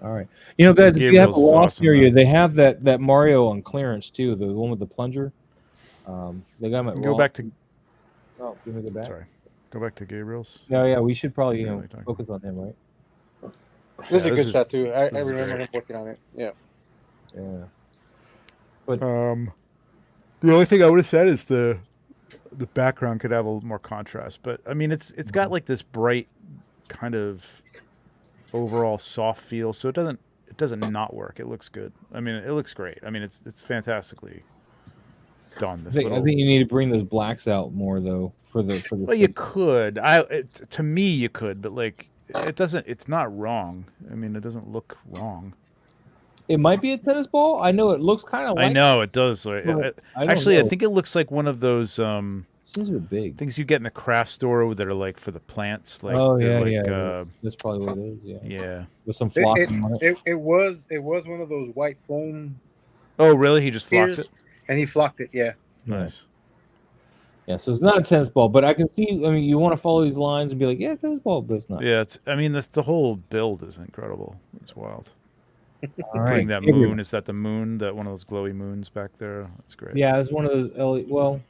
right. You know, guys, if you have a Gabriel's lost awesome, area, though. they have that Mario on clearance too, the one with the plunger. They got him at Go back to. Oh, give me the back. Sorry. Go back to Gabriel's. No, yeah, we should probably Really talking focus on him, right? This is a this good is- shot too. I this is remember great. him working on it. Yeah. Yeah. The only thing I would have said is the background could have a little more contrast, but I mean it's got like this bright kind of overall soft feel, so it doesn't not work. It looks good. I mean, it looks great. I mean, it's fantastically done. I think you need to bring those blacks out more though for the. Well, you could. To me, you could, but like it doesn't. It's not wrong. I mean, it doesn't look wrong. It might be a tennis ball. I know it looks kind of like. I know it does. Like, but I don't actually, I know. think it looks like one of those Seems a bit big. things you get in the craft store that are like for the plants. Like, Oh, they're yeah, like, yeah. That's probably what it is. Yeah. yeah. With some flocking on it. It was one of those white foam Oh, really? He just flocked spheres, it. and he flocked it. Yeah. Nice. Yeah, so it's not a tennis ball, but I can see. I mean, you want to follow these lines and be like, "Yeah, tennis ball," but it's not. Yeah, it's. I mean, the whole build is incredible. It's wild. All right. Putting that moon. Is that the moon? That one of those glowy moons back there? That's great. Yeah, it's one of those. Well,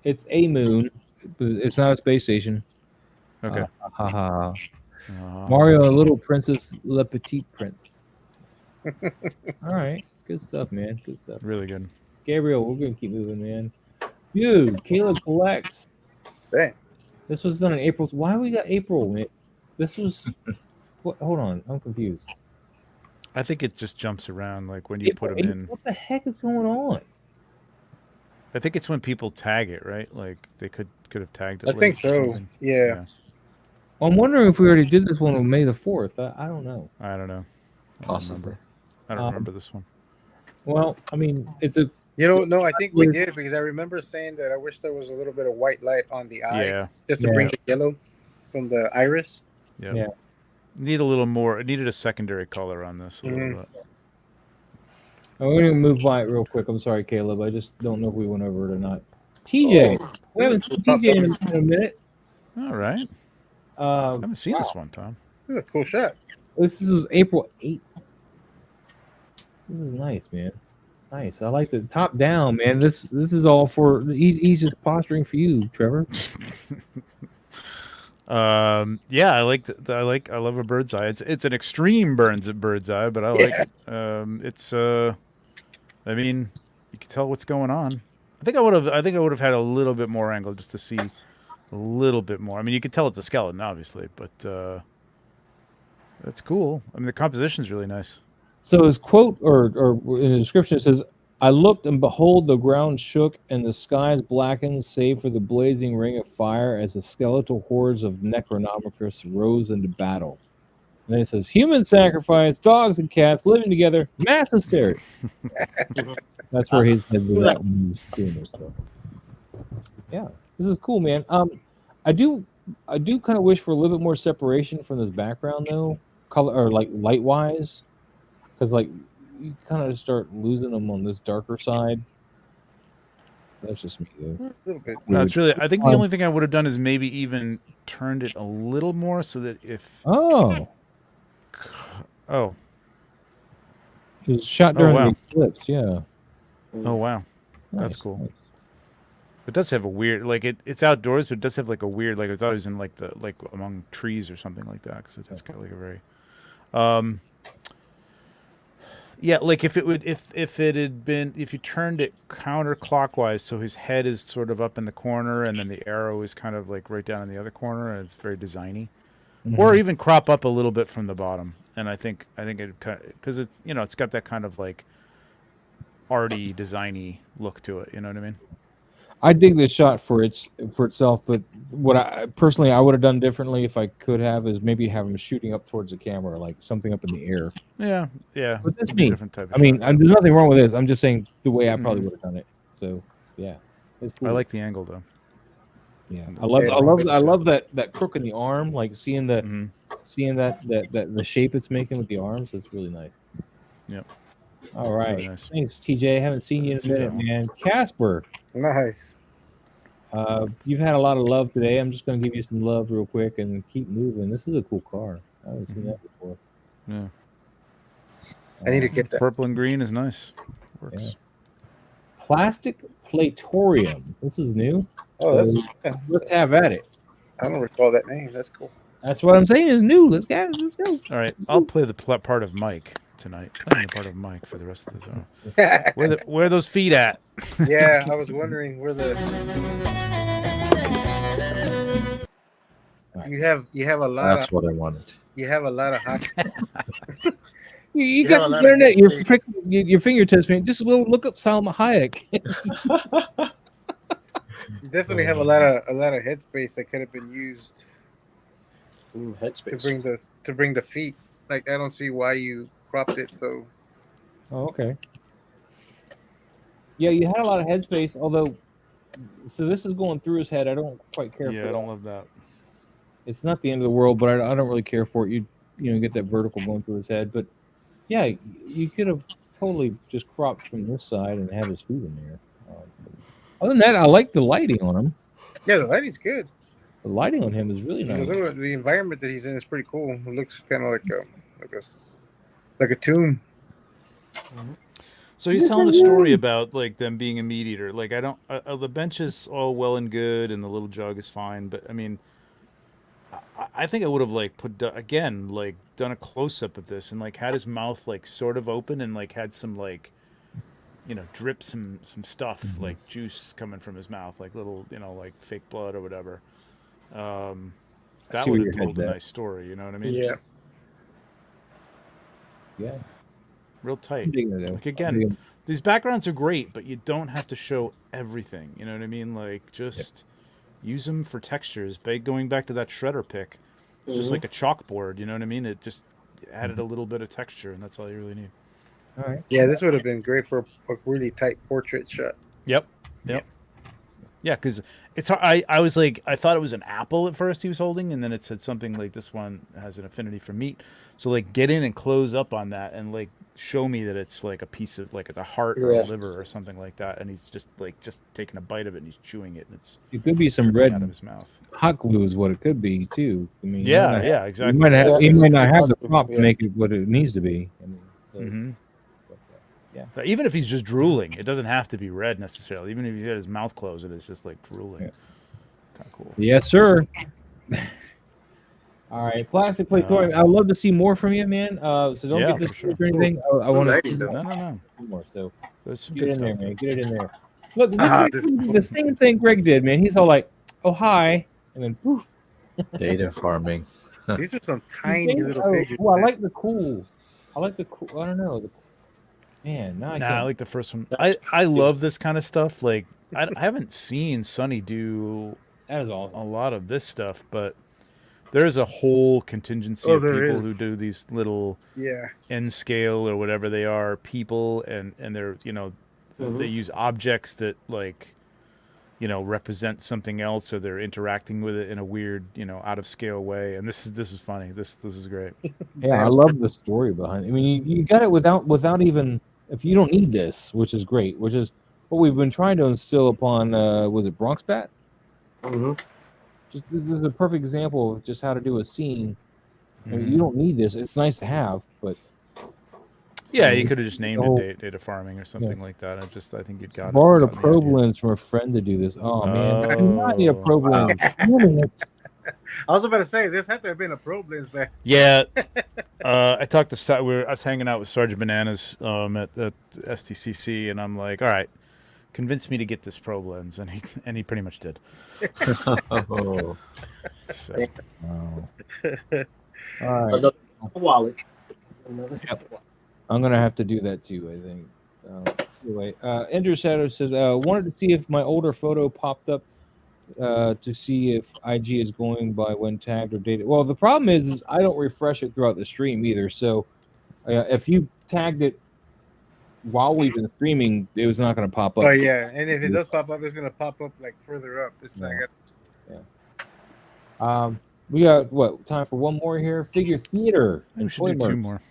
it's a moon, but it's not a space station. Okay. Mario, and Little Princess, Le Petite Prince. All right, good stuff, man. Good stuff. Really good. Gabriel, we're gonna keep moving, man. Dude, Caleb collects. Dang. This was done in April. Why we got April, man? This was. What? Hold on, I'm confused. I think it just jumps around like when you put them in. What the heck is going on? I think it's when people tag it, right? Like they could have tagged it. I think late or so. something. Yeah. Well, I'm wondering if we already did this one on May the 4th. I don't know. I don't know. I don't Possibly. remember. I don't remember this one. Well, I mean, it's a. You know, no, I think we did because I remember saying that I wish there was a little bit of white light on the eye, Yeah. just to bring the yellow from the iris. Yeah. Need a little more. It needed a secondary color on this a little bit. I'm going to move by it real quick. I'm sorry, Caleb. I just don't know if we went over it or not. TJ. We haven't seen TJ in a minute. All right. I haven't seen this one, Tom. This is a cool shot. This was April 8th. This is nice, man. Nice. I like the top down, man. This is all for he's just posturing for you, Trevor. Yeah, I like I love a bird's eye. It's an extreme bird's eye, but I like it. It's I mean, you can tell what's going on. I think I would have had a little bit more angle just to see a little bit more. I mean, you could tell it's a skeleton, obviously, but that's cool. I mean, the composition's really nice. So his quote or in the description it says, "I looked and behold, the ground shook and the skies blackened, save for the blazing ring of fire, as the skeletal hordes of Necronomicus rose into battle." And then it says, "Human sacrifice, dogs and cats living together, mass hysteria." That's where his head was at when he was doing this stuff. Yeah, this is cool, man. I do kind of wish for a little bit more separation from this background, though, color or like light wise, because like you kind of start losing them on this darker side. That's just me, though. A little bit. No, it's really. I think the only thing I would have done is maybe even turned it a little more so that if Oh, oh it was shot Oh, during wow. the eclipse. Yeah, oh wow, that's Nice, cool. nice. It does have a weird like it's outdoors, but it does have like a weird like I thought it was in like the like among trees or something like that because it has got like a very yeah, like if it had been if you turned it counterclockwise, so his head is sort of up in the corner, and then the arrow is kind of like right down in the other corner, and it's very designy, or even crop up a little bit from the bottom. And I think it because it's it's got that kind of like arty, designy look to it. You know what I mean? I dig this shot for itself, but what I personally would have done differently if I could have is maybe have him shooting up towards the camera, like something up in the air. Yeah. But that's It'd be a me. different type of I mean, shot. there's nothing wrong with this. I'm just saying the way I probably would have done it. So yeah, it's cool. I like the angle though. Yeah, the- I love Yeah. I love that crook in the arm, like seeing the Mhm. seeing that the shape it's making with the arms. It's really nice. Yep. All right, Really nice. thanks, TJ. Haven't seen you in a See that minute, one. man. Casper, Nice. you've had a lot of love today. I'm just gonna give you some love real quick and keep moving. This is a cool car. I haven't seen that before. Yeah. I need to get that. Purple and green is nice. Works. Yeah. Plastic Platorium. This is new. Oh, that's. So Yeah. let's have at it. I don't recall that name. That's cool. That's what I'm saying is new. Let's go. All right, I'll play the part of Mike tonight. Playing the part of Mike for the rest of the show. Where are those feet at? Yeah, I was wondering where the. You have a lot. That's what I wanted. You have a lot of hot. You have a got lot the of internet. headspace. Your fingertips, man. Just look up Salma Hayek. You definitely have a lot of headspace that could have been used to Headspace. bring the feet. Like I don't see why you cropped it. So Oh, okay. Yeah, you had a lot of headspace. Although, so this is going through his head. I don't quite care. Yeah, for I don't that. love that. It's not the end of the world, but I don't really care for it. You get that vertical going through his head, but yeah, you could have totally just cropped from this side and have his feet in there. Other than that, I like the lighting on him. yeah, the lighting's good. The lighting on him is really nice. The environment that he's in is pretty cool. It looks kind of like a tomb. So he's telling a story about like them being a meat eater. Like I don't. The bench is all well and good, and the little jug is fine. But I mean, I think I would have like done a close up of this and like had his mouth like sort of open and like had some like, drip some stuff like juice coming from his mouth, like little like fake blood or whatever. That see would where have your told a head's at. nice story. You know what I mean? Yeah. Yeah. Real I'm tight. digging it, though. Like I'm again, digging- these backgrounds are great, but you don't have to show everything. You know what I mean? Like just use them for textures. Going back to that shredder pick, it's just like a chalkboard. You know what I mean? It just added a little bit of texture, and that's all you really need. All right. Yeah, this would have been great for a really tight portrait shot. Yep. Yeah, because it's hard. I was like, I thought it was an apple at first he was holding, and then it said something like this one has an affinity for meat. So like, get in and close up on that, and like show me that it's like a piece of like it's a heart or a liver or something like that, and he's just taking a bite of it and he's chewing it, and it's It could be some dripping out of red his mouth. hot glue is what it could be too. I mean, Yeah, exactly. You might not have the Yeah. prop to make it what it needs to be. I mean, so, hmm Even if he's just drooling, it doesn't have to be red necessarily. Even if he had his mouth closed and it's just like drooling. Yeah. Kind of cool. Yes, sir. All right, plastic plate toy. I'd love to see more from you, man. So don't Yeah, get this for sure. or anything. I want Nice, to though. No. more. So There's some get good in stuff. there, man. Get it in there. Look, This- the same thing Greg did, man. He's all like, "Oh hi," and then poof. Data farming. These are some tiny little figures. Oh, I man. like the cool. I don't know. Man, now I Nah, I can't. like the first one. I love this kind of stuff. Like I haven't seen Sonny do That is awesome. a lot of this stuff, but there's a whole contingency Oh, of there people is. who do these little Yeah. N scale or whatever they are people, and they're they use objects that like represent something else, or they're interacting with it in a weird out of scale way. And this is funny. This is great. Yeah, I love the story behind it. I mean, you got it without even, if you don't need this, which is great, which is what we've been trying to instill upon. Was it Bronx Bat? This is a perfect example of just how to do a scene. I mean, you don't need this. It's nice to have, but Yeah, you could have just named whole- it data farming or something like that. I think you'd got borrowed a gotten the probe idea. lens from a friend to do this. Oh man, I do not need a probe Wow. lens. Damn it. I was about to say this had to have been a probe lens back. Yeah, I talked to I was hanging out with Sergeant Bananas at STCC, and I'm like, all right, convince me to get this probe lens, and he pretty much did. Oh. So, Wow. All right, Another wallet. Another wallet. I'm gonna have to do that too. I think. Anyway, Ender Shadow says, wanted to see if my older photo popped up to see if IG is going by when tagged or dated. Well, the problem is I don't refresh it throughout the stream either. So if you tagged it while we've been streaming, it was not going to pop up. Oh yeah, and if it does pop up, it's gonna pop up like further up. It's not gonna. We got time for one more here. Figure theater. we should do Toy two merch. more.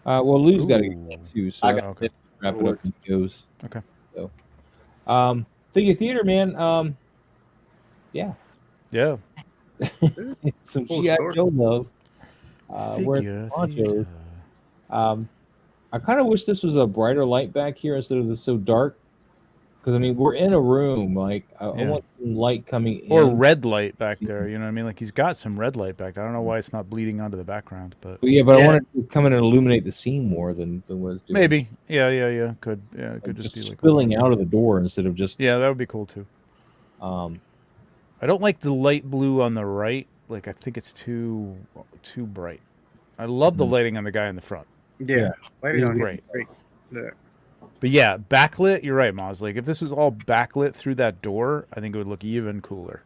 Well, Lou's got to Ooh. get two, so I got Okay. wrap it up and he goes. Okay. So, figure theater, man. Yeah, Yeah. it's some Full GI story. Joe love. Where Figure ponchos. theater. I kind of wish this was a brighter light back here instead of this so dark. Because I mean, we're in a room. Like I Yeah. want some light coming in. Or red light back there. You know what I mean? Like he's got some red light back there. I don't know why it's not bleeding onto the background, but But yeah, but I Yeah. want it to come in and illuminate the scene more than was doing. maybe. Yeah. Could. Yeah, it could just be like spilling out of the door instead of just. Yeah, that would be cool too. I I don't like the light blue on the right. Like I think it's too bright. I love the lighting on the guy in the front. Yeah, lighting It's on here great. is great. Yeah. But yeah, backlit. You're right, Moz. Like if this was all backlit through that door, I think it would look even cooler.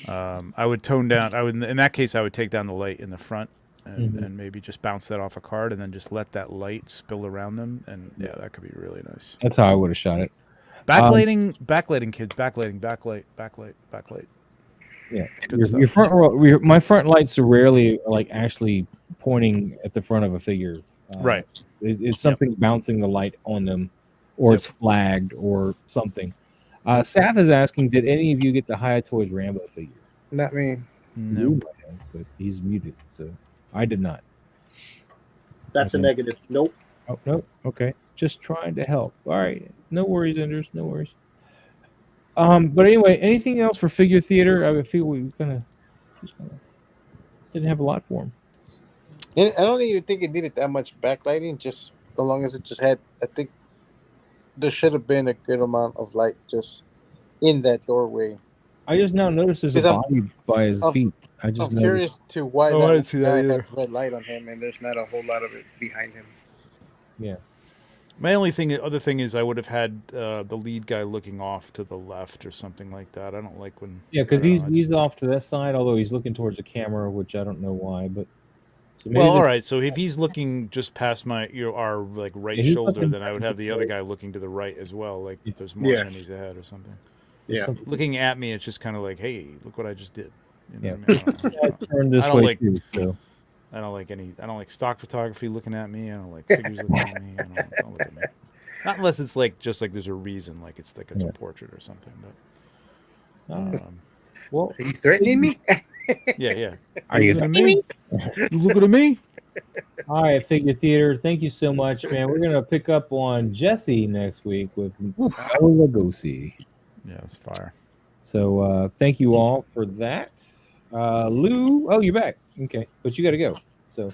I would tone down. I would in that case, I would take down the light in the front and maybe just bounce that off a card and then just let that light spill around them. And yeah, that could be really nice. That's how I would have shot it. Backlighting, kids. Backlight. Yeah, Good your stuff. front row. My front lights are rarely like actually pointing at the front of a figure. Right. It's something bouncing the light on them, or it's flagged or something. Saf is asking, did any of you get the Hayatoy's Rambo figure? Not me. Nope. But he's muted, so I did not. That's a Okay. negative. Nope. Oh, nope. Okay. Just trying to help. All right. No worries, Enders. No worries. But anyway, anything else for figure theater? I feel we just didn't have a lot for him. And I don't even think it needed that much backlighting. Just as long as it just had, I think there should have been a good amount of light just in that doorway. I just now noticed there's a Because body by his I'm- feet. I just I'm noticed. curious to why Oh, I didn't that see that guy either. had red light on him, and there's not a whole lot of it behind him. Yeah. My other thing is I would have had the lead guy looking off to the left or something like that. I don't like when. Yeah, because I don't know, I he's just- off to that side, although he's looking towards the camera, which I don't know why. But so maybe Well, all there's- right. So if he's looking just past our like right Yeah, he's shoulder, looking then I would have the other guy looking to the right as well. Like Yeah. there's more Yeah. enemies ahead or something. there's Yeah. something- Looking at me, it's just kind of like, hey, look what I just did. You know Yeah. what I mean? I turned this I don't way like- too. So. I don't like stock photography looking at me. I don't like figures looking at me. Don't look at me. Not unless it's like just like there's a reason, like it's Yeah. a portrait or something. But Well, Are you threatening me? yeah. are you looking at me? You looking at me? All right, Figure Theater. Thank you so much, man. We're gonna pick up on Jesse next week with Bela Lugosi. Yeah, it's fire. So thank you all for that. Lou, oh, you're back. Okay, but you got to go. So,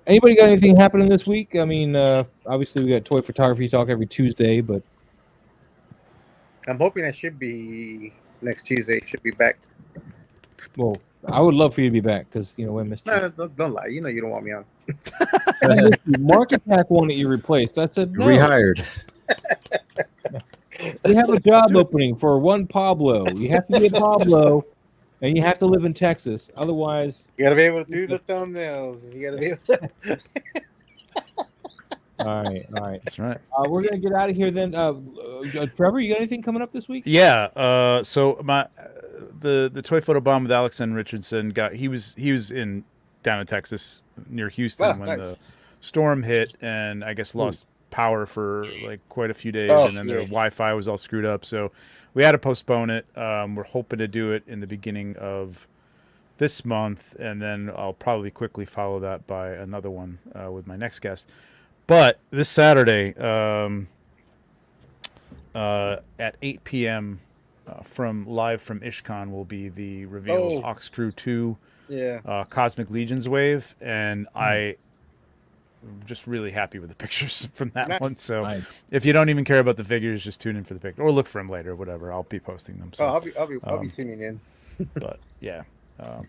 anybody got anything happening this week? I mean, obviously we got toy photography talk every Tuesday, but I'm hoping I should be next Tuesday. Should be back. well, I would love for you to be back because I missed you. No, don't lie. You know you don't want me on. I missed you. Mark Attack wanted you replaced. I said no. Rehired. We have a job opening for one Pablo. You have to be a Pablo, and you have to live in Texas. Otherwise, You gotta be able to do the thumbnails. You gotta be able to... all right. That's right. We're gonna get out of here then. Trevor, you got anything coming up this week? Yeah. So my the toy photo bomb with Alex and Richardson he was down in Texas near Houston when nice. the storm hit, and I guess lost power for like quite a few days, and then their Wi-Fi was all screwed up, so we had to postpone it. We're hoping to do it in the beginning of this month, and then I'll probably quickly follow that by another one with my next guest. But this Saturday at 8 p.m. Live from Ishcon will be the reveal of Ox Crew 2 Cosmic Legions Wave, and I'm just really happy with the pictures from that one. So if you don't even care about the figures, just tune in for the picture or look for them later, or whatever. I'll be posting them. So I'll be tuning in. but yeah,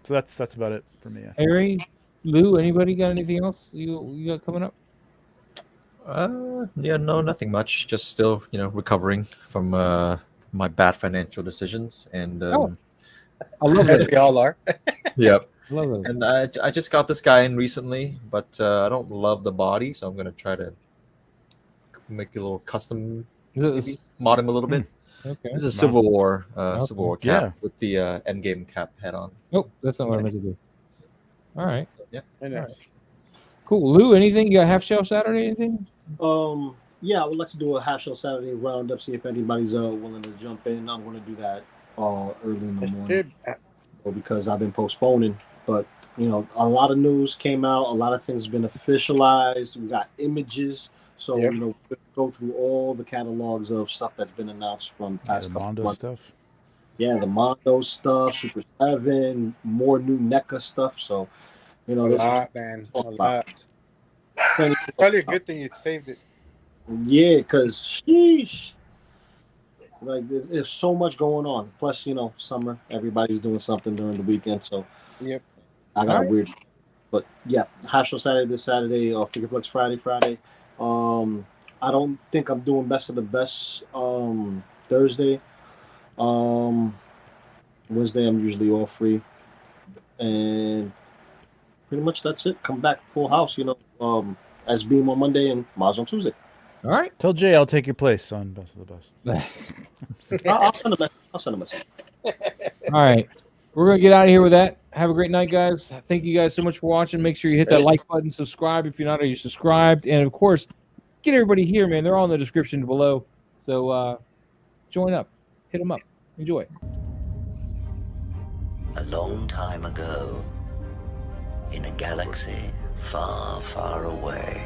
so that's about it for me. Harry, Lou, anybody got anything else you got coming up? Yeah, no, nothing much. Just still, recovering from my bad financial decisions, and I love it. We all are. Yep. Love it. And I just got this guy in recently, but I don't love the body, so I'm gonna try to make a little custom, maybe mod him a little bit. Okay. This is a Civil War cap Yeah. with the Endgame cap head on. Oh, that's not what I meant to do. All right. Yeah. Very nice. Cool. Lou, anything? You got half shell Saturday? Anything? Yeah, I would like to do a half shell Saturday roundup, see if anybody's willing to jump in. I'm going to do that early in the morning because I've been postponing. But a lot of news came out, a lot of things have been officialized. We got images, so we'll go through all the catalogs of stuff that's been announced from past couple Mondo months. stuff. Yeah, the Mondo stuff, Super 7, more new NECA stuff. So A lot. Probably a good thing you saved it. Yeah, because sheesh. Like there's so much going on. Plus, summer, everybody's doing something during the weekend. So I got a weird. But yeah, half show Saturday this Saturday, or Figure Flex Friday. I don't think I'm doing best of the best Thursday. Wednesday I'm usually all free. And pretty much that's it. Come back full house, as Beam on Monday and Maz on Tuesday. All right. Tell Jay I'll take your place on Best of the Best. I'll send a message. All right. We're going to get out of here with that. Have a great night, guys. Thank you guys so much for watching. Make sure you hit that like button, subscribe if you're not already subscribed. And, of course, get everybody here, man. They're all in the description below. So join up. Hit them up. Enjoy. A long time ago, in a galaxy far, far away,